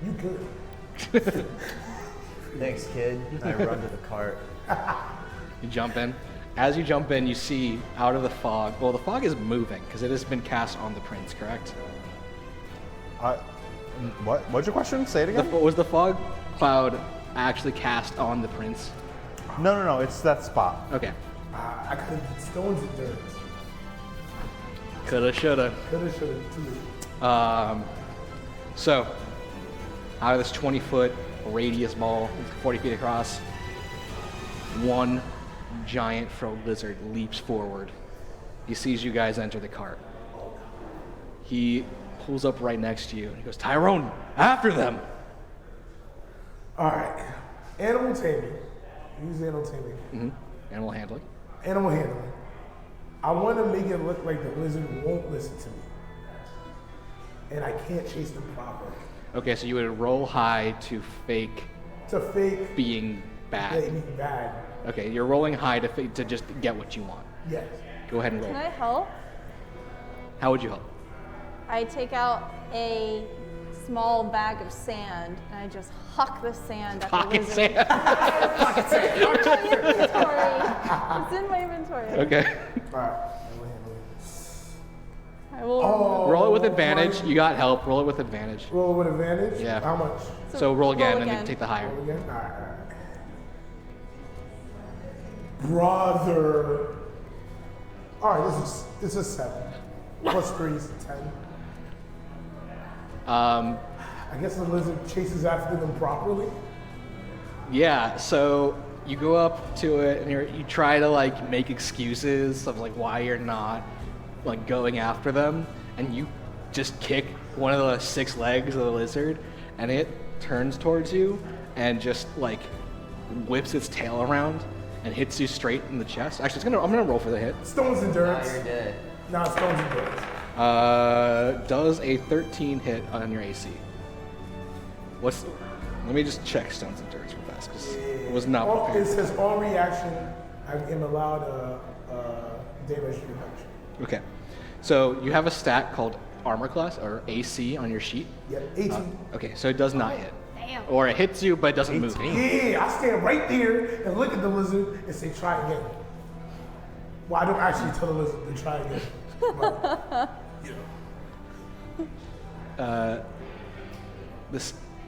You good. Thanks, kid. I run to the cart. You jump in. As you jump in, you see out of the fog. Well, the fog is moving because it has been cast on the prince. Correct? What? What's your question? Say it again. Was the fog cloud actually cast on the prince? No. It's that spot. Okay. I could have did stones and dirt. Coulda, shoulda. Coulda, shoulda, too late. So, out of this 20-foot radius ball, 40 feet across, one giant frog lizard leaps forward. He sees you guys enter the cart. He pulls up right next to you and he goes, "Tyrone, after them!" All right. Animal taming. Use animal taming. Animal handling. Animal handling. I want to make it look like the lizard won't listen to me. And I can't chase them properly. Okay, so you would roll high to fake To fake being bad. being bad. Okay, you're rolling high to just get what you want. Yes. Go ahead and roll. Can I help? How would you help? I take out a small bag of sand and I just huck the sand at Pocket the lizard. sand. It's in my inventory. It's in my inventory. Okay. All right. I will. Roll it with advantage. You got help. Roll it with advantage. Roll with advantage? Yeah. How much? So roll again and again. then take the higher. Roll again? All right, all right. Brother. All right, this is 7. Plus 3 is 10. I guess the lizard chases after them properly. Yeah, so you go up to it and you try to like make excuses of like why you're not like going after them, and you just kick one of the 6 legs of the lizard and it turns towards you and just like whips its tail around and hits you straight in the chest. Actually, I'm gonna roll for the hit. Stone's endurance. Now you're dead. Nah, Stone's endurance. Does a 13 hit on your AC? Let me just check Stone's endurance real fast because it was not It prepared. says on reaction, I am allowed damage reduction. Okay, so you have a stat called armor class or AC on your sheet. Yeah, 18. Okay, so it does not hit. Damn. Or it hits you, but it doesn't move. Yeah, I stand right there and look at the lizard and say, try again. Well, I don't actually tell the lizard to try again. But, you know.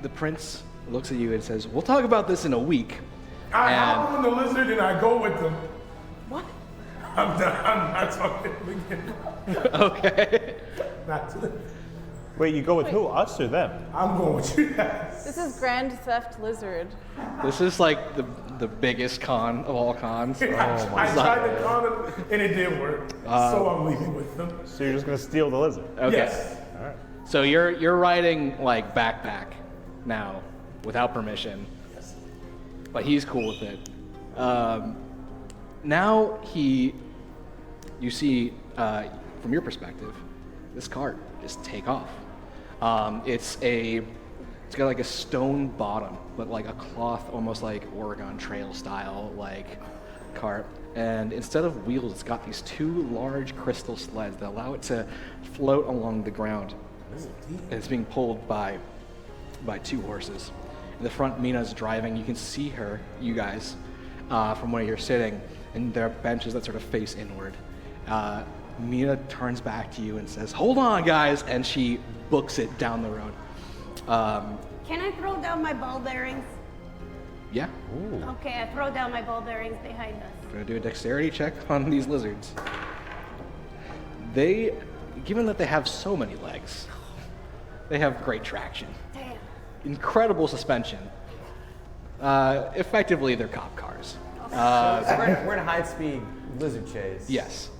The prince looks at you and says, "We'll talk about this in a week." I And- hop on the lizard and I go with them. What? I'm not talking again. Okay. Not to, Wait, you go with who? Us or them? I'm going with you guys. This is Grand Theft Lizard. This is like the biggest con of all cons. I tried to con him and it didn't work. So I'm leaving with them. So you're just gonna steal the lizard? Okay. Yes. So you're riding like backpack now without permission. But he's cool with it. Now you see from your perspective, this cart just take off. It's got like a stone bottom, but like a cloth, almost like Oregon Trail style like cart. And instead of wheels, it's got these 2 large crystal sleds that allow it to float along the ground. And it's being pulled by 2 horses. In the front, Mina's driving. You can see her, you guys, from where you're sitting, and there are benches that sort of face inward. Mina turns back to you and says, "Hold on, guys," and she books it down the road. Can I throw down my ball bearings? Yeah, Okay, I throw down my ball bearings behind us. I'm gonna do a dexterity check on these lizards. Given that they have so many legs, they have great traction. Damn. Incredible suspension. Effectively, they're cop cars. We're in a high-speed lizard chase. Yes.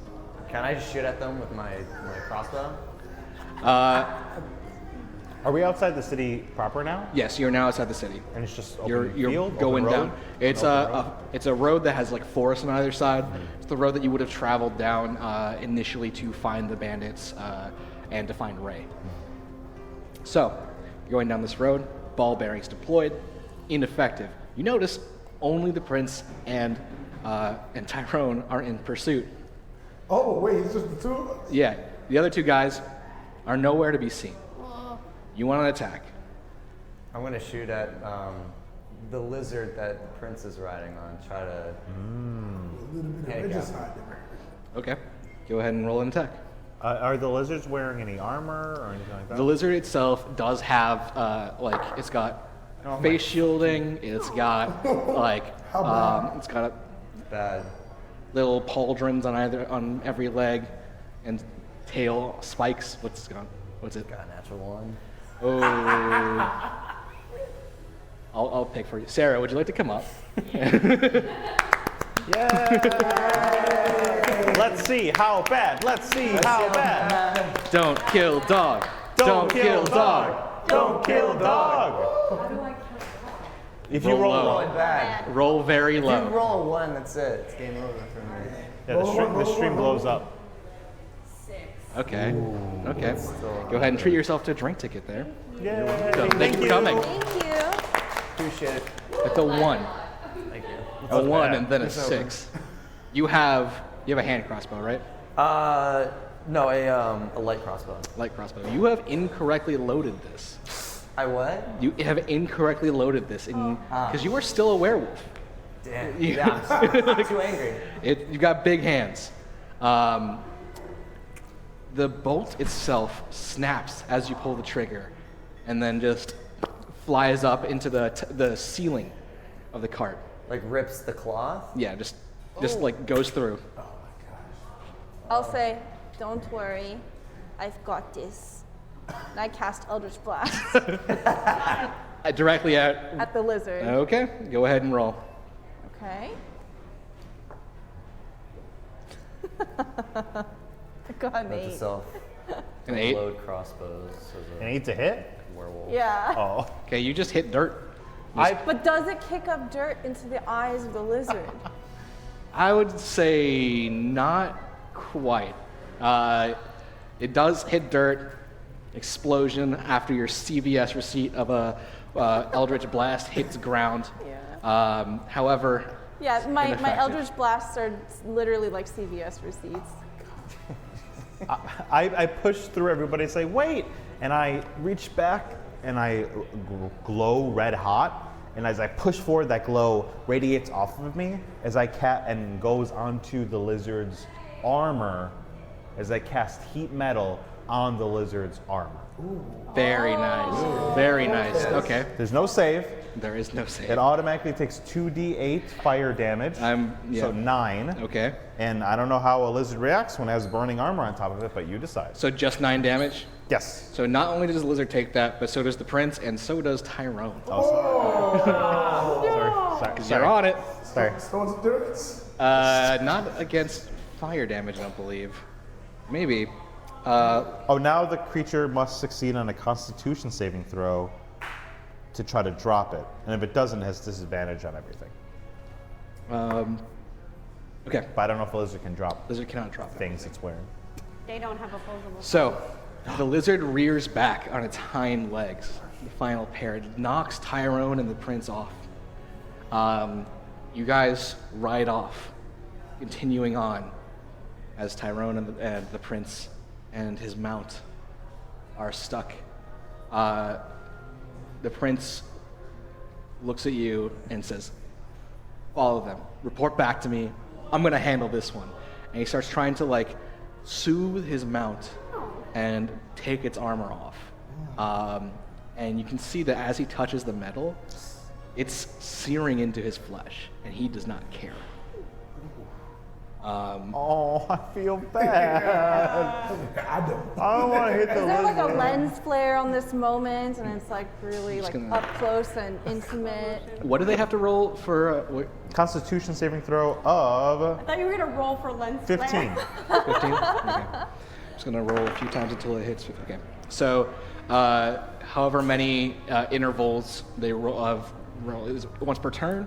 Can I just shoot at them with my crossbow? Are we outside the city proper now? Yes, you're now outside the city. And it's just open You're field, going open road? down. It's it's a road that has like forest on either side. It's the road that you would have traveled down initially to find the bandits and to find Ray. So, you're going down this road, ball bearings deployed, ineffective. You notice only the prince and Tyrone are in pursuit. Oh, wait, it's just the 2 of us? Yeah, the other 2 guys are nowhere to be seen. You want an attack. I'm gonna shoot at the lizard that Prince is riding on. Try to. A little bit of Handicap. regicide there. Okay, go ahead and roll an attack. Are the lizards wearing any armor or anything like that? The lizard itself does have it's got face shielding. It's got like it's got Bad. little pauldrons on every leg, and tail spikes. What's it? Got a natural 1. Oh, I'll pick for you. Sarah, would you like to come up? Let's see how bad. Let's see how bad. Don't kill dog. Don't kill dog. Don't kill dog. If you Roll roll low. one, Bad. Roll very If you low. roll a 1, that's it. It's game over for me. yeah, the stream blows up. Okay. Okay. Go ahead and treat yourself to a drink ticket there. Yay. So, thank you for coming. Thank you. Appreciate it. It's a 1. Thank you. A 1 bad. and then a 6. You have You have a hand crossbow, right? No, a light crossbow. Light crossbow. You have incorrectly loaded this. I what? You have incorrectly loaded this because you are still a werewolf. Damn. Yeah, I'm too angry. You've got big hands. The bolt itself snaps as you pull the trigger, and then just flies up into the ceiling of the cart. Like rips the cloth? Yeah, just like goes through. I'll say, don't worry, I've got this. And I cast Eldritch Blast Directly at. at the lizard. Okay, go ahead and roll. Okay. Got an Note to 8. self. An 8. Load crossbows as An 8 to hit? a werewolf. Yeah. Oh. Okay, you just hit dirt. But does it kick up dirt into the eyes of the lizard? I would say not quite. It does hit dirt. Explosion after your CVS receipt of a Eldritch Blast hits ground. Yeah. However, Yeah, my ineffective. Eldritch Blasts are literally like CVS receipts. I push through everybody and say, wait! And I reach back and I glow red hot. And as I push forward, that glow radiates off of me as I and goes onto the lizard's armor as I cast heat metal on the lizard's armor. Very nice. Very nice. Okay. There's no save. There is no save. It automatically takes 2d8 fire damage. So 9. Okay. And I don't know how a lizard reacts when it has burning armor on top of it, but you decide. So just 9 damage? Yes. So not only does the lizard take that, but so does the prince, and so does Tyrone. Sorry. Because you're on it. Sorry. Stone's endurance. Not against fire damage, I don't believe. Maybe. Now the creature must succeed on a Constitution saving throw to try to drop it. And if it doesn't, it has disadvantage on everything. Okay. But I don't know if a lizard can drop Lizard cannot drop it. things it's wearing. They don't have opposable. So, the lizard rears back on its hind legs. The final pair. It knocks Tyrone and the prince off. You guys ride off, continuing on as Tyrone and the prince and his mount are stuck. The prince looks at you and says, follow them, report back to me, I'm gonna handle this one. And he starts trying to like soothe his mount and take its armor off. And you can see that as he touches the metal, it's searing into his flesh, and he does not care. I feel bad. I don't. I don't want to hit the Is there like a lizard. lens flare on this moment, and it's like really like gonna- up close and intimate? What do they have to roll for? Constitution saving throw of I thought you were gonna roll for lens 15. flare. 15? Okay. Just gonna roll a few times until it hits. Okay. So, however many intervals they roll is it once per turn.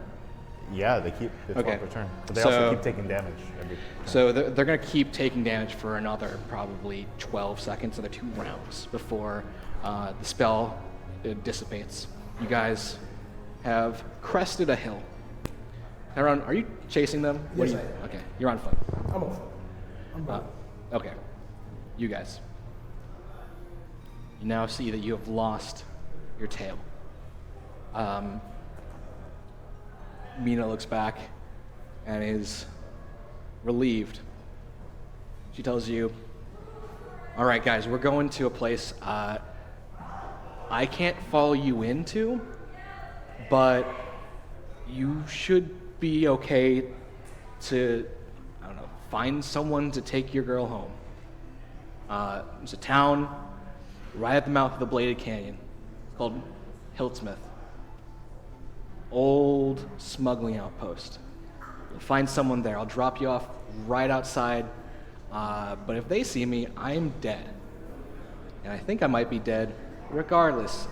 Yeah, they keep it's Okay. one per turn. But they So- also keep taking damage every turn. So they're going to keep taking damage for another probably 12 seconds, another 2 rounds before the spell dissipates. You guys have crested a hill. Tyrone, are you chasing them? What Yes, are you, I am. Okay, you're on foot. I'm off. I'm back. Okay, you guys. You now see that you have lost your tail. Mina looks back and is relieved. She tells you, all right, guys, we're going to a place I can't follow you into, but you should be okay to, I don't know, find someone to take your girl home. There's a town right at the mouth of the Bladed Canyon. It's called Hiltsmith. Old smuggling outpost. You'll find someone there. I'll drop you off right outside. But if they see me, I'm dead. And I think I might be dead regardless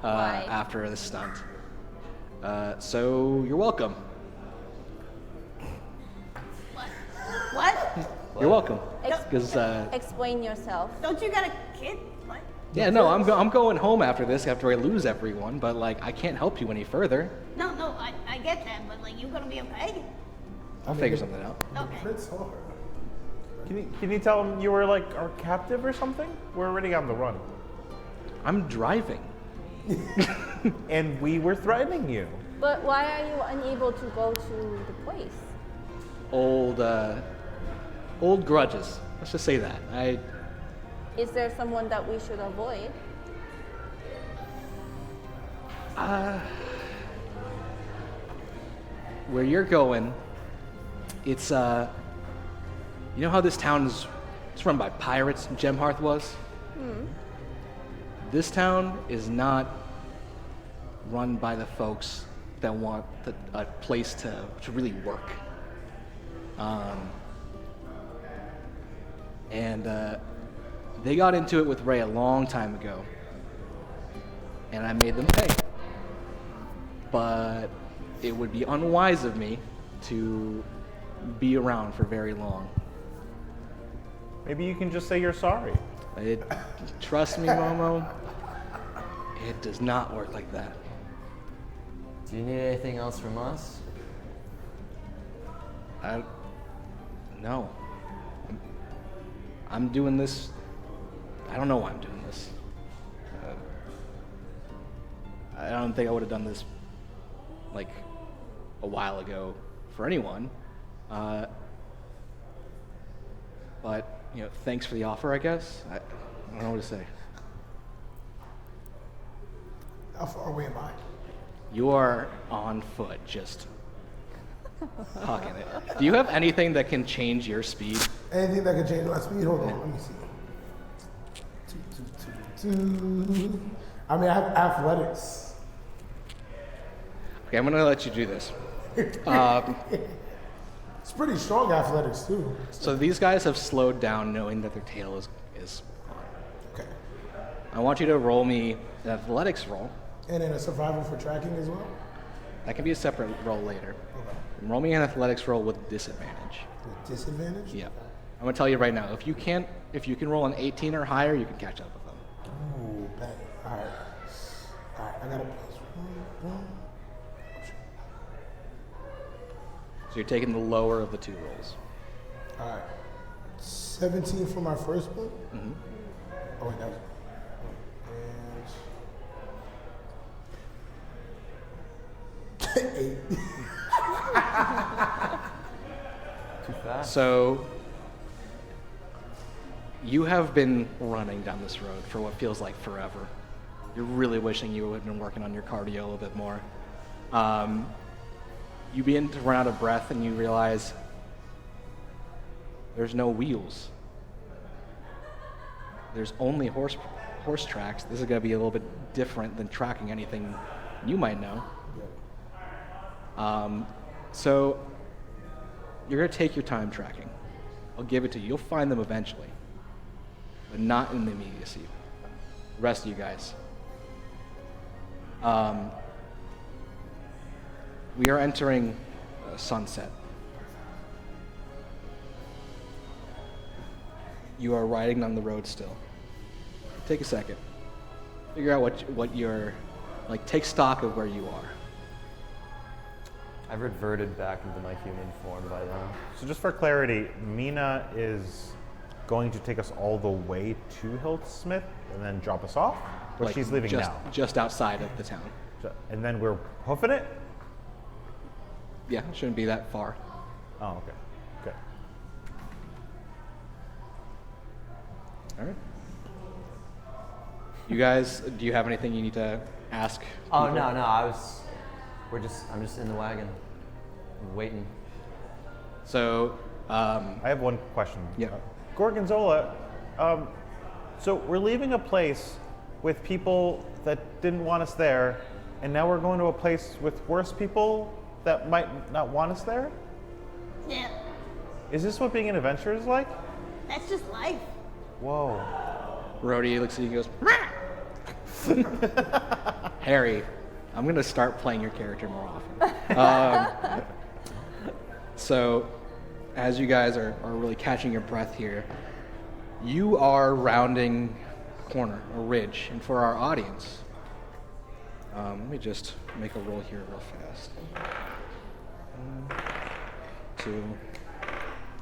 after this stunt. So you're welcome. What? You're welcome. Because Explain yourself. Don't you got a kid? What? yeah, no, I'm going home after this after I lose everyone. But like, I can't help you any further. No, I get that, but like, you gonna be okay? I'll figure something out. Okay. Prince or her? Can you tell him you were like our captive or something? We're already on the run. I'm driving. And we were threatening you. But why are you unable to go to the place? Old grudges. Let's just say that. Is there someone that we should avoid? Where you're going, it's you know how this town is it's run by pirates, Gemhearth was? This town is not run by the folks that want a place to really work. They got into it with Ray a long time ago, and I made them pay. But it would be unwise of me to be around for very long. Maybe you can just say you're sorry. Trust me, Momo, it does not work like that. Do you need anything else from us? No. I'm doing this. I don't know why I'm doing this. I don't think I would have done this like a while ago for anyone. But thanks for the offer, I guess. I don't know what to say. How far away am I? You are on foot, just hucking it. Do you have anything that can change your speed? Anything that can change my speed? Hold on, let me see. Two. I mean, I have athletics. Okay, I'm gonna let you do this. It's pretty strong athletics too. So these guys have slowed down knowing that their tail is on. Okay. I want you to roll me an athletics roll. And then a survival for tracking as well? That can be a separate roll later. Okay. Roll me an athletics roll with disadvantage. With disadvantage? Yeah. I'm gonna tell you right now, if you can roll an 18 or higher, you can catch up with them. Ooh, bang. Alright, I got a plus one. So you're taking the lower of the two rolls. Alright. 17 for my first one? Mm-hmm. Oh, wait, that was. And 8. Too fast. So you have been running down this road for what feels like forever. You're really wishing you had been working on your cardio a little bit more. You begin to run out of breath and you realize there's no wheels. There's only horse tracks. This is going to be a little bit different than tracking anything you might know. So you're going to take your time tracking. I'll give it to you. You'll find them eventually, but not in the immediacy. The rest of you guys. We are entering sunset. You are riding on the road still. Take a second. Figure out what you're, like, take stock of where you are. I've reverted back into my human form by then. So just for clarity, Mina is going to take us all the way to Hildsmith and then drop us off? Or Like, she's leaving now? Just outside of the town. And then we're hoofing it? Yeah, shouldn't be that far. Oh, okay. Okay. All right. You guys, do you have anything you need to ask? Oh people? no, I'm just in the wagon, waiting. So, I have one question. Yeah. Gorgonzola, so we're leaving a place with people that didn't want us there, and now we're going to a place with worse people that might not want us there? Yeah, Is this what being an adventurer is like? that's just life. Whoa. Rhodey looks at you and goes, Harry, I'm going to start playing your character more often. So, as you guys are really catching your breath here, you are rounding a corner, a ridge. And for our audience, let me just make a roll here real fast. 1, 2,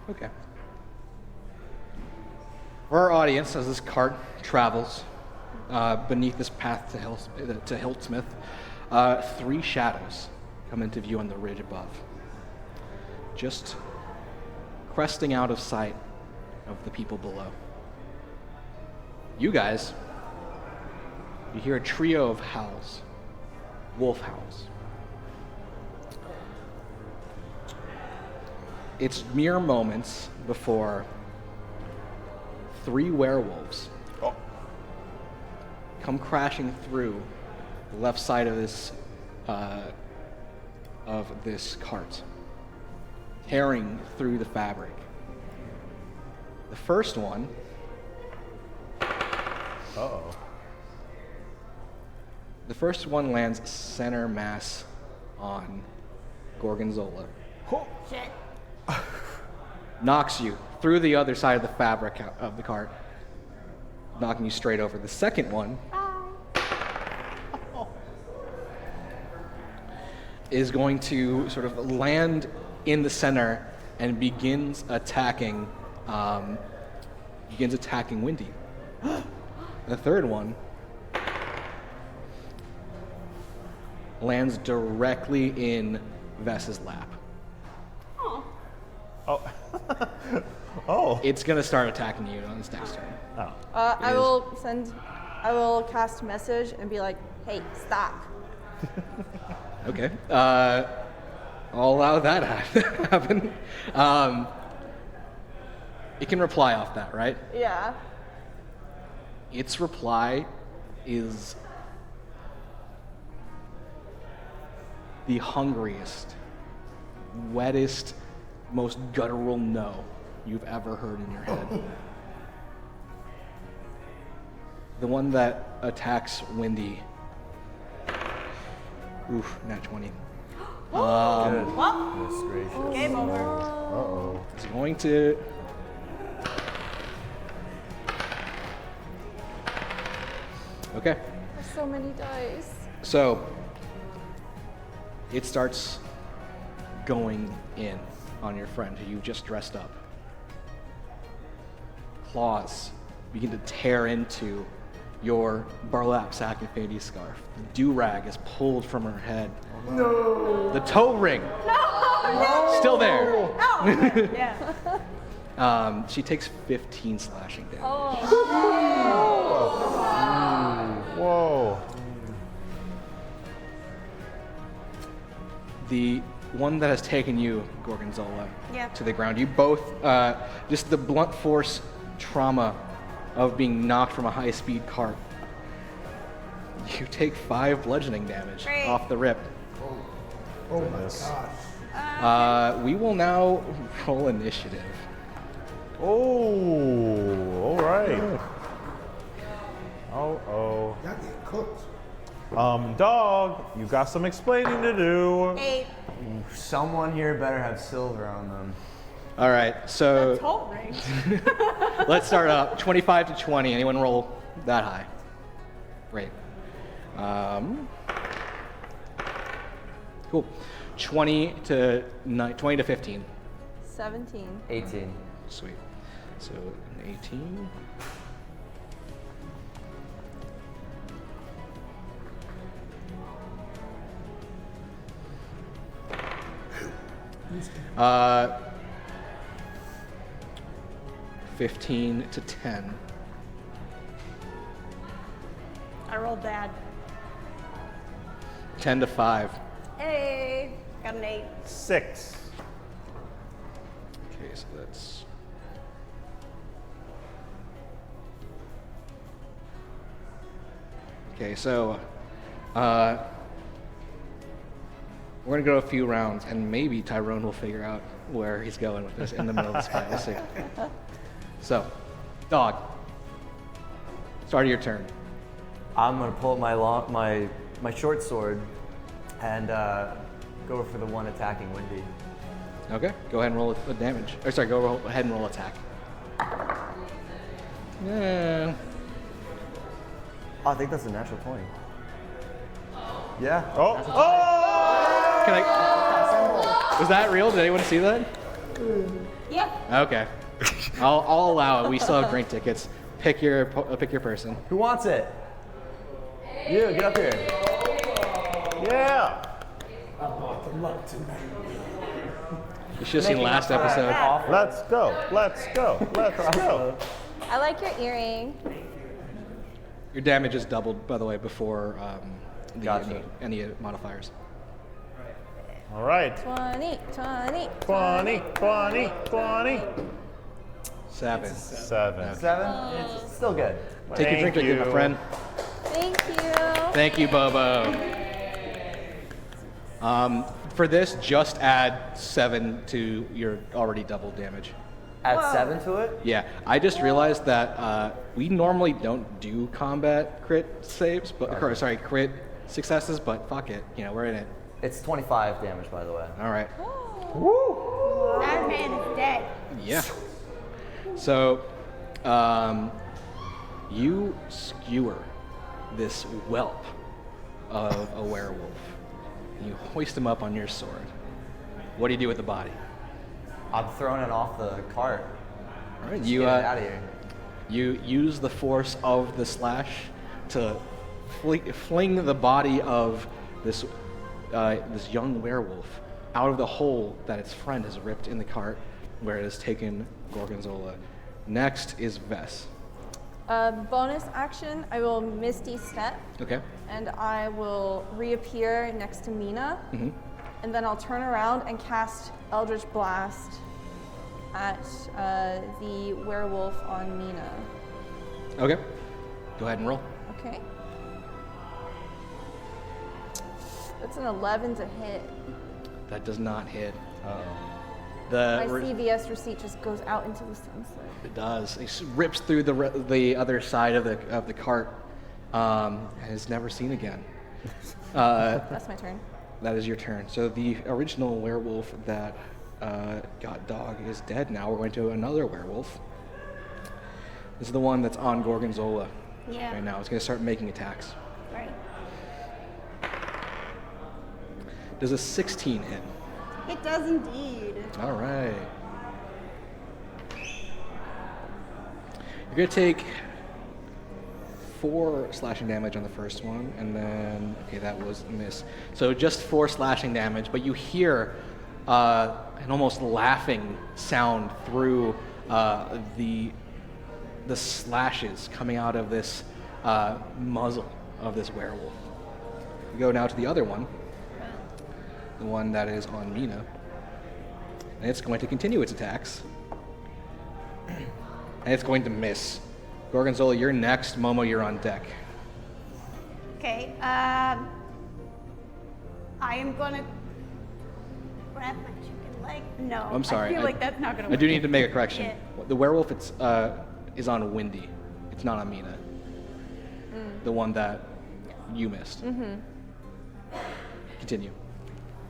okay. For our audience, as this cart travels beneath this path to Hiltsmith, 3 shadows come into view on the ridge above, just cresting out of sight of the people below. You guys, you hear a trio of howls, wolf howls. It's mere moments before 3 werewolves come crashing through the left side of this cart, tearing through the fabric. The first one. The first one lands center mass on Gorgonzola. Shit. Knocks you through the other side of the fabric of the cart, knocking you straight over. The second one is going to sort of land in the center and begins attacking Windy. The third one lands directly in Vess's lap. Oh. It's gonna start attacking you on its next turn. I will cast message and be like, hey, stop. Okay. I'll allow that to happen. It can reply off that, right? Yeah. Its reply is the hungriest, wettest, most guttural no you've ever heard in your head. The one that attacks Windy. Oof, nat 20. Goodness gracious. Game over. Uh-oh. It's going to. Okay. There's so many dice. So it starts going in on your friend who you just dressed up. Claws begin to tear into your burlap sack and fanny scarf. The do-rag is pulled from her head. No. The toe ring. No. Still there. Oh. Yeah. She takes 15 slashing damage. Whoa. The one that has taken you, Gorgonzola, Yeah. to the ground. You both, just the blunt force trauma of being knocked from a high-speed cart. You take 5 bludgeoning damage Great. off the rip. Oh my gosh. We will now roll initiative. Oh, all right. Oh. Y'all getting cooked. Dog, you got some explaining to do. 8. Someone here better have silver on them. All right, so Toll ring. let's start up. 25 to 20. Anyone roll that high? Great. Cool. 20 to 15. 17. 18. Sweet. So an 18. Uh, 15 to 10. I rolled bad. 10 to 5. Hey. Got an 8. 6. Okay, so that's. Okay, so we're gonna go a few rounds, and maybe Tyrone will figure out where he's going with this in the middle of this fight. We'll see. So, dog. Start of your turn. I'm gonna pull up my short sword and go for the one attacking Windy. Okay, go ahead and roll a damage. Or sorry, go ahead and roll attack. Yeah. Oh, I think that's a natural 20. Yeah. Oh. Can I? Was that real? Did anyone see that? Yeah. Okay. I'll allow it. We still have drink tickets. Pick your person. Who wants it? You, get up here. Yeah. I brought the luck tonight. You should have seen last episode. Let's go. Let's go. Let's go. I like your earring. Your damage is doubled, by the way, before Gotcha. any modifiers. All right. 20, 20. 20, 20, 20. 7. 7. 7? It's still good. Take your drink ticket, my friend. Thank you. Thank you, Bobo. For this, just add 7 to your already double damage. Add 7 to it? Yeah, I just realized that we normally don't do combat crit saves, sorry, crit successes, but fuck it, we're in it. It's 25 damage, by the way. All right. That man is dead. Yeah. So, you skewer this whelp of a werewolf. You hoist him up on your sword. What do you do with the body? I'm throwing it off the cart. All right. Just You get it out of here. You use the force of the slash to fling the body of this young werewolf out of the hole that its friend has ripped in the cart, where it has taken Gorgonzola. Next is Vess. Bonus action, I will Misty Step, Okay. and I will reappear next to Mina, Mm-hmm. and then I'll turn around and cast Eldritch Blast at the werewolf on Mina. Okay. Go ahead and roll. Okay. That's an 11 to hit. That does not hit. My The CVS receipt just goes out into the sunset. it does. It rips through the other side of the cart, and is never seen again. That's my turn. That is your turn. So the original werewolf that got dog is dead now. We're going to another werewolf. This is the one that's on Gorgonzola Yeah. right now. It's going to start making attacks. Right. Does a 16 hit? It does indeed. All right. You're going to take 4 slashing damage on the first one, and then, okay, that was a miss. So just 4 slashing damage, but you hear an almost laughing sound through the slashes coming out of this muzzle of this werewolf. We go now to the other one, the one that is on Mina, and it's going to continue its attacks, and it's going to miss. Gorgonzola, you're next. Momo, you're on deck. Okay. I am gonna grab my chicken leg. No. I'm sorry. I feel like that's not gonna I work. do need to make a correction. Yeah. The werewolf is on Windy. It's not on Mina. The one that you missed. Mm-hmm. Continue.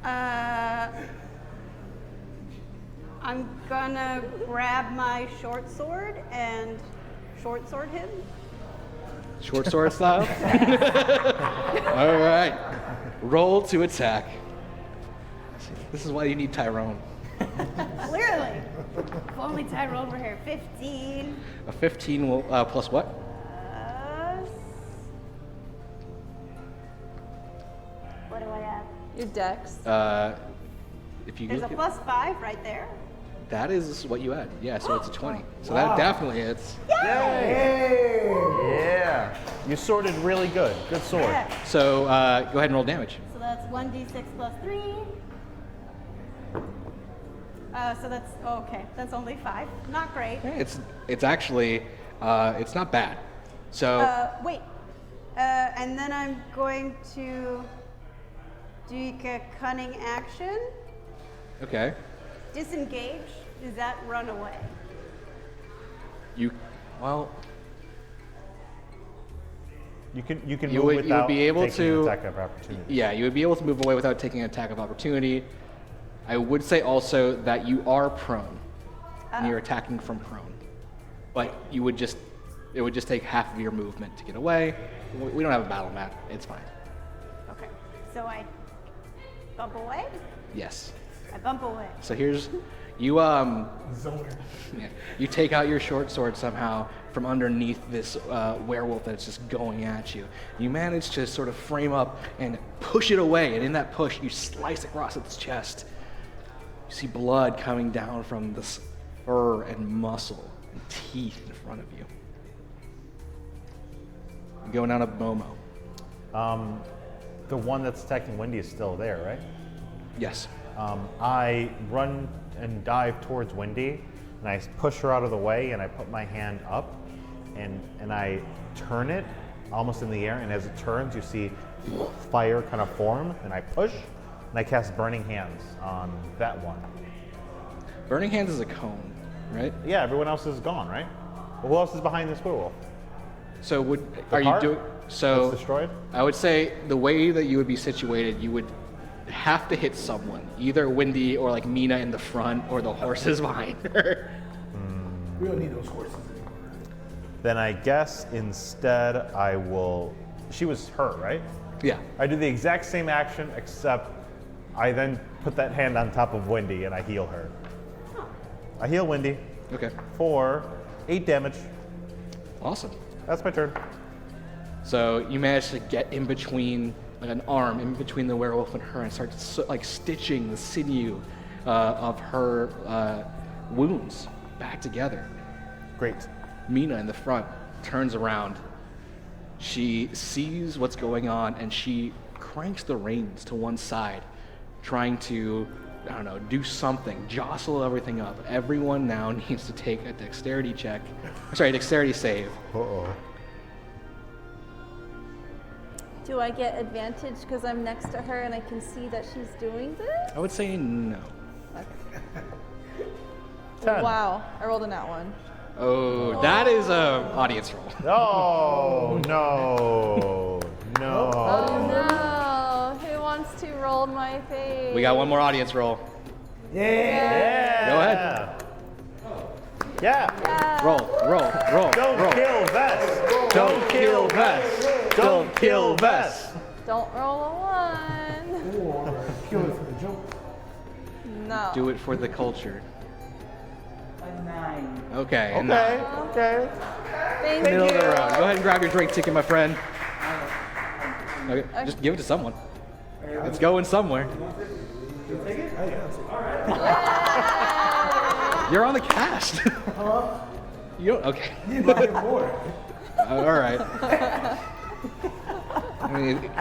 I'm gonna grab my short sword and short sword him. Short sword style? All right. Roll to attack. This is why you need Tyrone. Clearly. If only Tyrone were here. 15. A 15 will, plus what? What do I have? Your dex. If you There's a look at, +5 right there. that is what you add. Yeah, so it's a 20. So that definitely hits. Yeah. You sorted really good. Good sword. Yeah. So go ahead and roll damage. So that's 1d6 plus 3. So that's, okay, that's only 5. Not great. It's actually it's not bad. So Wait. And then I'm going to do a cunning action. okay, Disengage. Does that run away? you well You can You move would- you would without be able taking to- an attack of opportunity. yeah, you would be able to move away without taking an attack of opportunity. I would say also that you are prone, and you're attacking from prone, but it would just take half of your movement to get away. We don't have a battle mat. It's fine. Okay. So I bump away? Yes. I bump away. So here's You Zoner. yeah, you take out your short sword somehow from underneath this werewolf that's just going at you. You manage to sort of frame up and push it away, and in that push, you slice across its chest. You see blood coming down from this fur and muscle and teeth in front of you. You go down to Momo. The one that's attacking Wendy is still there, right? Yes. I run and dive towards Wendy, and I push her out of the way, and I put my hand up, and I turn it almost in the air, and as it turns, you see fire kind of form, and I push, and I cast Burning Hands on that one. Burning Hands is a cone, right? Yeah, everyone else is gone, right? Well, who else is behind this werewolf? So The are you cart doing so? that's destroyed? I would say the way that you would be situated, you would have to hit someone, either Wendy or like Mina in the front, or the horses behind her. We don't need those horses. Then I guess instead I will. She was hurt, right? Yeah. I do the exact same action, except I then put that hand on top of Wendy and I heal her. I heal Wendy Okay. for 8 damage. Awesome. That's my turn. So you manage to get in between, like an arm, in between the werewolf and her, and start like stitching the sinew of her wounds back together. Great. Mina in the front turns around. She sees what's going on, and she cranks the reins to one side, trying to, I don't know, do something, jostle everything up. Everyone now needs to take a dexterity check. Sorry, dexterity save. Uh-oh. Do I get advantage because I'm next to her and I can see that she's doing this? I would say no. Ten. Wow, I rolled a nat one. Oh, that is a audience roll. Oh, no. No. Oh no, who wants to roll my face? We got one more audience roll. Yeah. Go ahead. Yeah. Roll. Don't kill Vess. Don't kill Vess. Don't kill Vess. Don't roll a 1. Or kill it for the joke. No. Do it for the culture. A 9. Okay. and Okay. Thank Middle you. of the road. Go ahead and grab your drink ticket, my friend. Okay, just give it to someone. It's going somewhere. You're on the cast. You don't. Okay. All right. I mean,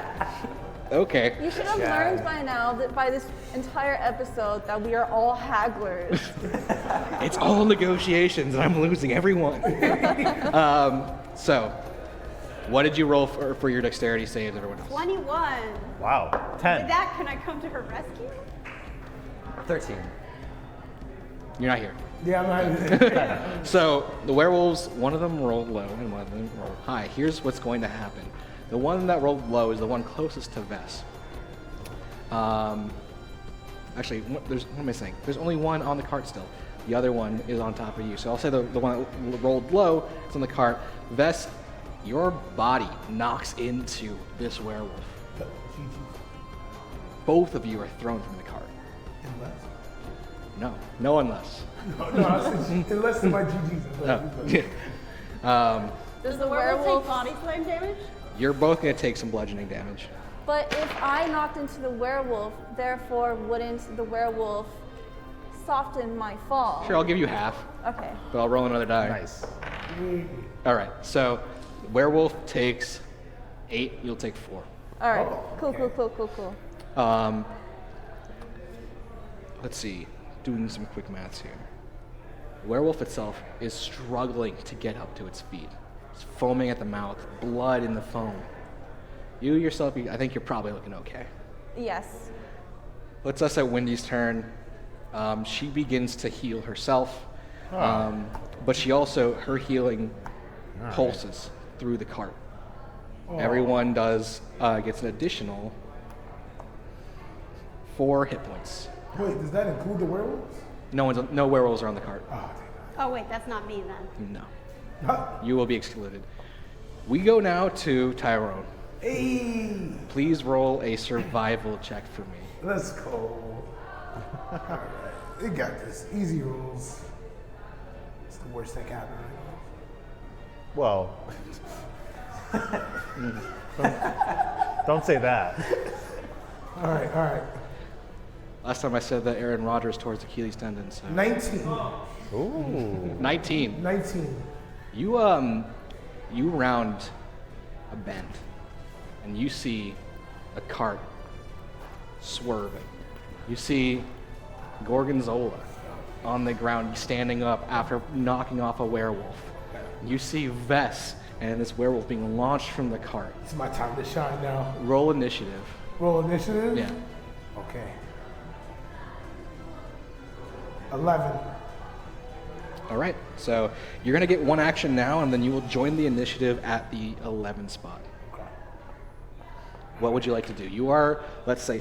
okay. You should have learned by now that by this entire episode that we are all hagglers. It's all negotiations, and I'm losing everyone. So, what did you roll for your dexterity saves, everyone else? 21. Wow. With 10. that, can I come to her rescue? 13. You're not here. Yeah, I'm not. So the werewolves, one of them rolled low and one of them rolled high. Here's what's going to happen. The one that rolled low is the one closest to Vess. Actually, what am I saying? There's only one on the cart still. The other one is on top of you. So I'll say the one that rolled low is on the cart. Vess, your body knocks into this werewolf. Both of you are thrown from the cart. No unless. No, I said, unless it's my GGs. No. Does the The werewolf werewolf? take body slam damage? You're both going to take some bludgeoning damage. But if I knocked into the werewolf, therefore wouldn't the werewolf soften my fall? Sure, I'll give you half, Okay. but I'll roll another die. Nice. All right, so werewolf takes 8, you'll take 4. All right. Cool. Let's see, doing some quick maths here. The werewolf itself is struggling to get up to its feet. It's foaming at the mouth, blood in the foam. You yourself, I think you're probably looking okay. Yes. Puts us at Wendy's turn. She begins to heal herself, but she also, her healing pulses through the cart. Everyone gets an additional 4 hit points. Wait, does that include the werewolves? No werewolves are on the cart. Oh, wait, that's not me then. No. You will be excluded. We go now to Tyrone. Hey, Please roll a survival check for me. let's go. They got this. Easy rolls. It's the worst that can happen. Well, don't say that. All right. Last time I said that Aaron Rodgers tore his Achilles tendon. So 19. Ooh. 19. 19. You round a bend, and you see a cart swerving. You see Gorgonzola on the ground, standing up after knocking off a werewolf. You see Vess and this werewolf being launched from the cart. It's my time to shine now. Roll initiative. Roll initiative? Yeah. Okay. 11. All right. So you're going to get one action now, and then you will join the initiative at the 11 spot. Okay. What would you like to do? You are, let's say,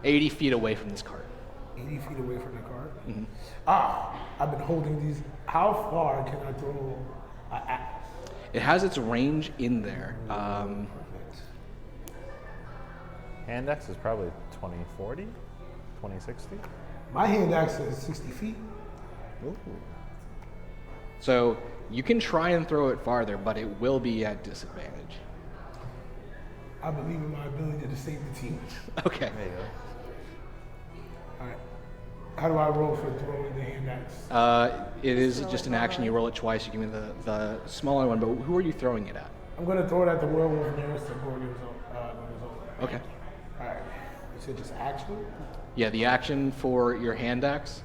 80 feet away from this cart. 80 feet away from the cart? Mm-hmm. I've been holding these. How far can I throw an axe? It has its range in there. Perfect. Hand X is probably 2040, 2060. My hand axe is 60 feet. Ooh. So you can try and throw it farther, but it will be at disadvantage. I believe in my ability to save the team. Okay. There you go. All right. How do I roll for throwing the hand axe? It is just an action. You roll it twice. You give me the smaller one, but who are you throwing it at? I'm going to throw it at the werewolf nearest to Gorgonzola. Okay. All right. You said just action? Yeah, the action for your hand axe.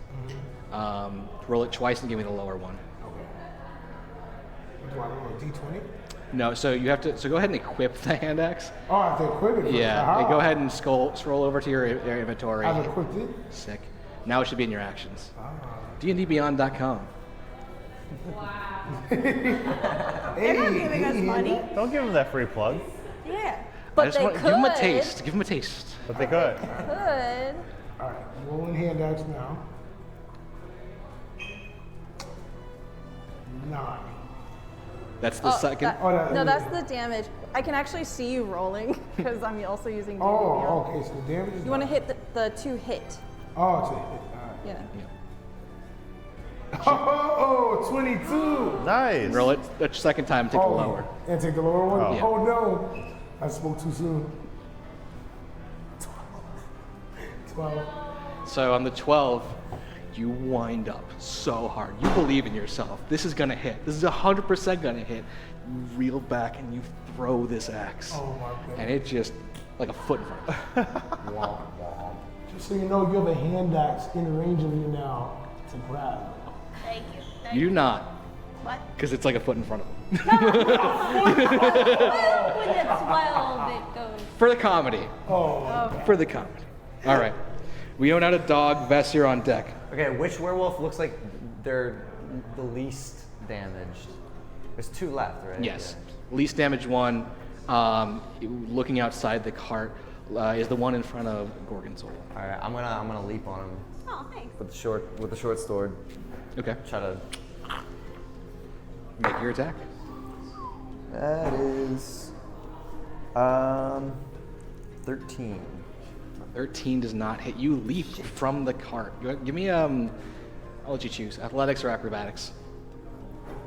Roll it twice and give me the lower one. Okay. What do I roll? A D20? No, so you have to. So go ahead and equip the hand axe. Oh, I have to equip it first. Yeah. How? Go ahead and scroll over to your inventory. I've equipped it. Sick. Now it should be in your actions. Ah. DNDBeyond.com. They're not giving us money. Don't give them that free plug, Yeah. But they could. Give them a taste. Give them a taste. but they could. Could. All right. Rolling hand axe now. 9. That's the second. No, that's the damage. I can actually see you rolling because I'm also using D&D Oh, Beyond. okay. So the damage is You want to 9. hit the 2 hit. Oh, it's a hit. All right. Yeah. Oh, 22. Nice. Roll it the second time. Take the lower. And take the lower one? Oh. Yeah. Oh, no. I spoke too soon. 12. So on the 12, you wind up so hard. You believe in yourself. This is gonna hit. This is 100% gonna hit. You reel back and you throw this axe, Oh, my goodness. and it just like a foot in front. Just so you know, you have a hand axe in range of you now to grab. Thank you. You do not, What? because it's like a foot in front of him. When the 12 it goes. For the comedy. Oh, For the comedy. All right. We own out a dog. Vess, you're on deck. Okay, which werewolf looks like they're the least damaged? There's 2 left, right? Yes. Least damaged one, looking outside the cart, is the one in front of Gorgonzola. All right, I'm gonna leap on him Oh, thanks. with the short sword. Okay. Try to. Make your attack. That is 13. 13 does not hit. You leap from the cart. Give me I'll let you choose. Athletics or acrobatics.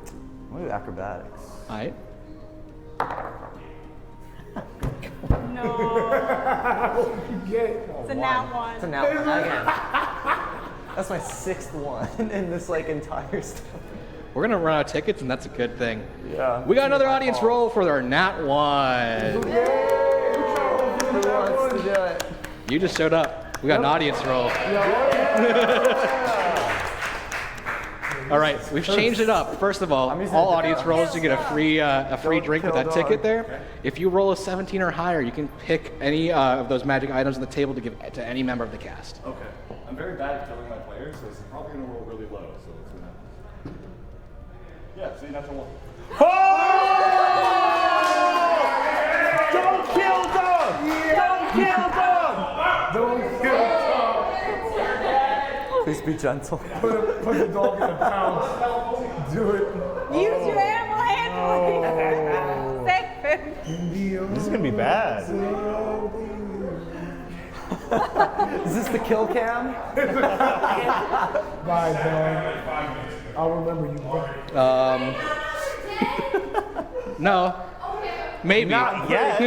I'm gonna do acrobatics. All right. No. It's a nat one. So now again, that's my 6th one in this like entire stuff. We're gonna run out of tickets, and that's a good thing. Yeah. We got another audience roll for our Nat 1. Who wants to do it? You just showed up. We got an audience roll. All right, we've changed it up. First of all using all a audience different rolls, you get a free drink with kill that a ticket dog. there. If you roll a 17 or higher, you can pick any of those magic items on the table to give to any member of the cast. Okay. I'm very bad at killing my players, so it's probably going to roll really low. So let's see what happens. Yeah, see, that's a 1. Don't kill dog! Don't kill dog! don't kill the dog. Please be gentle. Put the dog in the pound. Do it. Use your animal handling. Save him. This is going to be bad. Is this the kill cam? Bye, dog. I'll remember you, bro. No. Maybe. Not yet.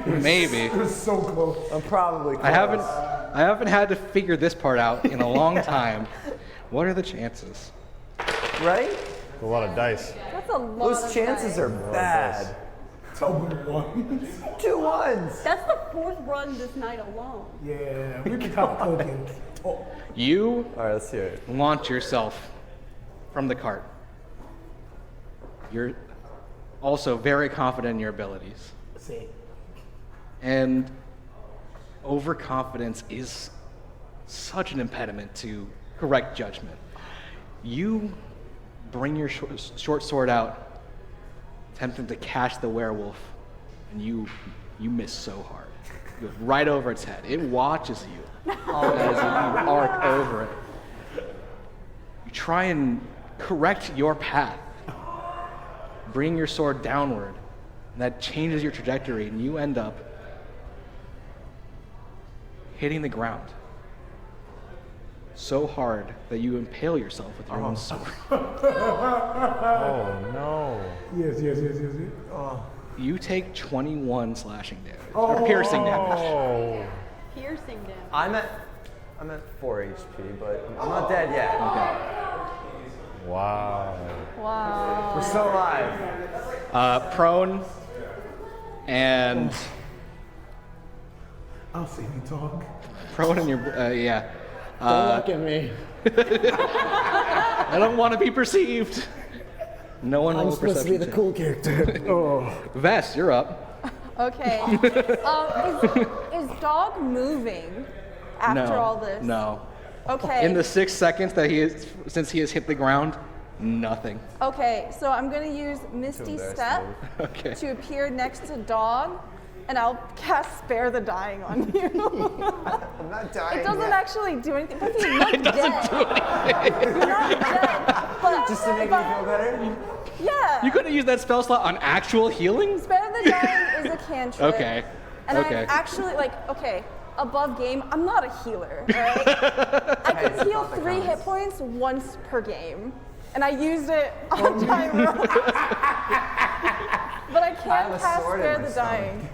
Maybe. It was so close. I'm probably close. I haven't had to figure this part out in a long time. What are the chances? Right? A lot of dice. That's a lot Those of chances dice. are bad. Tell me one. 2 ones. That's the 4th run this night alone. Yeah, we can top cooking. Oh, You All right, let's hear it. launch yourself from the cart. You're also very confident in your abilities. see. And overconfidence is such an impediment to correct judgment. You bring your short sword out, attempting to catch the werewolf, and you miss so hard. You go right over its head. It watches you as you arc over it. You try and correct your path. Bring your sword downward, and that changes your trajectory, and you end up hitting the ground so hard that you impale yourself with your own sword. Oh no. Yes. You take 21 slashing damage, or piercing damage. Oh. Piercing damage. I'm at 4 HP, but I'm not dead yet. Wow. Wow. We're still alive. Prone, and I'll see you talk. prone in your, yeah. Don't look at me. I don't want to be perceived. No one will perceive it. cool character. Oh. Vess, you're up. Okay. Is dog moving after all this? No. Okay. In the 6 seconds that since he has hit the ground, nothing. Okay, so I'm gonna use Misty Step Okay. to appear next to dog, and I'll cast Spare the Dying on you. I'm not dying. It doesn't yet. actually do anything. But you look dead. You're not dead. But Just to make me feel better? yeah. You couldn't use that spell slot on actual healing? Spare the Dying is a cantrip. Okay. And Okay. I'm actually above game. I'm not a healer. All right? I Hey, can heal it's not 3 that hit points once per game, and I used it on Tyro. But I have can't a cast sword in Spare my the stomach. Dying.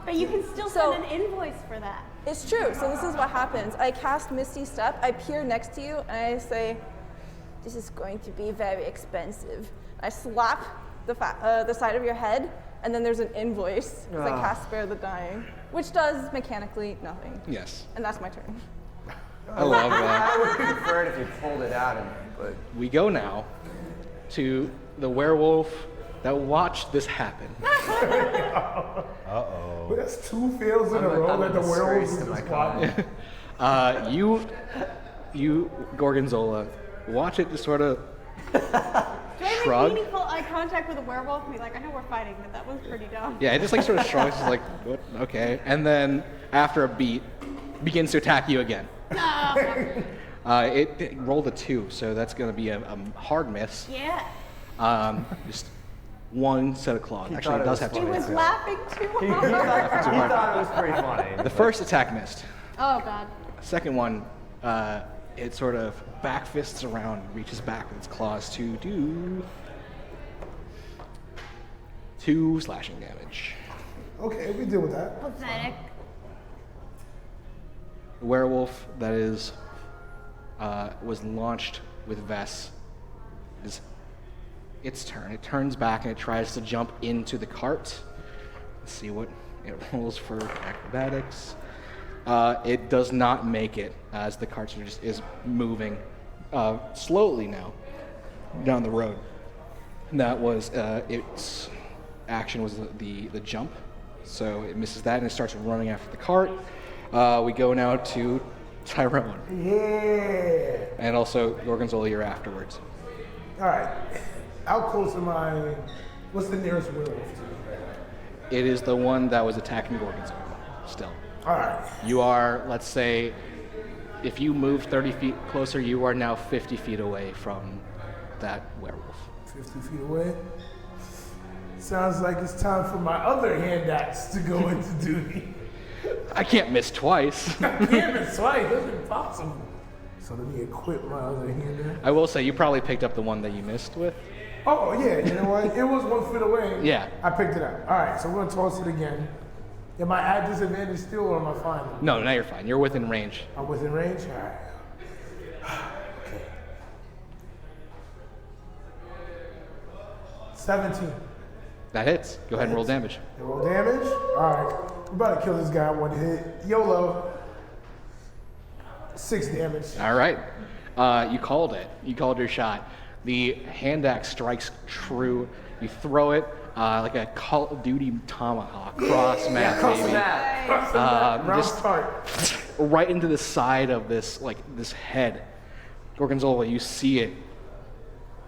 But you can still So- send an invoice for that. It's true. So this is what happens. I cast Misty Step. I peer next to you, and I say, "This is going to be very expensive." I slap the side of your head, and then there's an invoice. Because I cast Spare the Dying, which does mechanically nothing. Yes. And that's my turn. I love that. I would prefer it if you pulled it out of me, but We go now to the werewolf that watched this happen. But that's 2 fails in a row I'm a that the werewolves disgrace is to my just watching. You Gorgonzola, watch it just sort of Do I make shrug. meaningful eye contact with a werewolf and be like, I know we're fighting, but that was pretty dumb. Yeah, it just like sort of shrugs, just like, what? Okay. And then after a beat, begins to attack you again. It rolled a 2, so that's going to be a hard miss. Yeah. Just 1 set of claws. Actually, thought it it does was have 2. He was laughing too he hard. thought it was pretty funny. The first attack missed. Oh, God. Second one, it sort of back fists around, reaches back with its claws to do 2 slashing damage. Okay, we deal with that. Pathetic. The werewolf that is was launched with Vess is its turn. It turns back and it tries to jump into the cart. Let's see what it rolls for acrobatics. It does not make it as the cart just is moving slowly now down the road. And that was its action was the jump, so it misses that and it starts running after the cart. We go now to Tyrone, Yeah. and also Gorgonzola, you're afterwards. All right. How close am I? What's the nearest werewolf to me? It is the one that was attacking Gorgonzola. Still, All right. you are. Let's say, if you move 30 feet closer, you are now 50 feet away from that werewolf. 50 feet away. Sounds like it's time for my other hand axe to go into duty. I can't miss twice. Damn, it's right. That's impossible. So let me equip my other hand there. I will say you probably picked up the one that you missed with. Oh, yeah, you know what? It was 1 foot away. Yeah. I picked it up. All right, so we're going to toss it again. Am I at disadvantage still, or am I fine? No, now you're fine. You're within range. I'm within range? All right. Okay. 17. That hits. Go ahead and roll damage. You roll damage? All right. We're about to kill this guy one hit. YOLO. 6 damage. All right. You called it. You called your shot. The hand axe strikes true. You throw it like a Call of Duty tomahawk cross map, baby. Round Just start. right into the side of this head. Gorgonzola, you see it.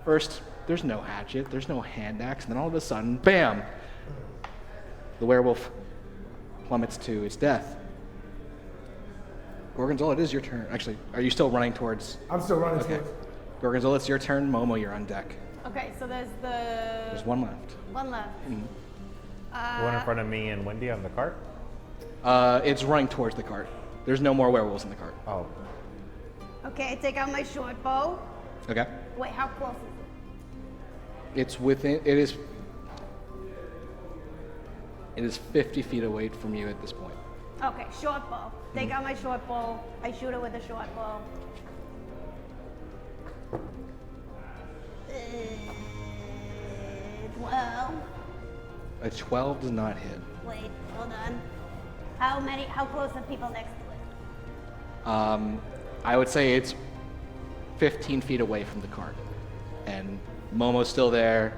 First, there's no hatchet, there's no hand axe, and then all of a sudden, bam! The werewolf plummets to its death. Gorgonzola, it is your turn. Actually, are you still running towards? I'm still running Okay. towards. Gorgonzola, it's your turn. Momo, you're on deck. Okay, so there's There's one left. one left. The one in front of me and Wendy on the cart? It's running towards the cart. There's no more werewolves in the cart. Oh. Okay, I take out my short bow. Okay. Wait, how close is it? It's within. It is 50 feet away from you at this point. Okay, short bow. Take out my short bow. I shoot it with a short bow. Well, A 12 does not hit. wait, hold on. How close are people next to it? I would say it's 15 feet away from the cart, and Momo's still there.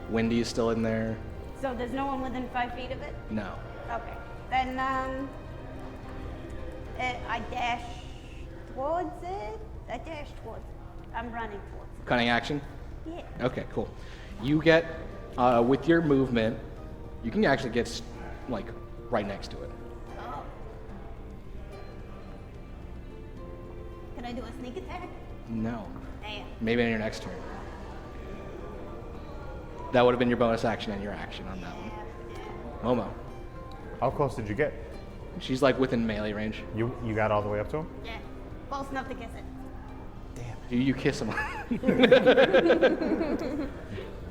Wendy is still in there. So there's no one within 5 feet of it? No. Okay. Then, I dash towards it. I dash towards it. I'm running towards Cunning action. it. Yeah. Okay, cool. You get with your movement, you can actually get like right next to it. Oh. Can I do a sneak attack? No. Damn. Maybe on your next turn. That would have been your bonus action and your action on that one. Momo. How close did you get? She's like within melee range. You got all the way up to him? Yeah. Close enough to kiss it. You kiss him.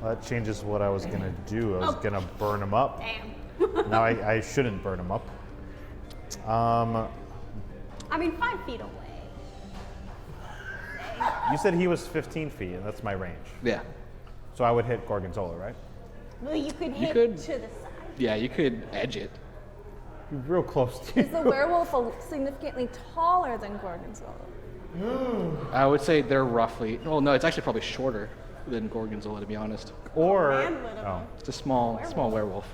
Well, that changes what I was gonna do. I was gonna burn him up. Damn. Now I shouldn't burn him up. I mean, 5 feet away. You said he was 15 feet, and that's my range. Yeah. So I would hit Gorgonzola, right? Well, you could hit could- to the side. Yeah, you could edge it. You're real close to Is the werewolf significantly taller than Gorgonzola? I would say they're roughly. Well, no, it's actually probably shorter than Gorgonzola, to be honest. Or Man would have oh. It's a small werewolf.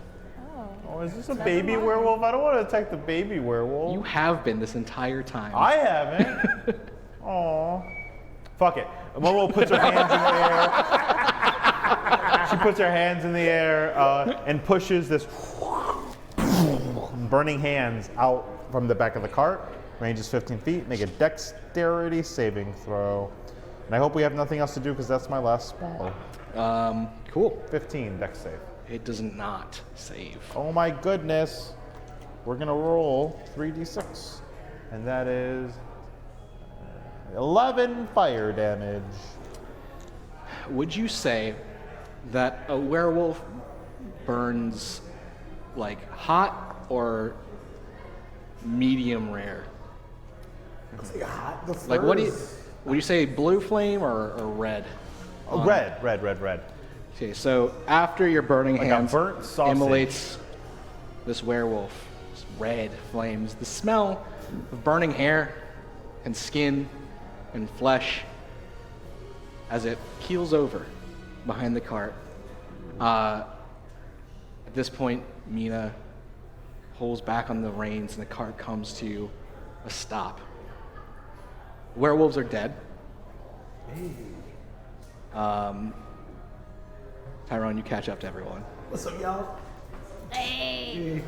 Oh, is this a baby werewolf? I don't want to attack the baby werewolf. You have been this entire time. I haven't. Aw. Fuck it. Momo puts her hands in the air. She puts her hands in the air and pushes this burning hands out from the back of the cart. Range is 15 feet. Make a dexterity saving throw. And I hope we have nothing else to do because that's my last spell. Cool. 15 dex save. It does not save. Oh my goodness. We're gonna roll 3d6. And that is 11 fire damage. Would you say that a werewolf burns like hot or medium rare? It's hot. The Like what do you? furs- Would you say blue flame or red? Oh, red. Okay, so after your burning Like a hands burnt sausage. immolates this werewolf, this red flames, the smell of burning hair and skin and flesh as it keels over behind the cart. At this point, Mina pulls back on the reins and the cart comes to a stop. Werewolves are dead. Tyrone, you catch up to everyone. What's up, y'all? Hey.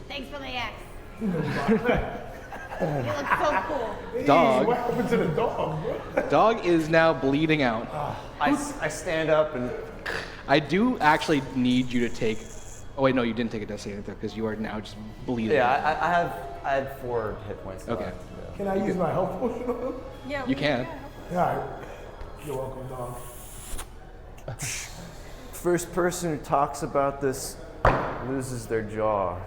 Thanks for the axe. You look so cool. Dog. What happened to the dog, bro? Dog is now bleeding out. I stand up and I do actually need you to take Oh wait, no, you didn't take a death saving throw because you are now just bleeding. Yeah, I had 4 hit points. Okay. left, yeah. Can I use my health potion on him? Yeah. You can. Yeah, all right. You're welcome, dog. First person who talks about this loses their jaw.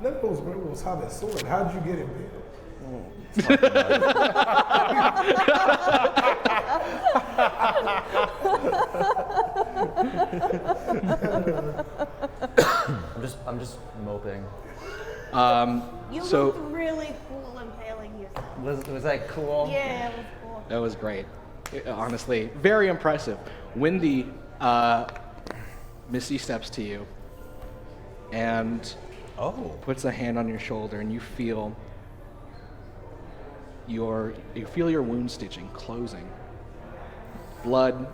None of those werewolves have a sword. How'd you get it, man? I'm just moping. You So- looked really cool impaling yourself. Was that cool? Yeah, it was cool. That was great. Honestly, very impressive. Wendy, Missy steps to you and puts a hand on your shoulder, and you feel your wound stitching closing. Blood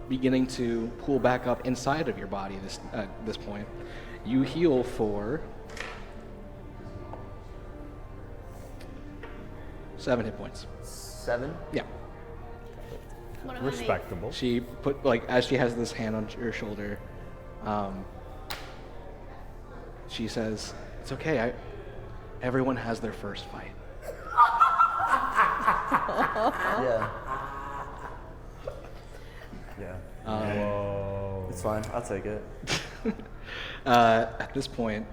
beginning to pool back up inside of your body. This point, you heal for 7 hit points. 7? Yeah. What about me? Respectable. She put, like, as she has this hand on your shoulder, she says, "It's okay. Everyone has their first fight." Yeah. Yeah. It's fine. I'll take it. At this point,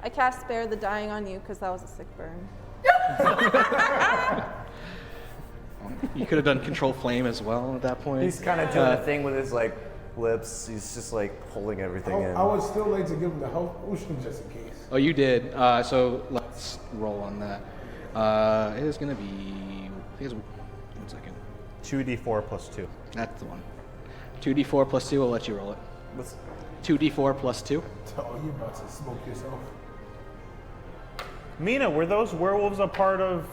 I cast Spare the Dying on you because that was a sick burn. you could have done Control Flame as well at that point. He's kind of doing a thing with his like lips. He's just like holding everything in. I would still like to give him the health potion just in case. Oh, you did. So let's roll on that. It is going to be. I think it's 1 second. 2d4 plus 2. That's the one. 2d4 plus 2. I'll let you roll it. What's 2d4 plus 2. Oh, you're about to smoke yourself. Mina, were those werewolves a part of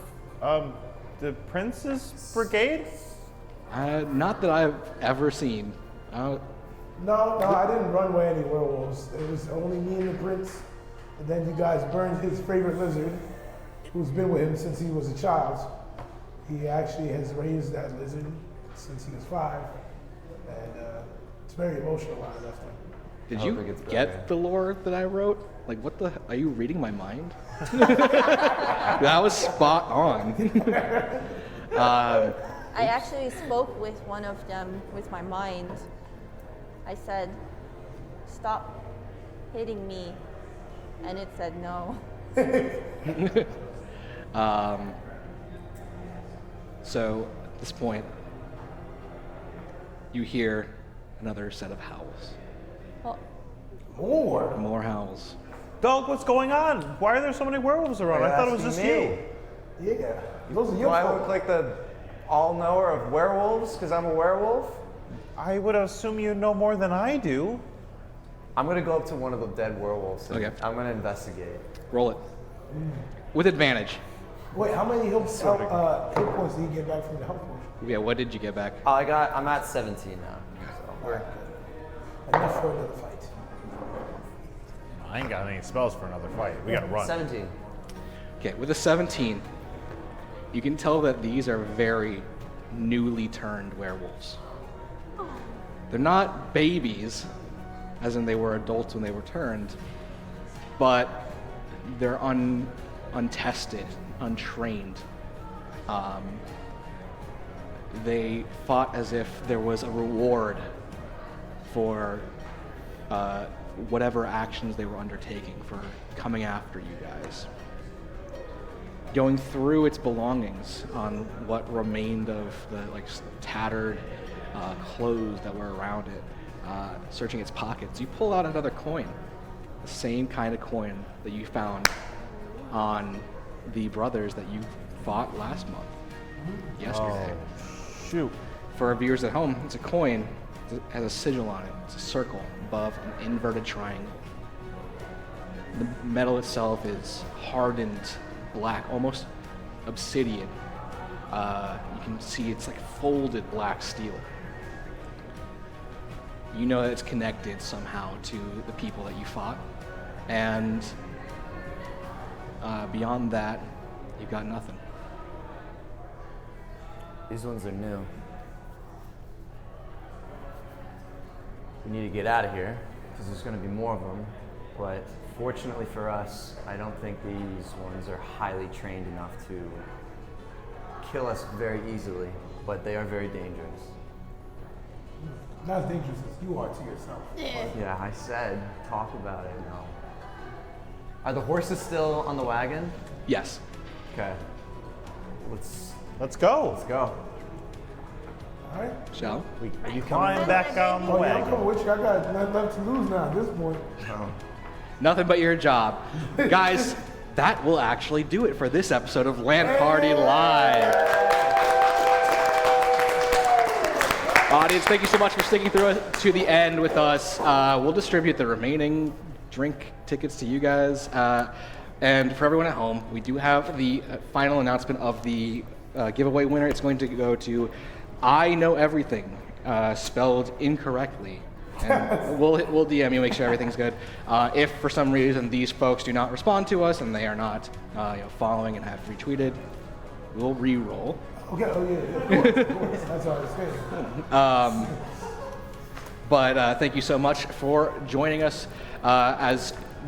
the Prince's brigade? Not that I've ever seen. No, I didn't run with any werewolves. It was only me and the prince. And then you guys burned his favorite lizard, who's been with him since he was a child. He actually has raised that lizard since he was 5. And it's very emotional when I left him. Did I you hope it gets better. get the lore that I wrote? Like, what the? Are you reading my mind? That was spot on. I actually spoke with one of them with my mind. I said, "Stop hitting me," and it said no. So at this point, you hear another set of howls. Well, More howls. Dog, what's going on? Why are there so many werewolves around? I thought it was just you. Yeah, those are Do your I fault. look like the all-knower of werewolves because I'm a werewolf? I would assume you know more than I do. I'm gonna go up to one of the dead werewolves. And Okay. I'm gonna investigate. Roll it. With advantage. Wait, how many hit points did you get back from the health potion? Yeah, what did you get back? I'm at 17 now. So. Alright, good. Enough for another fight. I ain't got any spells for another fight. We gotta run. 17. Okay, with a 17, you can tell that these are very newly turned werewolves. They're not babies, as in they were adults when they were turned, but they're untested, untrained. They fought as if there was a reward for whatever actions they were undertaking for coming after you guys. Going through its belongings on what remained of the tattered clothes that were around it, searching its pockets, you pull out another coin, the same kind of coin that you found on the brothers that you fought last month, yesterday. Shoot. For our viewers at home, it's a coin. It has a sigil on it. It's a circle above an inverted triangle. The metal itself is hardened black, almost obsidian. You can see it's like folded black steel. You know that it's connected somehow to the people that you fought. And beyond that, you've got nothing. These ones are new. We need to get out of here because there's going to be more of them. but fortunately for us, I don't think these ones are highly trained enough to kill us very easily, but they are very dangerous. Not as dangerous as you are to yourself. Yeah, I said, talk about it now. Are the horses still on the wagon? Yes. Okay. Let's go. go. All right. Shall we? Are you climb back on the Oh, yeah, I'm wagon? coming with you. I got nothing left to lose now at this point. Nothing but your job. Guys, that will actually do it for this episode of LANParty Live. Audience, thank you so much for sticking through to the end with us. We'll distribute the remaining drink tickets to you guys. And for everyone at home, we do have the final announcement of the giveaway winner. It's going to go to I Know Everything, spelled incorrectly. And we'll DM you, make sure everything's good. If for some reason these folks do not respond to us and they are not following and have retweeted, we'll re-roll. Okay, oh yeah, of course. That's all I was saying. But thank you so much for joining us.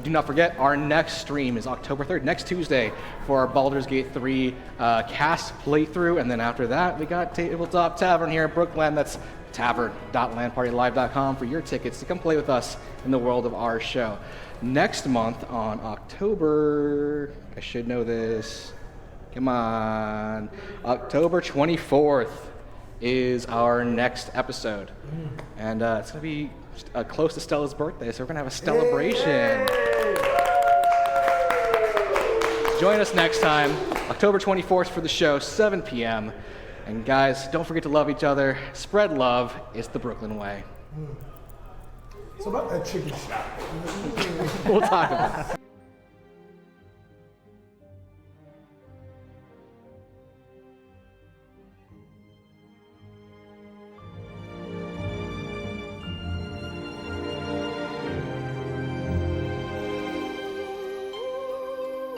Do not forget, our next stream is October 3rd, next Tuesday, for our Baldur's Gate 3 cast playthrough. And then after that, we got Tabletop Tavern here in Brooklyn. That's tavern.landpartylive.com for your tickets to come play with us in the world of our show. Next month on October, I should know this, come on, October 24th is our next episode. And it's going to be close to Stella's birthday, so we're going to have a celebration. Join us next time, October 24th for the show, 7 p.m. And guys, don't forget to love each other. Spread love. It's the Brooklyn way. So about that chicken shop. We'll talk about it.